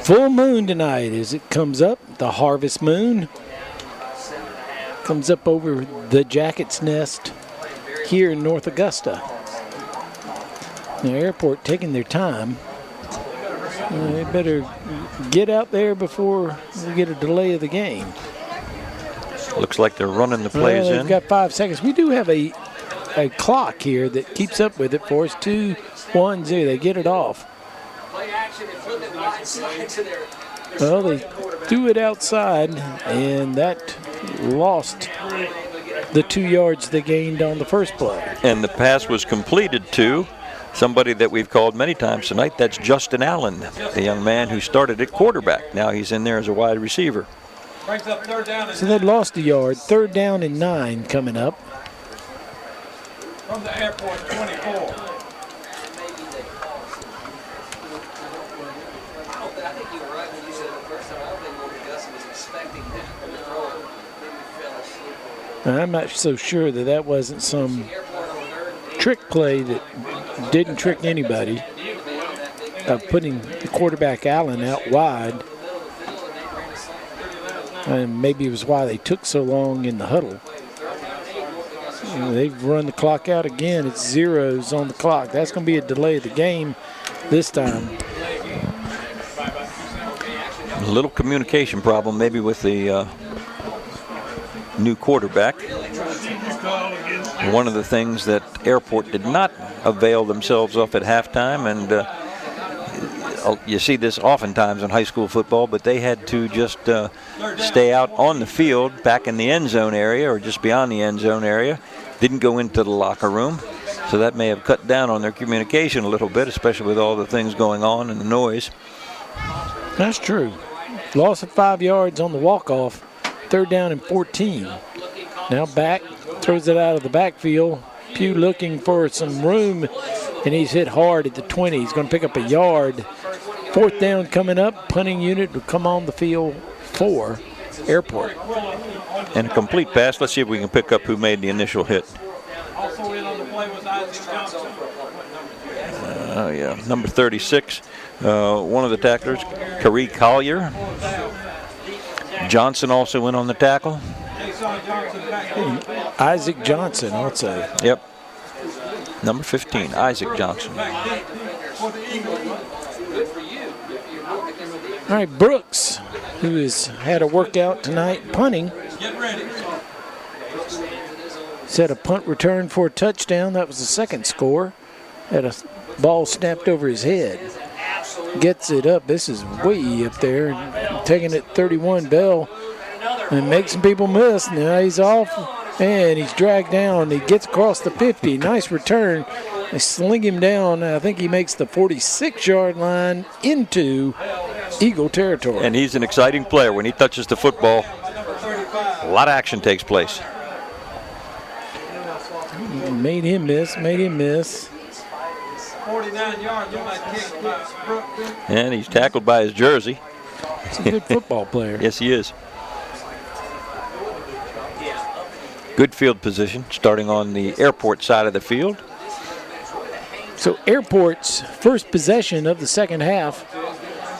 Speaker 8: Full moon tonight as it comes up. The harvest moon comes up over the Jacket's Nest here in North Augusta. Now, Airport taking their time. They better get out there before we get a delay of the game.
Speaker 3: Looks like they're running the plays in.
Speaker 8: They've got 5 seconds. We do have a clock here that keeps up with it for us. 2, 1, 0. They get it off. Well, they threw it outside, and that lost the 2 yards they gained on the first play.
Speaker 3: And the pass was completed to somebody that we've called many times tonight. That's Justin Allen, the young man who started at quarterback. Now he's in there as a wide receiver.
Speaker 8: So they lost a yard. 3rd down and 9 coming up.
Speaker 15: From the Airport 24.
Speaker 8: I'm not so sure that wasn't some trick play that didn't trick anybody of putting the quarterback Allen out wide. And maybe it was why they took so long in the huddle. They've run the clock out again. It's 0s on the clock. That's going to be a delay of the game this time.
Speaker 3: A little communication problem maybe with the new quarterback. One of the things that Airport did not avail themselves of at halftime, and you see this oftentimes in high school football, but they had to just stay out on the field back in the end zone area or just beyond the end zone area. Didn't go into the locker room, so that may have cut down on their communication a little bit, especially with all the things going on and the noise.
Speaker 8: That's true. Loss of 5 yards on the walk-off. 3rd down and 14. Now back, throws it out of the backfield. Pugh looking for some room, and he's hit hard at the 20. He's going to pick up a yard. 4th down coming up. Punting unit will come on the field for Airport.
Speaker 3: And a complete pass. Let's see if we can pick up who made the initial hit.
Speaker 15: Also in on the play was
Speaker 3: Number 36, one of the tacklers, Kari Collier. Johnson also in on the tackle.
Speaker 8: Isaac Johnson also.
Speaker 3: Yep. Number 15, Isaac Johnson.
Speaker 8: All right, Brooks, who has had a workout tonight punting. Set a punt return for a touchdown. That was the second score. Had a ball snapped over his head. Gets it up. This is way up there. Taking it 31, Bell. And makes some people miss. Now he's off. And he's dragged down. He gets across the 50. Nice return. They sling him down. I think he makes the 46-yard line into Eagle territory.
Speaker 3: And he's an exciting player. When he touches the football, a lot of action takes place.
Speaker 8: Made him miss.
Speaker 15: 49 yards on that kick by Brooks.
Speaker 3: And he's tackled by his jersey.
Speaker 8: He's a good football player.
Speaker 3: Yes, he is. Good field position, starting on the Airport side of the field.
Speaker 8: So Airport's first possession of the second half,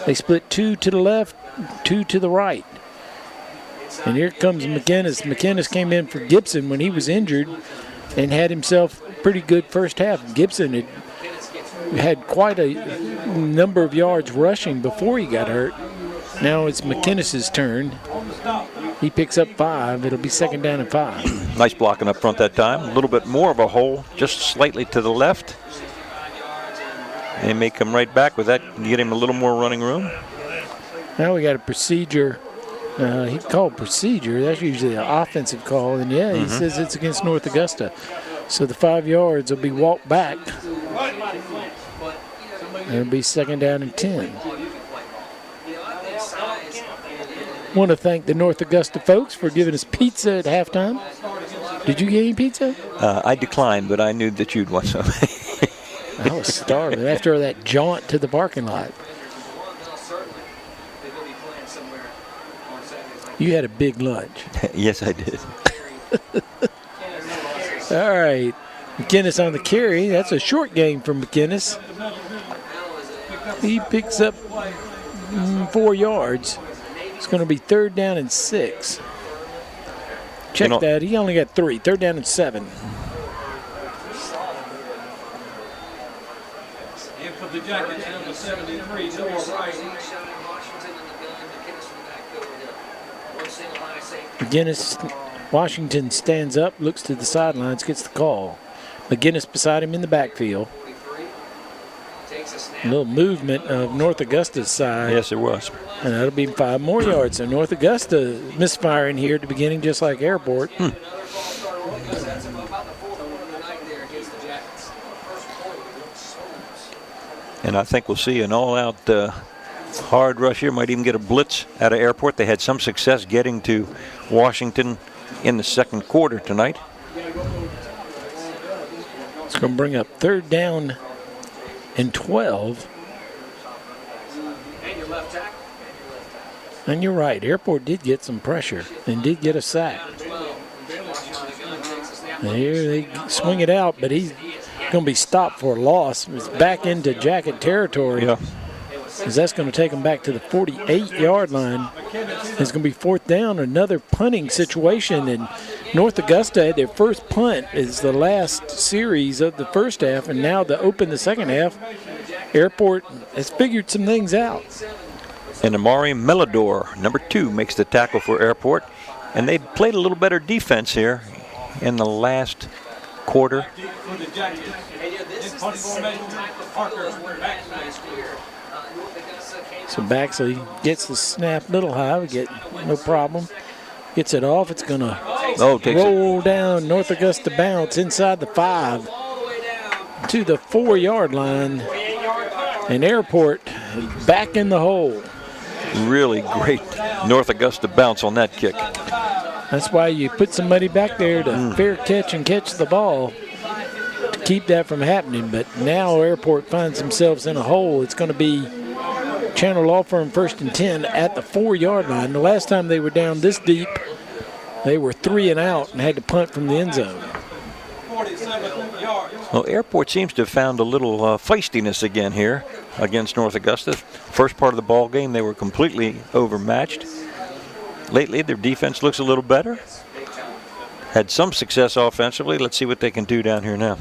Speaker 8: they split 2 to the left, 2 to the right. And here comes McInnes. McInnes came in for Gibson when he was injured and had himself a pretty good first half. Gibson had quite a number of yards rushing before he got hurt. Now it's McInnes' turn. He picks up 5. It'll be second down and 5.
Speaker 3: Nice blocking up front that time. A little bit more of a hole, just slightly to the left. They may come right back with that and get him a little more running room.
Speaker 8: Now we got a procedure. He called procedure. That's usually an offensive call. And, yeah, he says it's against North Augusta. So the 5 yards will be walked back. It'll be second down and 10. Want to thank the North Augusta folks for giving us pizza at halftime. Did you get any pizza?
Speaker 3: I declined, but I knew that you'd want some.
Speaker 8: I was starving after that jaunt to the parking lot. You had a big lunch.
Speaker 3: Yes, I did.
Speaker 8: All right. McInnes on the carry. That's a short game from McInnes. He picks up 4 yards. It's going to be third down and 6. Check that. He only got 3. Third down and 7.
Speaker 15: And for the Jackets, number 73, Noah Wright.
Speaker 8: Washington stands up, looks to the sidelines, gets the call. McInnes beside him in the backfield. A little movement of North Augusta's side.
Speaker 3: Yes, it was.
Speaker 8: And that'll be 5 more yards. So North Augusta misfiring here at the beginning, just like Airport.
Speaker 3: And I think we'll see an all-out hard rush here. Might even get a blitz out of Airport. They had some success getting to Washington in the second quarter tonight.
Speaker 8: It's going to bring up third down and 12. And you're right, Airport did get some pressure and did get a sack. And here they swing it out, but he's going to be stopped for a loss. It's back into Jacket territory.
Speaker 3: Yeah.
Speaker 8: Because that's going to take them back to the 48-yard line. It's going to be fourth down, another punting situation. And North Augusta had their first punt is the last series of the first half, and now to open the second half, Airport has figured some things out.
Speaker 3: And Amari Melidor, number 2, makes the tackle for Airport. And they played a little better defense here in the last quarter.
Speaker 8: So Baxley gets the snap little high. We get no problem. Gets it off. It's going to roll down. North Augusta bounce inside the 5 to the 4-yard line. And Airport back in the hole.
Speaker 3: Really great North Augusta bounce on that kick.
Speaker 8: That's why you put somebody back there to fair catch and catch the ball to keep that from happening. But now Airport finds themselves in a hole. It's going to be Chandler Law Firm first and 10 at the 4-yard line. The last time they were down this deep, they were 3 and out and had to punt from the end zone.
Speaker 15: 47 yards.
Speaker 3: Well, Airport seems to have found a little feistiness again here against North Augusta. First part of the ball game, they were completely overmatched. Lately, their defense looks a little better. Had some success offensively. Let's see what they can do down here now.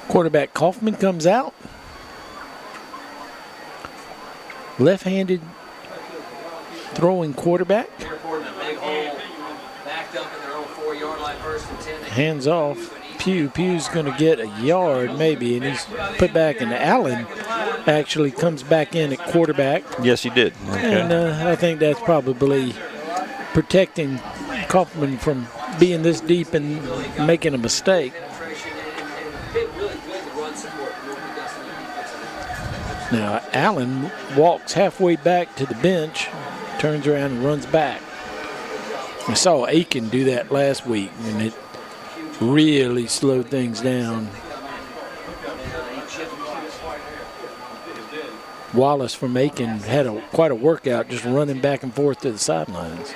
Speaker 2: Quarterback Kaufman comes out. Left-handed throwing quarterback. Hands off. Pugh's going to get a yard maybe, and he's put back. And Allen actually comes back in at quarterback.
Speaker 3: Yes, he did. Okay.
Speaker 2: And I think that's probably protecting Kaufman from being this deep and making a mistake. Now, Allen walks halfway back to the bench, turns around and runs back. I saw Aiken do that last week, and it really slowed things down. Wallace from Aiken had quite a workout just running back and forth to the sidelines.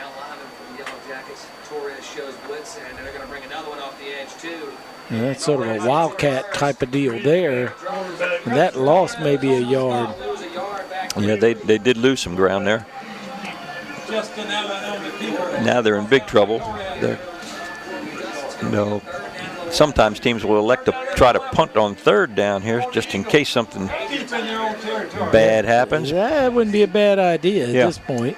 Speaker 2: And that's sort of a wildcat type of deal there. And that lost maybe a yard.
Speaker 3: Yeah, they did lose some ground there. Now they're in big trouble. Sometimes teams will elect to try to punt on third down here just in case something bad happens.
Speaker 2: That wouldn't be a bad idea at this point,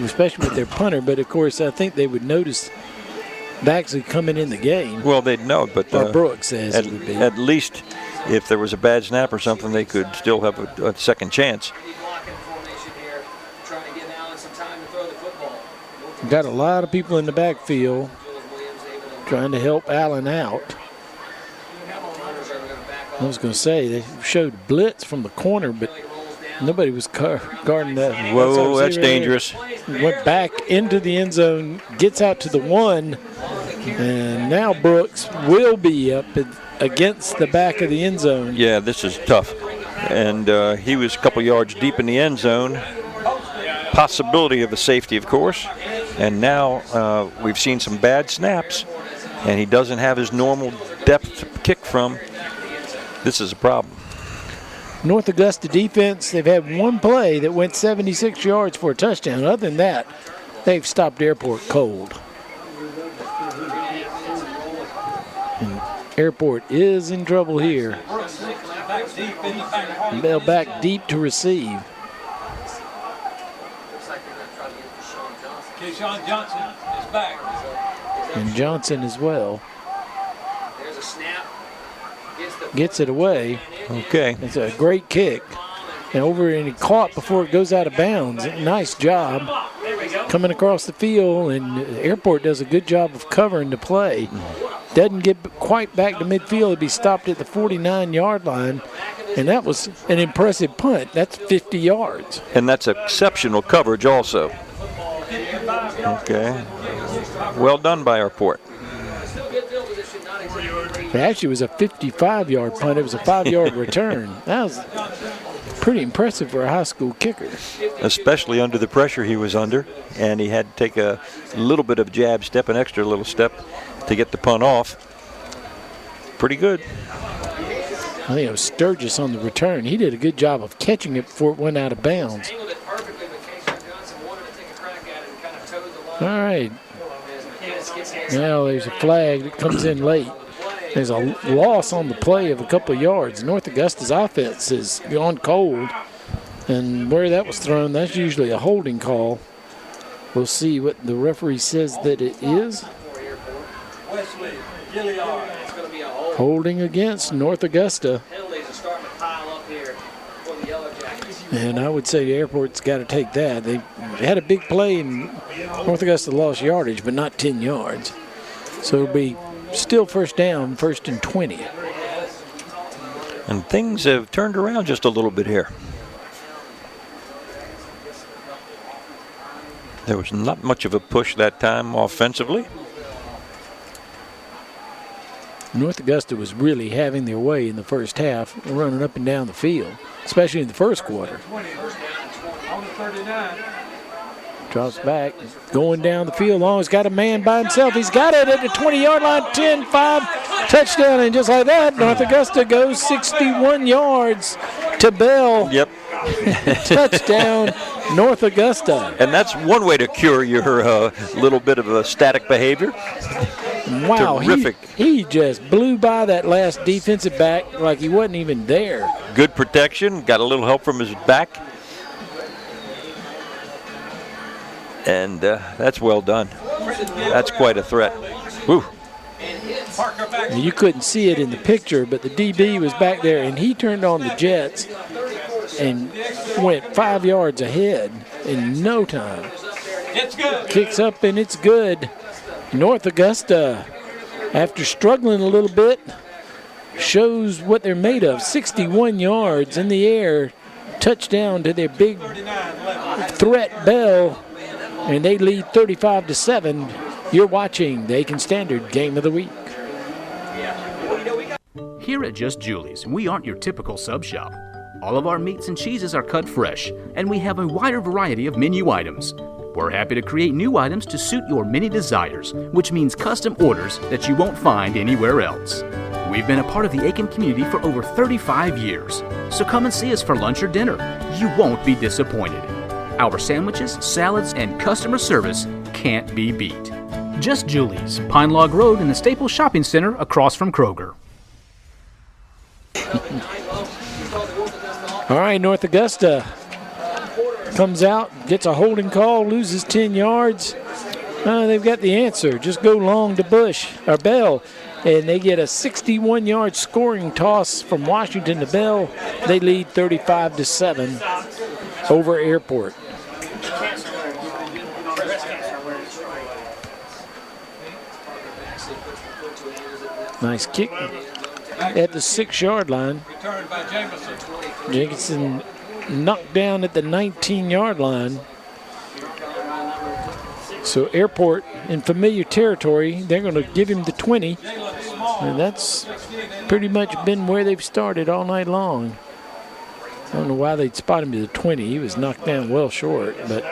Speaker 2: especially with their punter. But, of course, I think they would notice Baxley coming in the game.
Speaker 3: Well, they'd know, but
Speaker 2: Brooks says it would be.
Speaker 3: At least if there was a bad snap or something, they could still have a second chance.
Speaker 2: Got a lot of people in the backfield trying to help Allen out. I was going to say, they showed blitz from the corner, but nobody was guarding that.
Speaker 3: Whoa, that's dangerous.
Speaker 2: Went back into the end zone, gets out to the 1, and now Brooks will be up against the back of the end zone.
Speaker 3: Yeah, this is tough. And he was a couple yards deep in the end zone. Possibility of a safety, of course. And now we've seen some bad snaps, and he doesn't have his normal depth to kick from. This is a problem.
Speaker 2: North Augusta defense, they've had one play that went 76 yards for a touchdown. Other than that, they've stopped Airport cold. And Airport is in trouble here. Bell back deep to receive.
Speaker 15: Keyshawn Johnson is back.
Speaker 2: And Johnson as well.
Speaker 16: There's a snap.
Speaker 2: Gets it away.
Speaker 3: Okay.
Speaker 2: It's a great kick. And he caught before it goes out of bounds. Nice job coming across the field, and Airport does a good job of covering the play. Doesn't get quite back to midfield. He'd be stopped at the 49-yard line, and that was an impressive punt. That's 50 yards.
Speaker 3: And that's exceptional coverage also. Okay. Well done by Airport.
Speaker 2: It actually was a 55-yard punt. It was a 5-yard return. That was pretty impressive for a high school kicker.
Speaker 3: Especially under the pressure he was under, and he had to take a little bit of jab step, an extra little step to get the punt off. Pretty good.
Speaker 2: I think it was Sturgis on the return. He did a good job of catching it before it went out of bounds. All right. Now there's a flag that comes in late. There's a loss on the play of a couple of yards. North Augusta's offense has gone cold, and where that was thrown, that's usually a holding call. We'll see what the referee says that it is. Holding against North Augusta. And I would say the Airport's got to take that. They had a big play, and North Augusta lost yardage, but not 10 yards. So it'll be still first down, 1st and 20.
Speaker 3: And things have turned around just a little bit here. There was not much of a push that time offensively.
Speaker 2: North Augusta was really having their way in the first half, running up and down the field, especially in the first quarter.
Speaker 8: Drops back, going down the field. Long has got a man by himself. He's got it at the 20-yard line, 10-5, touchdown. And just like that, North Augusta goes 61 yards to Bell.
Speaker 3: Yep.
Speaker 8: Touchdown, North Augusta.
Speaker 3: And that's one way to cure your little bit of static behavior.
Speaker 8: Wow,
Speaker 3: Terrific.
Speaker 8: He just blew by that last defensive back like he wasn't even there.
Speaker 3: Good protection, got a little help from his back. And that's well done. That's quite a threat. Whew.
Speaker 8: You couldn't see it in the picture, but the DB was back there, and he turned on the jets and went 5 yards ahead in no time.
Speaker 15: It's good.
Speaker 8: Kicks up, and it's good. North Augusta, after struggling a little bit, shows what they're made of. 61 yards in the air, touchdown to their big threat Bell, and they lead 35-7. You're watching the Aiken Standard Game of the Week.
Speaker 13: Here at Just Julie's, we aren't your typical sub shop. All of our meats and cheeses are cut fresh, and we have a wider variety of menu items. We're happy to create new items to suit your many desires, which means custom orders that you won't find anywhere else. We've been a part of the Aiken community for over 35 years, so come and see us for lunch or dinner. You won't be disappointed. Our sandwiches, salads, and customer service can't be beat.
Speaker 17: Just Julie's, Pine Log Road in the Staples Shopping Center across from Kroger.
Speaker 8: All right, North Augusta comes out, gets a holding call, loses 10 yards. They've got the answer. Just go long to Bell, and they get a 61-yard scoring toss from Washington to Bell. They lead 35-7 over Airport. Nice kick at the 6-yard line.
Speaker 15: Returned by Jameson.
Speaker 8: Jenkinson knocked down at the 19-yard line. So Airport in familiar territory. They're going to give him the 20. And that's pretty much been where they've started all night long. I don't know why they'd spot him to the 20. He was knocked down well short, but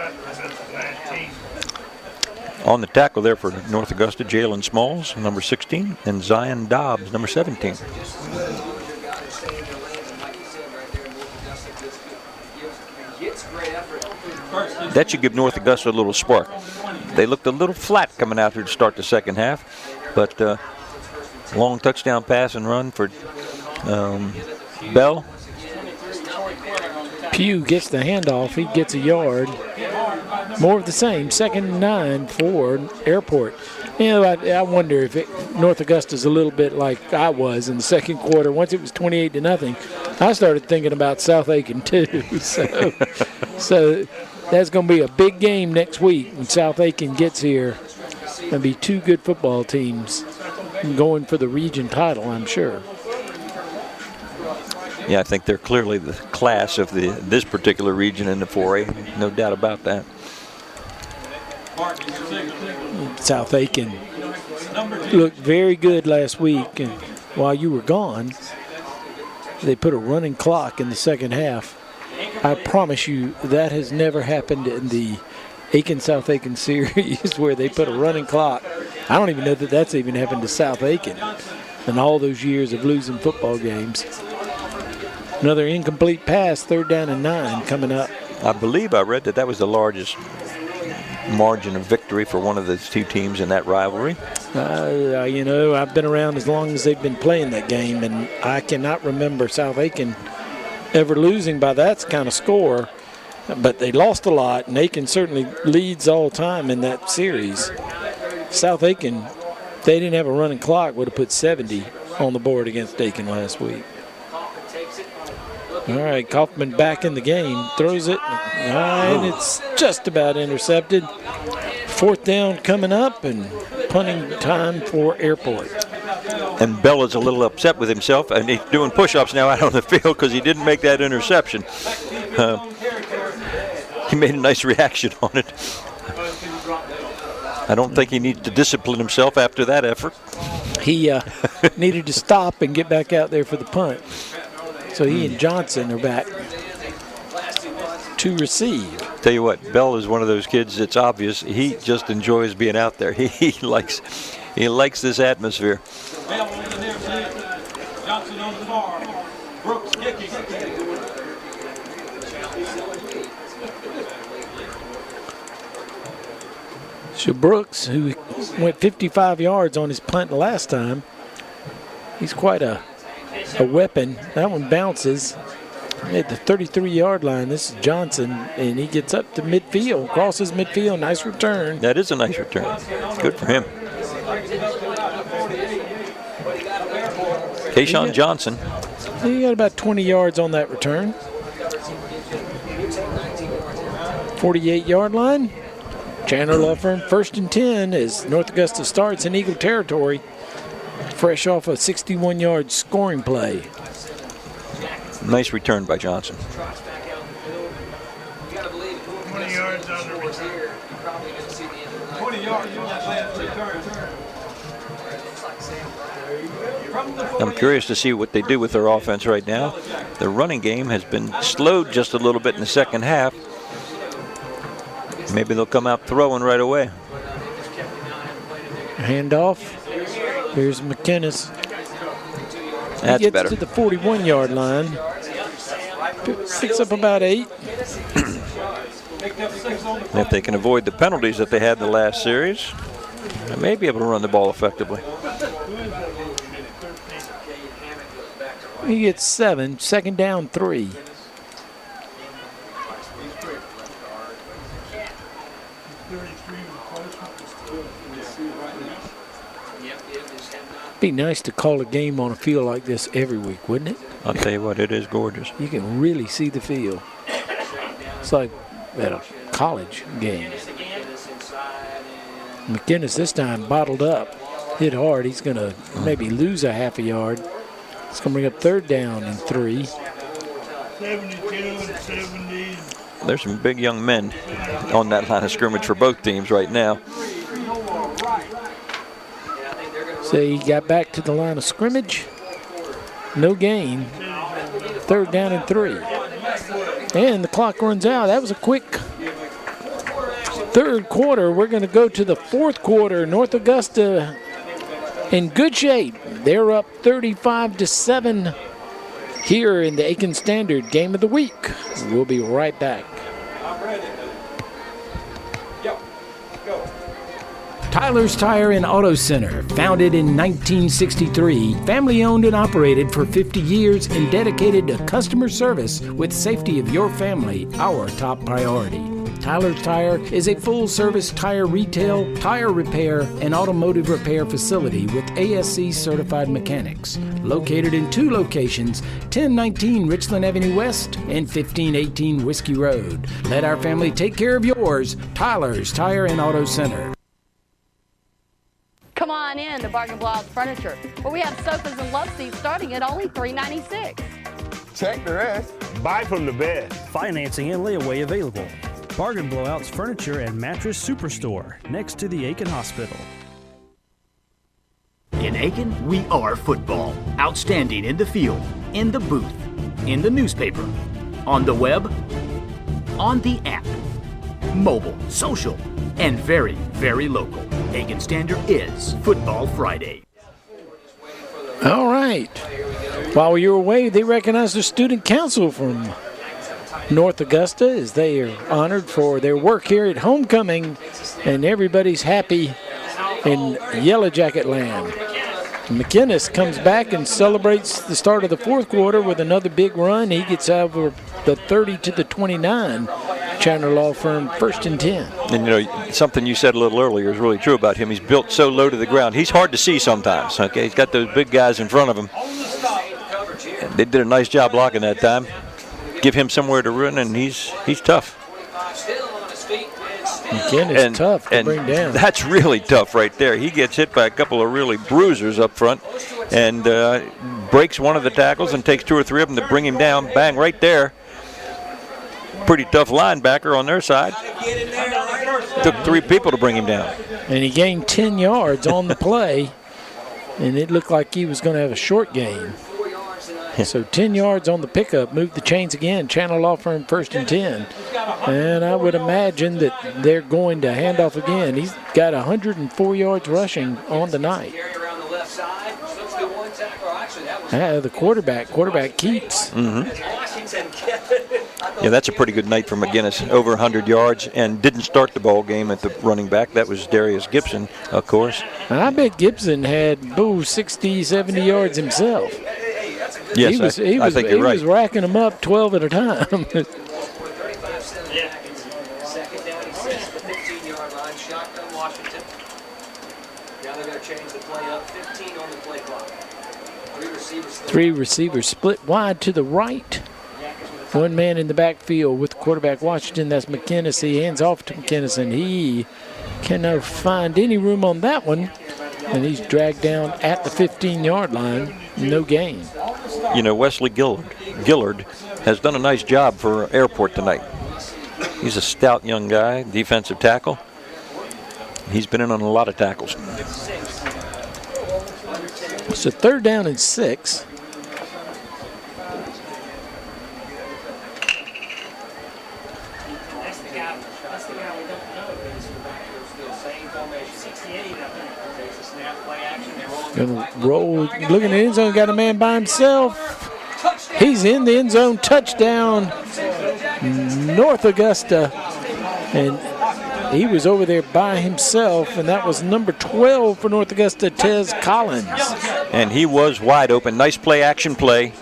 Speaker 3: on the tackle there for North Augusta, Jalen Smalls, number 16, and Zion Dobbs, number 17. That should give North Augusta a little spark. They looked a little flat coming out here to start the second half, but long touchdown pass and run for Bell.
Speaker 8: Pugh gets the handoff. He gets a yard. More of the same. 2nd and 9 for Airport. You know, I wonder if North Augusta's a little bit like I was in the second quarter. Once it was 28-0, I started thinking about South Aiken too. So that's going to be a big game next week when South Aiken gets here. There'll be two good football teams going for the region title, I'm sure.
Speaker 3: Yeah, I think they're clearly the class of this particular region in the 4A. No doubt about that.
Speaker 8: South Aiken looked very good last week, and while you were gone, they put a running clock in the second half. I promise you that has never happened in the Aiken-South Aiken series where they put a running clock. I don't even know that that's even happened to South Aiken in all those years of losing football games. Another incomplete pass, 3rd down and 9 coming up.
Speaker 3: I believe I read that was the largest margin of victory for one of the two teams in that rivalry.
Speaker 8: You know, I've been around as long as they've been playing that game, and I cannot remember South Aiken ever losing by that kind of score. But they lost a lot, and Aiken certainly leads all time in that series. South Aiken, if they didn't have a running clock, would have put 70 on the board against Aiken last week. All right, Kaufman back in the game, throws it, and it's just about intercepted. 4th down coming up, and punting time for Airport.
Speaker 3: And Bell is a little upset with himself, and he's doing push-ups now out on the field because he didn't make that interception. He made a nice reaction on it. I don't think he needs to discipline himself after that effort.
Speaker 8: He needed to stop and get back out there for the punt. So he and Johnson are back to receive.
Speaker 3: Tell you what, Bell is one of those kids. It's obvious he just enjoys being out there. He likes this atmosphere.
Speaker 15: Bell on the near side. Johnson on the far. Brooks kicking.
Speaker 2: So Brooks, who went 55 yards on his punt last time, he's quite a weapon. That one bounces at the 33-yard line. This is Johnson, and he gets up to midfield, crosses midfield. Nice return.
Speaker 3: That is a nice return. Good for him. Kayshawn Johnson.
Speaker 2: He got about 20 yards on that return. 48-yard line. Chandler Law Firm 1st and 10 as North Augusta starts in Eagle territory, fresh off a 61-yard scoring play.
Speaker 3: Nice return by Johnson.
Speaker 15: 20 yards on the return. 20 yards on that last return.
Speaker 3: I'm curious to see what they do with their offense right now. The running game has been slowed just a little bit in the second half. Maybe they'll come out throwing right away.
Speaker 2: Handoff. Here's McInnes.
Speaker 3: That's
Speaker 2: he gets
Speaker 3: better.
Speaker 2: to the 41-yard line. Picks up about 8.
Speaker 3: If they can avoid the penalties that they had in the last series, they may be able to run the ball effectively.
Speaker 2: He gets 7. 2nd down, 3. Be nice to call a game on a field like this every week, wouldn't it?
Speaker 3: I'll tell you what, it is gorgeous.
Speaker 2: You can really see the field. It's like at a college game. McInnes this time bottled up, hit hard. He's going to maybe lose a half a yard. It's going to bring up 3rd down and 3.
Speaker 15: 72 and 70.
Speaker 3: There's some big young men on that line of scrimmage for both teams right now.
Speaker 2: So he got back to the line of scrimmage. No gain. 3rd down and 3. And the clock runs out. That was a quick 3rd quarter. We're going to go to the 4th quarter. North Augusta in good shape. They're up 35-7 here in the Aiken Standard Game of the Week. We'll be right back.
Speaker 8: Tyler's Tire and Auto Center, founded in 1963, family owned and operated for 50 years and dedicated to customer service with safety of your family, our top priority. Tyler's Tire is a full-service tire retail, tire repair, and automotive repair facility with ASC certified mechanics. Located in 2 locations, 1019 Richland Avenue West and 1518 Whiskey Road. Let our family take care of yours. Tyler's Tire and Auto Center.
Speaker 10: Come on in to Bargain Blowout Furniture, where we have sofas and love seats starting at only $396.
Speaker 19: Check the rest.
Speaker 4: Buy from the best.
Speaker 7: Financing and layaway available. Bargain Blowout's Furniture and Mattress Superstore, next to the Aiken Hospital.
Speaker 17: In Aiken, we are football. Outstanding in the field, in the booth, in the newspaper, on the web, on the app, mobile, social, and very, very local. Aiken Standard is Football Friday.
Speaker 2: All right. While you were away, they recognized the student council from North Augusta as they are honored for their work here at homecoming, and everybody's happy in Yellow Jacket land. McInnes comes back and celebrates the start of the 4th quarter with another big run. He gets over the 30 to the 29. Chandler Law Firm 1st and 10.
Speaker 3: And you know, something you said a little earlier is really true about him. He's built so low to the ground. He's hard to see sometimes. Okay, he's got those big guys in front of him. And they did a nice job blocking that time. Give him somewhere to run, and he's tough.
Speaker 2: McInnes is tough to bring down.
Speaker 3: That's really tough right there. He gets hit by a couple of really bruisers up front and breaks one of the tackles and takes 2 or 3 of them to bring him down. Bang, right there. Pretty tough linebacker on their side. Took 3 people to bring him down.
Speaker 2: And he gained 10 yards on the play, and it looked like he was going to have a short gain.
Speaker 8: So 10 yards on the pickup, move the chains again. Channel Law Firm 1st and 10. And I would imagine that they're going to hand off again. He's got 104 yards rushing on the night. The quarterback Keats.
Speaker 1: Yeah, that's a pretty good night for McGinnis. Over 100 yards and didn't start the ball game at the running back. That was Darius Gibson, of course.
Speaker 8: And I bet Gibson had 60, 70 yards himself.
Speaker 1: Yes, I think you're right.
Speaker 8: He was racking them up 12 at a time.
Speaker 16: 35 second down and 6, the 15-yard line, shotgun Washington. Now they're going to change the play up, 15 on the play clock.
Speaker 8: Three receivers split wide to the right. One man in the backfield with quarterback Washington. That's McInnes. He hands off to McInnes, and he cannot find any room on that one. And he's dragged down at the 15-yard line. No gain.
Speaker 1: You know, Wesley Gillard has done a nice job for Airport tonight. He's a stout young guy, defensive tackle. He's been in on a lot of tackles.
Speaker 8: So 3rd down and 6. Gonna roll, looking at the end zone, got a man by himself. He's in the end zone, touchdown, North Augusta. And he was over there by himself, and that was number 12 for North Augusta, Tez Collins.
Speaker 1: And he was wide open. Nice play-action play.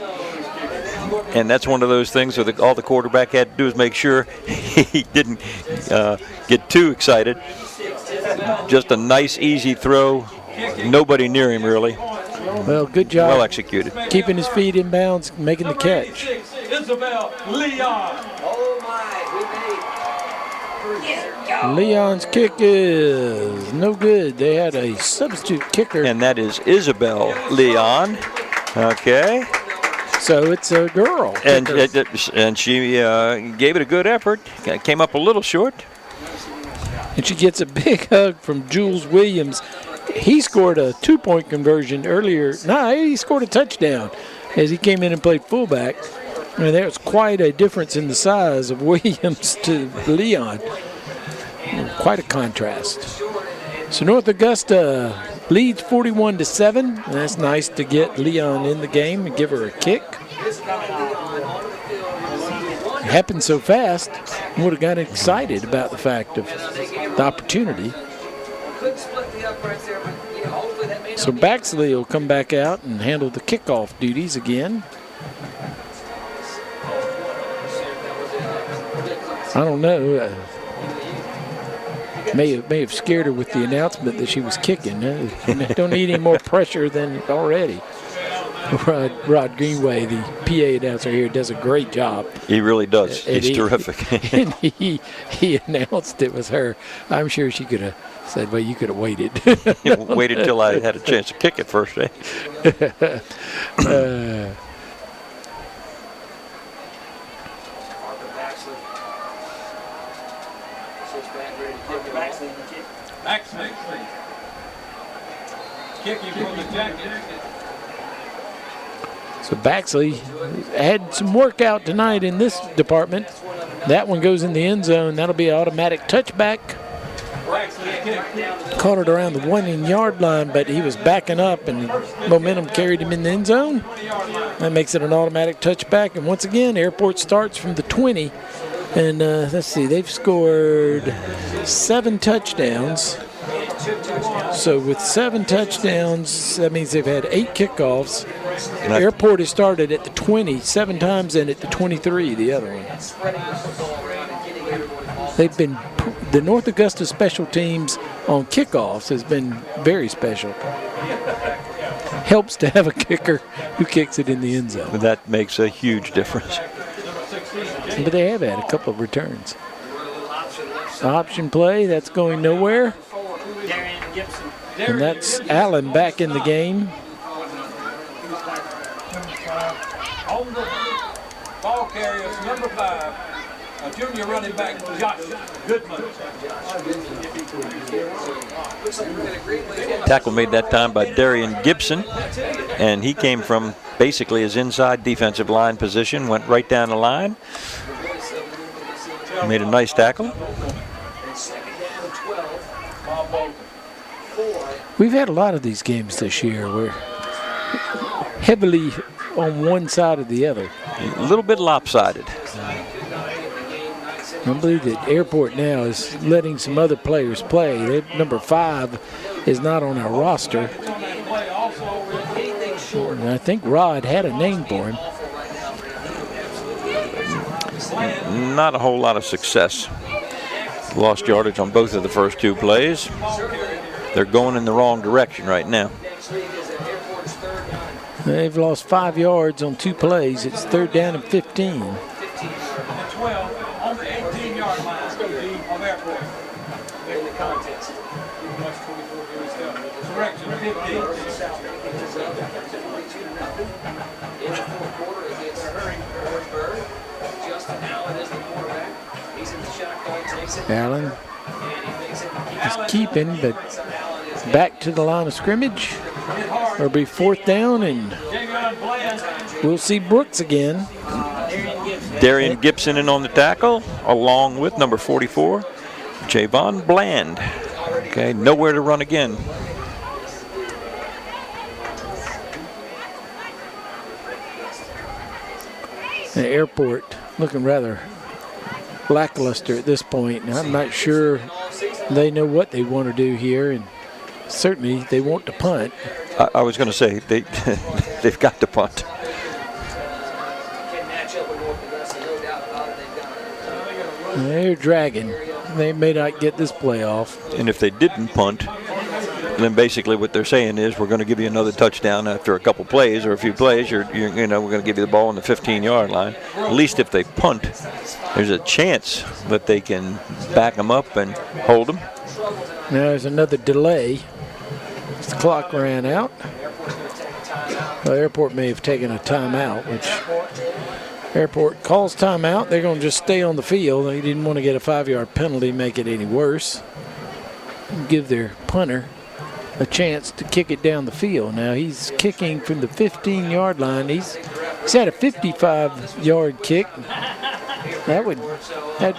Speaker 1: And that's one of those things where all the quarterback had to do is make sure he didn't get too excited. Just a nice, easy throw. Nobody near him, really.
Speaker 8: Well, good job.
Speaker 1: Well executed.
Speaker 8: Keeping his feet in bounds, making the catch.
Speaker 15: Isabel Leon.
Speaker 8: Leon's kick is no good. They had a substitute kicker.
Speaker 1: And that is Isabel Leon. Okay.
Speaker 8: So it's a girl.
Speaker 1: And she gave it a good effort. Came up a little short.
Speaker 8: And she gets a big hug from Jules Williams. He scored a 2-point conversion earlier. He scored a touchdown as he came in and played fullback. And there was quite a difference in the size of Williams to Leon. Quite a contrast. So North Augusta leads 41-7. That's nice to get Leon in the game and give her a kick. It happened so fast, would have got excited about the fact of the opportunity. So Baxley will come back out and handle the kickoff duties again. I don't know. May have scared her with the announcement that she was kicking. Don't need any more pressure than already. Rod Greenway, the PA announcer here, does a great job.
Speaker 1: He really does. He's terrific.
Speaker 8: And he announced it was her. I'm sure she could have said, well, you could have waited.
Speaker 1: Waited till I had a chance to kick it first, eh?
Speaker 15: Kicking from the Jackets.
Speaker 8: So Baxley had some workout tonight in this department. That one goes in the end zone. That'll be an automatic touchback. Caught it around the 1-yard line, but he was backing up and momentum carried him in the end zone. That makes it an automatic touchback. And once again, Airport starts from the 20. And let's see, they've scored 7 touchdowns. So with 7 touchdowns, that means they've had 8 kickoffs. Airport has started at the 20 7 times and at the 23 the other one. They've been, the North Augusta special teams on kickoffs has been very special. Helps to have a kicker who kicks it in the end zone.
Speaker 1: That makes a huge difference.
Speaker 8: But they have had a couple of returns. Option play, that's going nowhere. And that's Allen back in the game.
Speaker 15: On the ball carriers, number 5. Junior running back, Josh Goodman.
Speaker 1: Tackle made that time by Darian Gibson, and he came from basically his inside defensive line position, went right down the line, made a nice tackle.
Speaker 8: We've had a lot of these games this year. We're heavily on one side or the other.
Speaker 1: A little bit lopsided.
Speaker 8: I believe that Airport now is letting some other players play. Number 5 is not on our roster. And I think Rod had a name for him.
Speaker 1: Not a whole lot of success. Lost yardage on both of the first 2 plays. They're going in the wrong direction right now.
Speaker 8: They've lost 5 yards on 2 plays. It's 3rd down and 15.
Speaker 15: On the 18-yard line of Airport. In the contest. Correction, 15.
Speaker 16: In the fourth quarter against Orangeburg, Justin Allen is the quarterback. He's in the shotgun, takes it.
Speaker 8: Allen is keeping, but back to the line of scrimmage. It'll be 4th down, and we'll see Brooks again.
Speaker 1: Darian Gibson in on the tackle, along with number 44, Javon Bland. Okay, nowhere to run again.
Speaker 8: The Airport looking rather lackluster at this point. And I'm not sure they know what they want to do here, and certainly they want to punt.
Speaker 1: I was going to say they've got to punt.
Speaker 8: They're dragging. They may not get this play off.
Speaker 1: And if they didn't punt, then basically what they're saying is we're going to give you another touchdown after a couple plays or a few plays. We're going to give you the ball on the 15-yard line. At least if they punt, there's a chance that they can back them up and hold them.
Speaker 8: Now there's another delay. The clock ran out. Well, Airport may have taken a timeout, which Airport calls timeout. They're going to just stay on the field. They didn't want to get a 5-yard penalty, make it any worse. Give their punter a chance to kick it down the field. Now he's kicking from the 15-yard line. He's had a 55-yard kick. That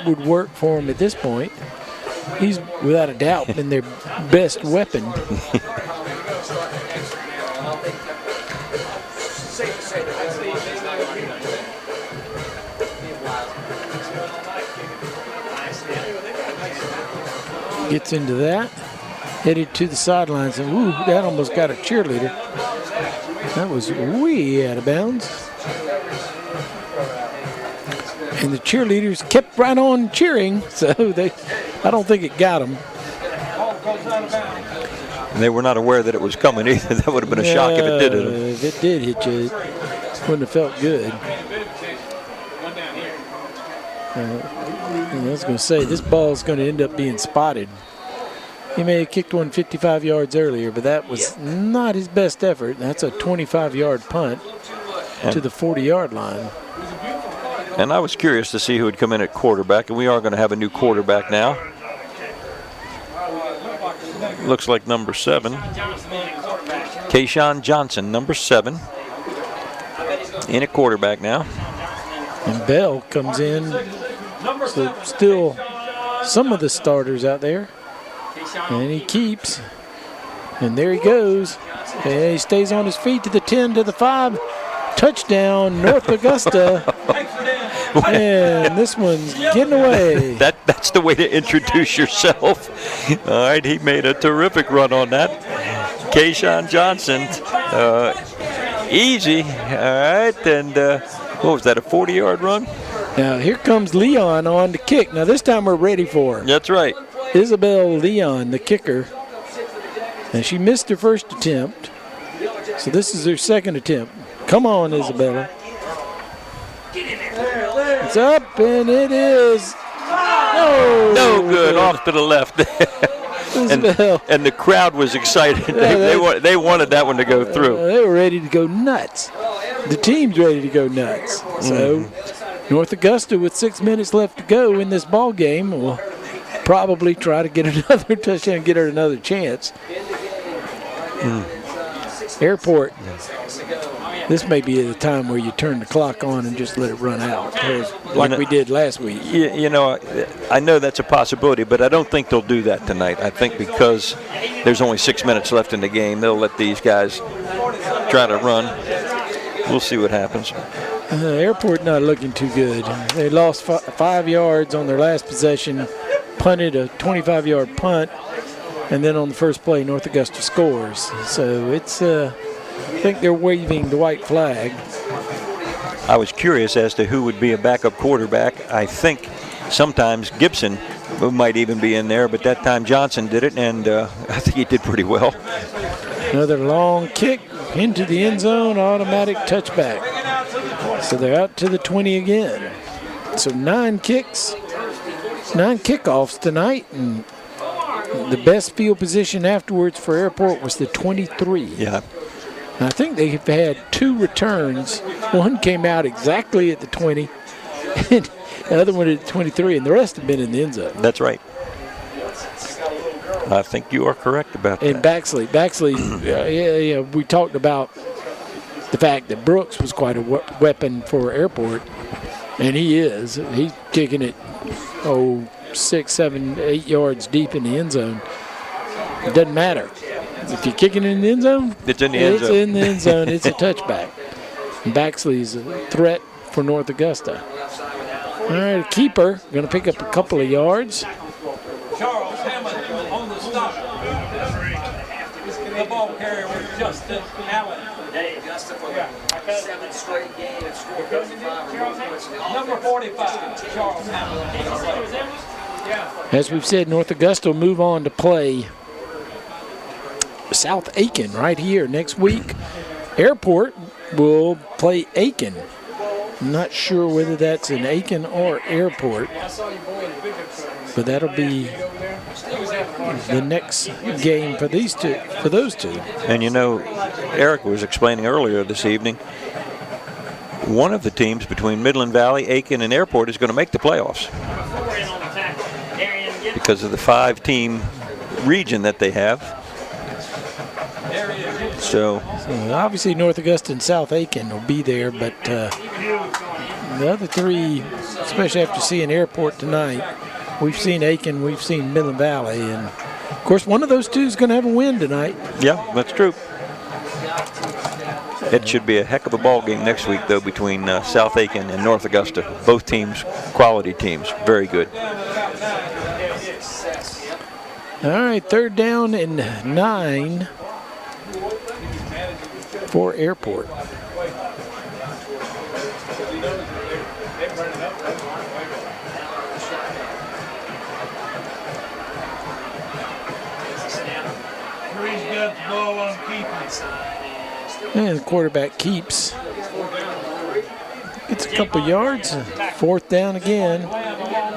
Speaker 8: would work for him at this point. He's without a doubt been their best weapon. Gets into that, headed to the sidelines, and ooh, that almost got a cheerleader. That was way out of bounds. And the cheerleaders kept right on cheering, so I don't think it got them.
Speaker 1: They were not aware that it was coming either. That would have been a shock if it did hit them.
Speaker 8: If it did hit you, it wouldn't have felt good. I was going to say, this ball is going to end up being spotted. He may have kicked one 55 yards earlier, but that was not his best effort. That's a 25-yard punt to the 40-yard line.
Speaker 1: And I was curious to see who would come in at quarterback, and we are going to have a new quarterback now. Looks like number 7. Kayshawn Johnson, number 7, in at quarterback now.
Speaker 8: And Bell comes in. So still some of the starters out there. And he keeps. And there he goes. And he stays on his feet to the 10, to the 5. Touchdown, North Augusta. And this one's getting away.
Speaker 1: That's the way to introduce yourself. All right, he made a terrific run on that. Kayshawn Johnson, easy. All right, and what was that, a 40-yard run?
Speaker 8: Now here comes Leon on the kick. Now this time we're ready for her.
Speaker 1: That's right.
Speaker 8: Isabel Leon, the kicker. And she missed her first attempt. So this is her second attempt. Come on, Isabella. It's up, and it is
Speaker 1: no good. Off to the left. and the crowd was excited. They wanted that one to go through.
Speaker 8: They were ready to go nuts. The team's ready to go nuts. So North Augusta, with 6 minutes left to go in this ball game, will probably try to get another touchdown and get her another chance. Airport, this may be the time where you turn the clock on and just let it run out, like we did last week.
Speaker 1: You know, I know that's a possibility, but I don't think they'll do that tonight. I think because there's only 6 minutes left in the game, they'll let these guys try to run. We'll see what happens.
Speaker 8: Airport not looking too good. They lost 5 yards on their last possession, punted a 25-yard punt, and then on the first play, North Augusta scores. So it's, I think they're waving the white flag.
Speaker 1: I was curious as to who would be a backup quarterback. I think sometimes Gibson might even be in there, but that time Johnson did it, and I think he did pretty well.
Speaker 8: Another long kick into the end zone, automatic touchback. So they're out to the 20 again. So 9 kicks, 9 kickoffs tonight, and the best field position afterwards for Airport was the 23.
Speaker 1: Yeah.
Speaker 8: And I think they've had 2 returns. One came out exactly at the 20, and the other one at the 23, and the rest have been in the end zone.
Speaker 1: That's right. I think you are correct about that.
Speaker 8: And Baxley, we talked about the fact that Brooks was quite a weapon for Airport, and he is. He's kicking it, 6, 7, 8 yards deep in the end zone. It doesn't matter. If you're kicking it in the end zone,
Speaker 1: it's in the end zone.
Speaker 8: It's in the end zone. It's a touchback. And Baxley's a threat for North Augusta. All right, a keeper going to pick up a couple of yards.
Speaker 15: Charles Hammond on the stop. The ball carrier was Justin Allen.
Speaker 16: Augusta for the 7th straight game and scored 35 points.
Speaker 15: Number 45, Charles Hammond.
Speaker 8: As we've said, North Augusta will move on to play South Aiken right here next week. Airport will play Aiken. I'm not sure whether that's in Aiken or Airport, but that'll be the next game for those two.
Speaker 1: And you know, Eric was explaining earlier this evening, one of the teams between Midland Valley, Aiken, and Airport is going to make the playoffs because of the 5-team region that they have. So
Speaker 8: obviously North Augusta and South Aiken will be there, but the other 3, especially after seeing Airport tonight, we've seen Aiken, we've seen Midland Valley, and of course one of those 2 is going to have a win tonight.
Speaker 1: Yeah, that's true. It should be a heck of a ball game next week, though, between South Aiken and North Augusta. Both teams, quality teams, very good.
Speaker 8: All right, 3rd down and 9 for Airport. And the quarterback keeps. Gets a couple yards. 4th down again.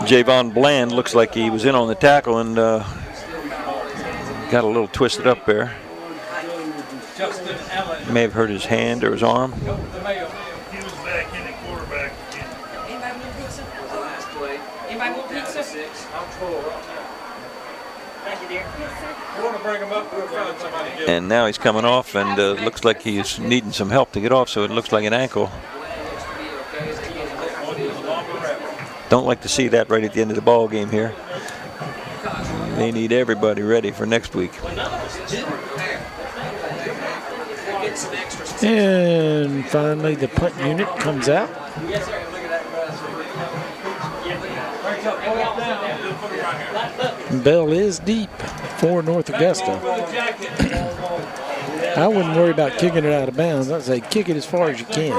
Speaker 1: Javon Bland looks like he was in on the tackle and got a little twisted up there. May have hurt his hand or his arm. And now he's coming off and looks like he's needing some help to get off, so it looks like an ankle. Don't like to see that right at the end of the ball game here. They need everybody ready for next week.
Speaker 8: And finally the punt unit comes out. Bell is deep for North Augusta. I wouldn't worry about kicking it out of bounds. I'd say kick it as far as you can.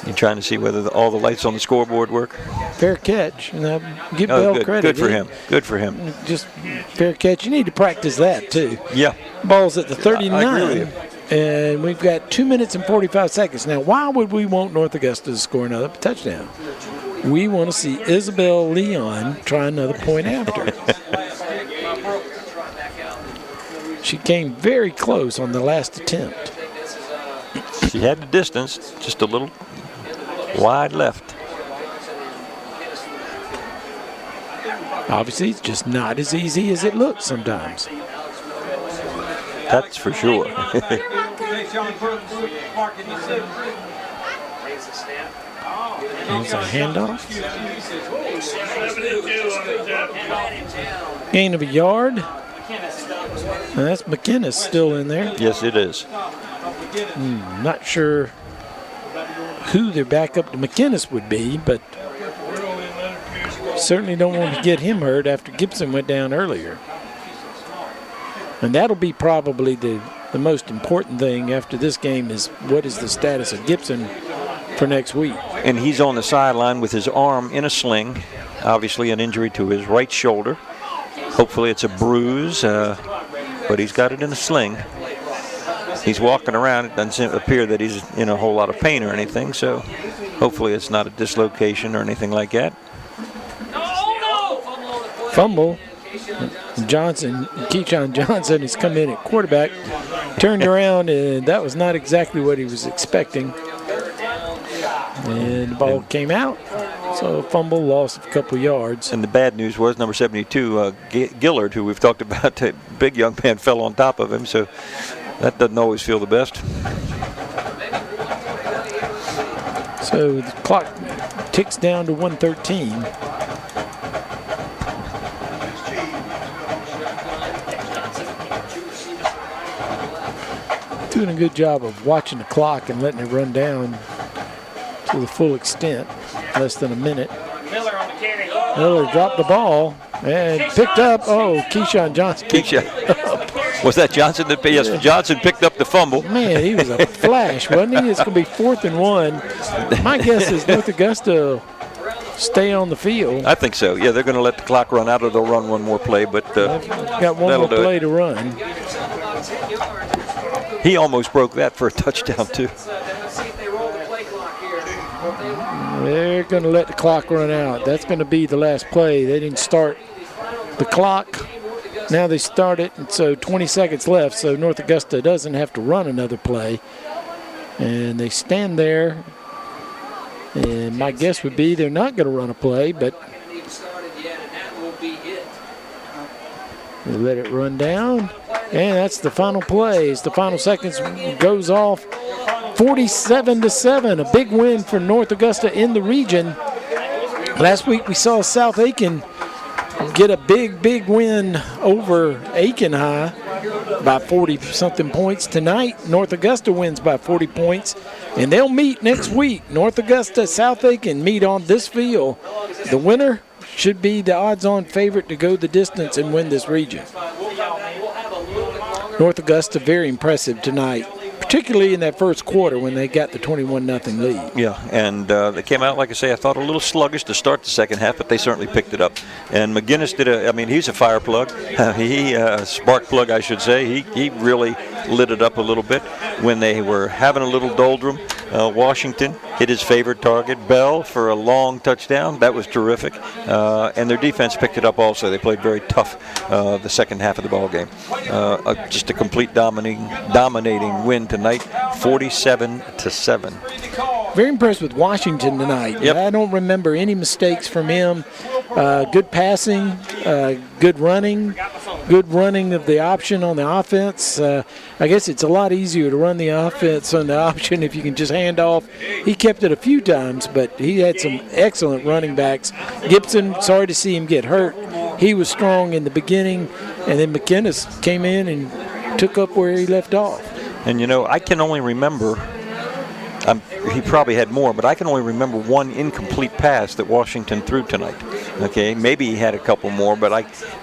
Speaker 1: You're trying to see whether all the lights on the scoreboard work?
Speaker 8: Fair catch. Now, give Bell
Speaker 1: good,
Speaker 8: credit.
Speaker 1: Good for him. Good for him.
Speaker 8: Just fair catch. You need to practice that, too.
Speaker 1: Yeah.
Speaker 8: Ball's at the 39.
Speaker 1: I agree with you.
Speaker 8: And we've got 2 minutes and 45 seconds. Now, why would we want North Augusta to score another touchdown? We want to see Isabel Leon try another point after. She came very close on the last attempt.
Speaker 1: She had the distance, just a little wide left.
Speaker 8: Obviously, it's just not as easy as it looks sometimes.
Speaker 1: That's for sure.
Speaker 8: There's a handoff. Gain of a yard. And that's McInnes still in there.
Speaker 1: Yes, it is.
Speaker 8: Not sure who their backup to McInnes would be, but certainly don't want to get him hurt after Gibson went down earlier. And that'll be probably the most important thing after this game is what is the status of Gibson for next week.
Speaker 1: And he's on the sideline with his arm in a sling, obviously an injury to his right shoulder. Hopefully it's a bruise, but he's got it in a sling. He's walking around. It doesn't appear that he's in a whole lot of pain or anything, so hopefully it's not a dislocation or anything like that.
Speaker 8: Fumble. Keyshawn Johnson has come in at quarterback, turned around, and that was not exactly what he was expecting. And the ball came out, so fumble, loss of a couple yards.
Speaker 1: And the bad news was number 72, Gillard, who we've talked about, the big young man fell on top of him, so that doesn't always feel the best.
Speaker 8: So the clock ticks down to 1:13. Doing a good job of watching the clock and letting it run down to the full extent, less than a minute. Miller dropped the ball and picked up. Oh, Keyshawn Johnson.
Speaker 1: Was that Johnson? Yes, Johnson picked up the fumble.
Speaker 8: Man, he was a flash, wasn't he? It's going to be 4th and 1. My guess is North Augusta stay on the field.
Speaker 1: I think so. Yeah, they're going to let the clock run out, or they'll run one more play. But
Speaker 8: got one more play to run.
Speaker 1: He almost broke that for a touchdown, too.
Speaker 8: They're going to let the clock run out. That's going to be the last play. They didn't start the clock. Now they start it, and so 20 seconds left, so North Augusta doesn't have to run another play. And they stand there, and my guess would be they're not going to run a play, but they let it run down. And that's the final play. As the final seconds goes off, 47-7, a big win for North Augusta in the region. Last week we saw South Aiken get a big win over Aiken High by 40-something points. Tonight, North Augusta wins by 40 points, and they'll meet next week. North Augusta, South Aiken meet on this field. The winner should be the odds-on favorite to go the distance and win this region. North Augusta, very impressive tonight, particularly in that first quarter when they got the 21-0 lead.
Speaker 1: Yeah, and they came out, like I say, I thought a little sluggish to start the second half, but they certainly picked it up. And McInnes he's a fire plug. Spark plug, I should say. He really lit it up a little bit when they were having a little doldrum. Washington hit his favorite target, Bell, for a long touchdown. That was terrific. And their defense picked it up also. They played very tough the second half of the ball game. Just a complete dominating win tonight, 47-7.
Speaker 8: Very impressed with Washington tonight.
Speaker 1: Yep.
Speaker 8: I don't remember any mistakes from him. Good passing, good running of the option on the offense. I guess it's a lot easier to run the offense on the option if you can just hand off. He kept it a few times, but he had some excellent running backs. Gibson, sorry to see him get hurt. He was strong in the beginning, and then McInnes came in and took up where he left off.
Speaker 1: And, I can only remember, he probably had more, but I can only remember one incomplete pass that Washington threw tonight. Okay, maybe he had a couple more, but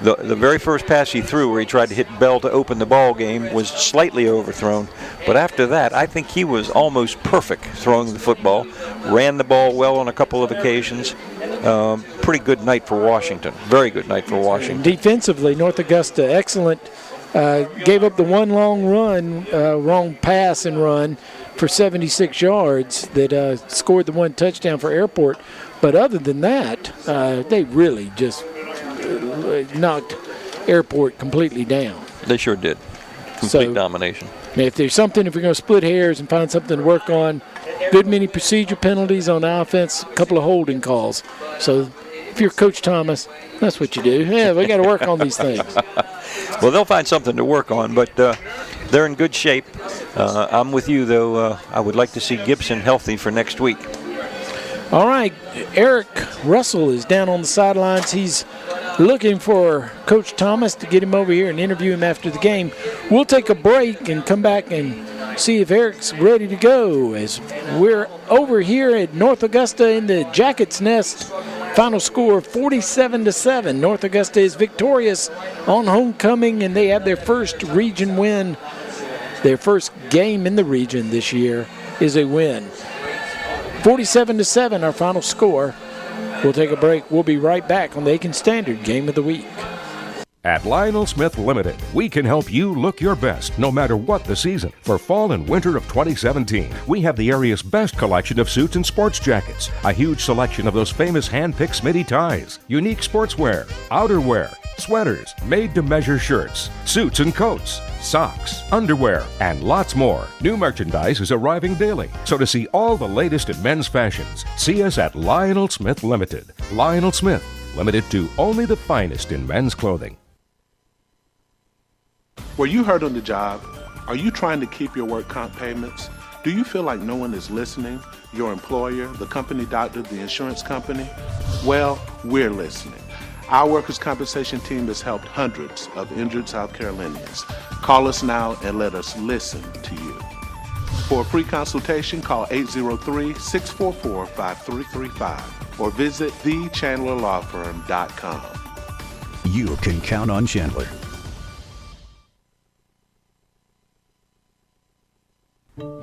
Speaker 1: the very first pass he threw where he tried to hit Bell to open the ball game was slightly overthrown. But after that, I think he was almost perfect throwing the football, ran the ball well on a couple of occasions. Pretty good night for Washington. Very good night for Washington.
Speaker 8: Defensively, North Augusta, excellent. Gave up the one wrong pass and run for 76 yards that scored the one touchdown for Airport. But other than that, they really just knocked Airport completely down.
Speaker 1: They sure did. Complete domination.
Speaker 8: If there's something, if we're going to split hairs and find something to work on, good many procedure penalties on offense, a couple of holding calls. So if you're Coach Thomas, that's what you do. Yeah, we got to work on these things.
Speaker 1: Well, they'll find something to work on, but they're in good shape. I'm with you, though. I would like to see Gibson healthy for next week.
Speaker 8: All right, Eric Russell is down on the sidelines. He's looking for Coach Thomas to get him over here and interview him after the game. We'll take a break and come back and see if Eric's ready to go as we're over here at North Augusta in the Jackets Nest. Final score 47-7. North Augusta is victorious on homecoming, and they have their first region win. Their first game in the region this year is a win. 47-7, our final score. We'll take a break. We'll be right back on the Aiken Standard Game of the Week.
Speaker 14: At Lionel Smith Limited, we can help you look your best no matter what the season. For fall and winter of 2017, we have the area's best collection of suits and sports jackets, a huge selection of those famous hand-picked Smitty ties, unique sportswear, outerwear, sweaters, made-to-measure shirts, suits and coats, socks, underwear, and lots more. New merchandise is arriving daily, so to see all the latest in men's fashions, see us at Lionel Smith Limited. Lionel Smith, limited to only the finest in men's clothing.
Speaker 6: Were you hurt on the job? Are you trying to keep your work comp payments? Do you feel like no one is listening? Your employer, the company doctor, the insurance company? Well, we're listening. Our workers' compensation team has helped hundreds of injured South Carolinians. Call us now and let us listen to you. For a free consultation, call 803-644-5335 or visit thechandlerlawfirm.com.
Speaker 12: You can count on Chandler.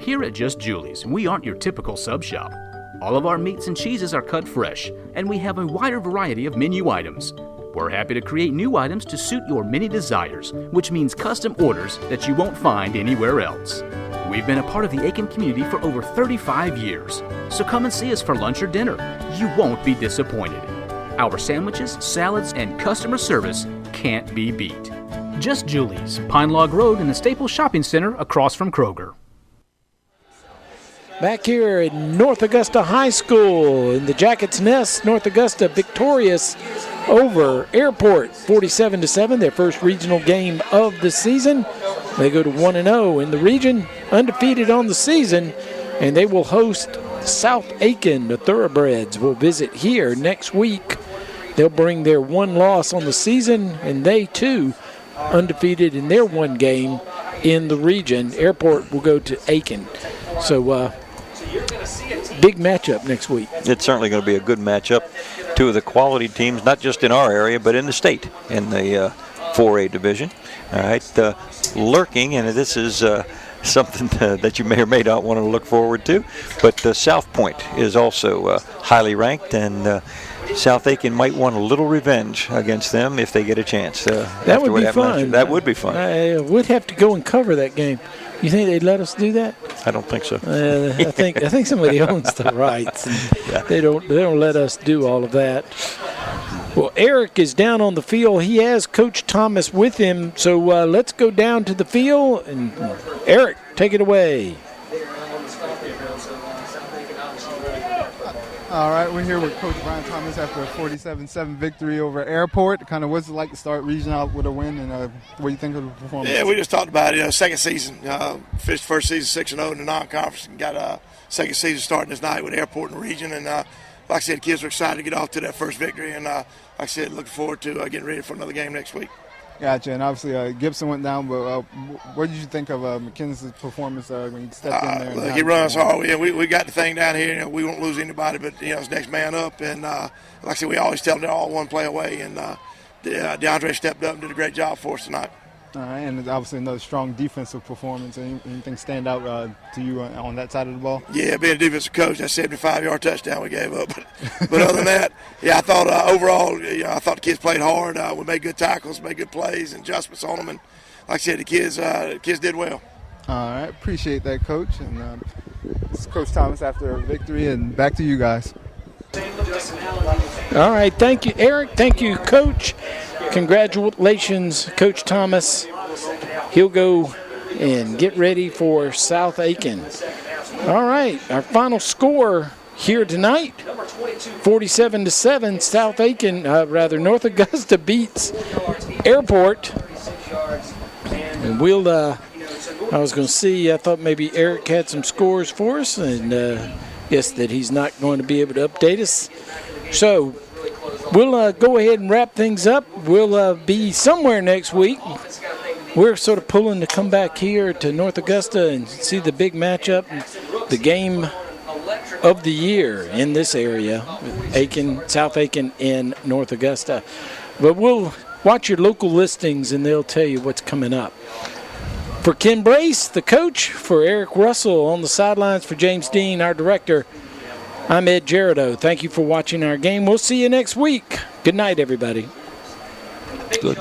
Speaker 13: Here at Just Julie's, we aren't your typical sub shop. All of our meats and cheeses are cut fresh, and we have a wider variety of menu items. We're happy to create new items to suit your many desires, which means custom orders that you won't find anywhere else. We've been a part of the Aiken community for over 35 years, so come and see us for lunch or dinner. You won't be disappointed. Our sandwiches, salads, and customer service can't be beat. Just Julie's, Pine Log Road in the Staples Shopping Center across from Kroger.
Speaker 8: Back here at North Augusta High School in the Jackets Nest, North Augusta victorious over Airport 47-7, their first regional game of the season. They go to 1-0 in the region, undefeated on the season, and they will host South Aiken. The Thoroughbreds will visit here next week. They'll bring their one loss on the season, and they too undefeated in their one game in the region. Airport will go to Aiken. So big matchup next week.
Speaker 1: It's certainly going to be a good matchup. Two of the quality teams, not just in our area, but in the state in the 4A division. All right, lurking, and this is something that you may or may not want to look forward to, but South Point is also highly ranked, and South Aiken might want a little revenge against them if they get a chance.
Speaker 8: That would be fun.
Speaker 1: That would be fun.
Speaker 8: I would have to go and cover that game. You think they'd let us do that?
Speaker 1: I don't think so.
Speaker 8: I think somebody owns the rights. Yeah. They don't let us do all of that. Well, Eric is down on the field. He has Coach Thomas with him. So let's go down to the field. And Eric, take it away.
Speaker 22: All right, we're here with Coach Brian Thomas after a 47-7 victory over Airport. Kind of what's it like to start region out with a win, and what do you think of the performance?
Speaker 23: Yeah, we just talked about it. Second season, finished first season 6-0 in the non-conference, and got a second season starting this night with Airport in the region. And like I said, kids are excited to get off to that first victory, and like I said, looking forward to getting ready for another game next week.
Speaker 22: Gotcha, and obviously Gibson went down, but what did you think of McKinnon's performance when he stepped in there?
Speaker 23: Look, he runs hard. We got the thing down here. We won't lose anybody, but it's next man up. And like I said, we always tell them they're all one play away. And DeAndre stepped up and did a great job for us tonight.
Speaker 22: All right, and obviously another strong defensive performance. Anything stand out to you on that side of the ball?
Speaker 23: Yeah, being a defensive coach, that 75-yard touchdown we gave up. But other than that, yeah, I thought overall, I thought the kids played hard. We made good tackles, made good plays, and adjustments on them. And like I said, the kids did well.
Speaker 22: All right, appreciate that, Coach. And this is Coach Thomas after a victory, and back to you guys.
Speaker 8: All right, thank you, Eric. Thank you, Coach. Congratulations, Coach Thomas. He'll go and get ready for South Aiken. All right, our final score here tonight, 47-7, South Aiken, North Augusta beats Airport. And we'll, I was going to see, I thought maybe Eric had some scores for us, and guess that he's not going to be able to update us. So we'll go ahead and wrap things up. We'll be somewhere next week. We're sort of pulling to come back here to North Augusta and see the big matchup, the game of the year in this area, Aiken, South Aiken, and North Augusta. But we'll watch your local listings and they'll tell you what's coming up. For Ken Brace, the coach, for Eric Russell on the sidelines, for James Dean, our director, I'm Ed Gerardo. Thank you for watching our game. We'll see you next week. Good night, everybody.
Speaker 1: Good.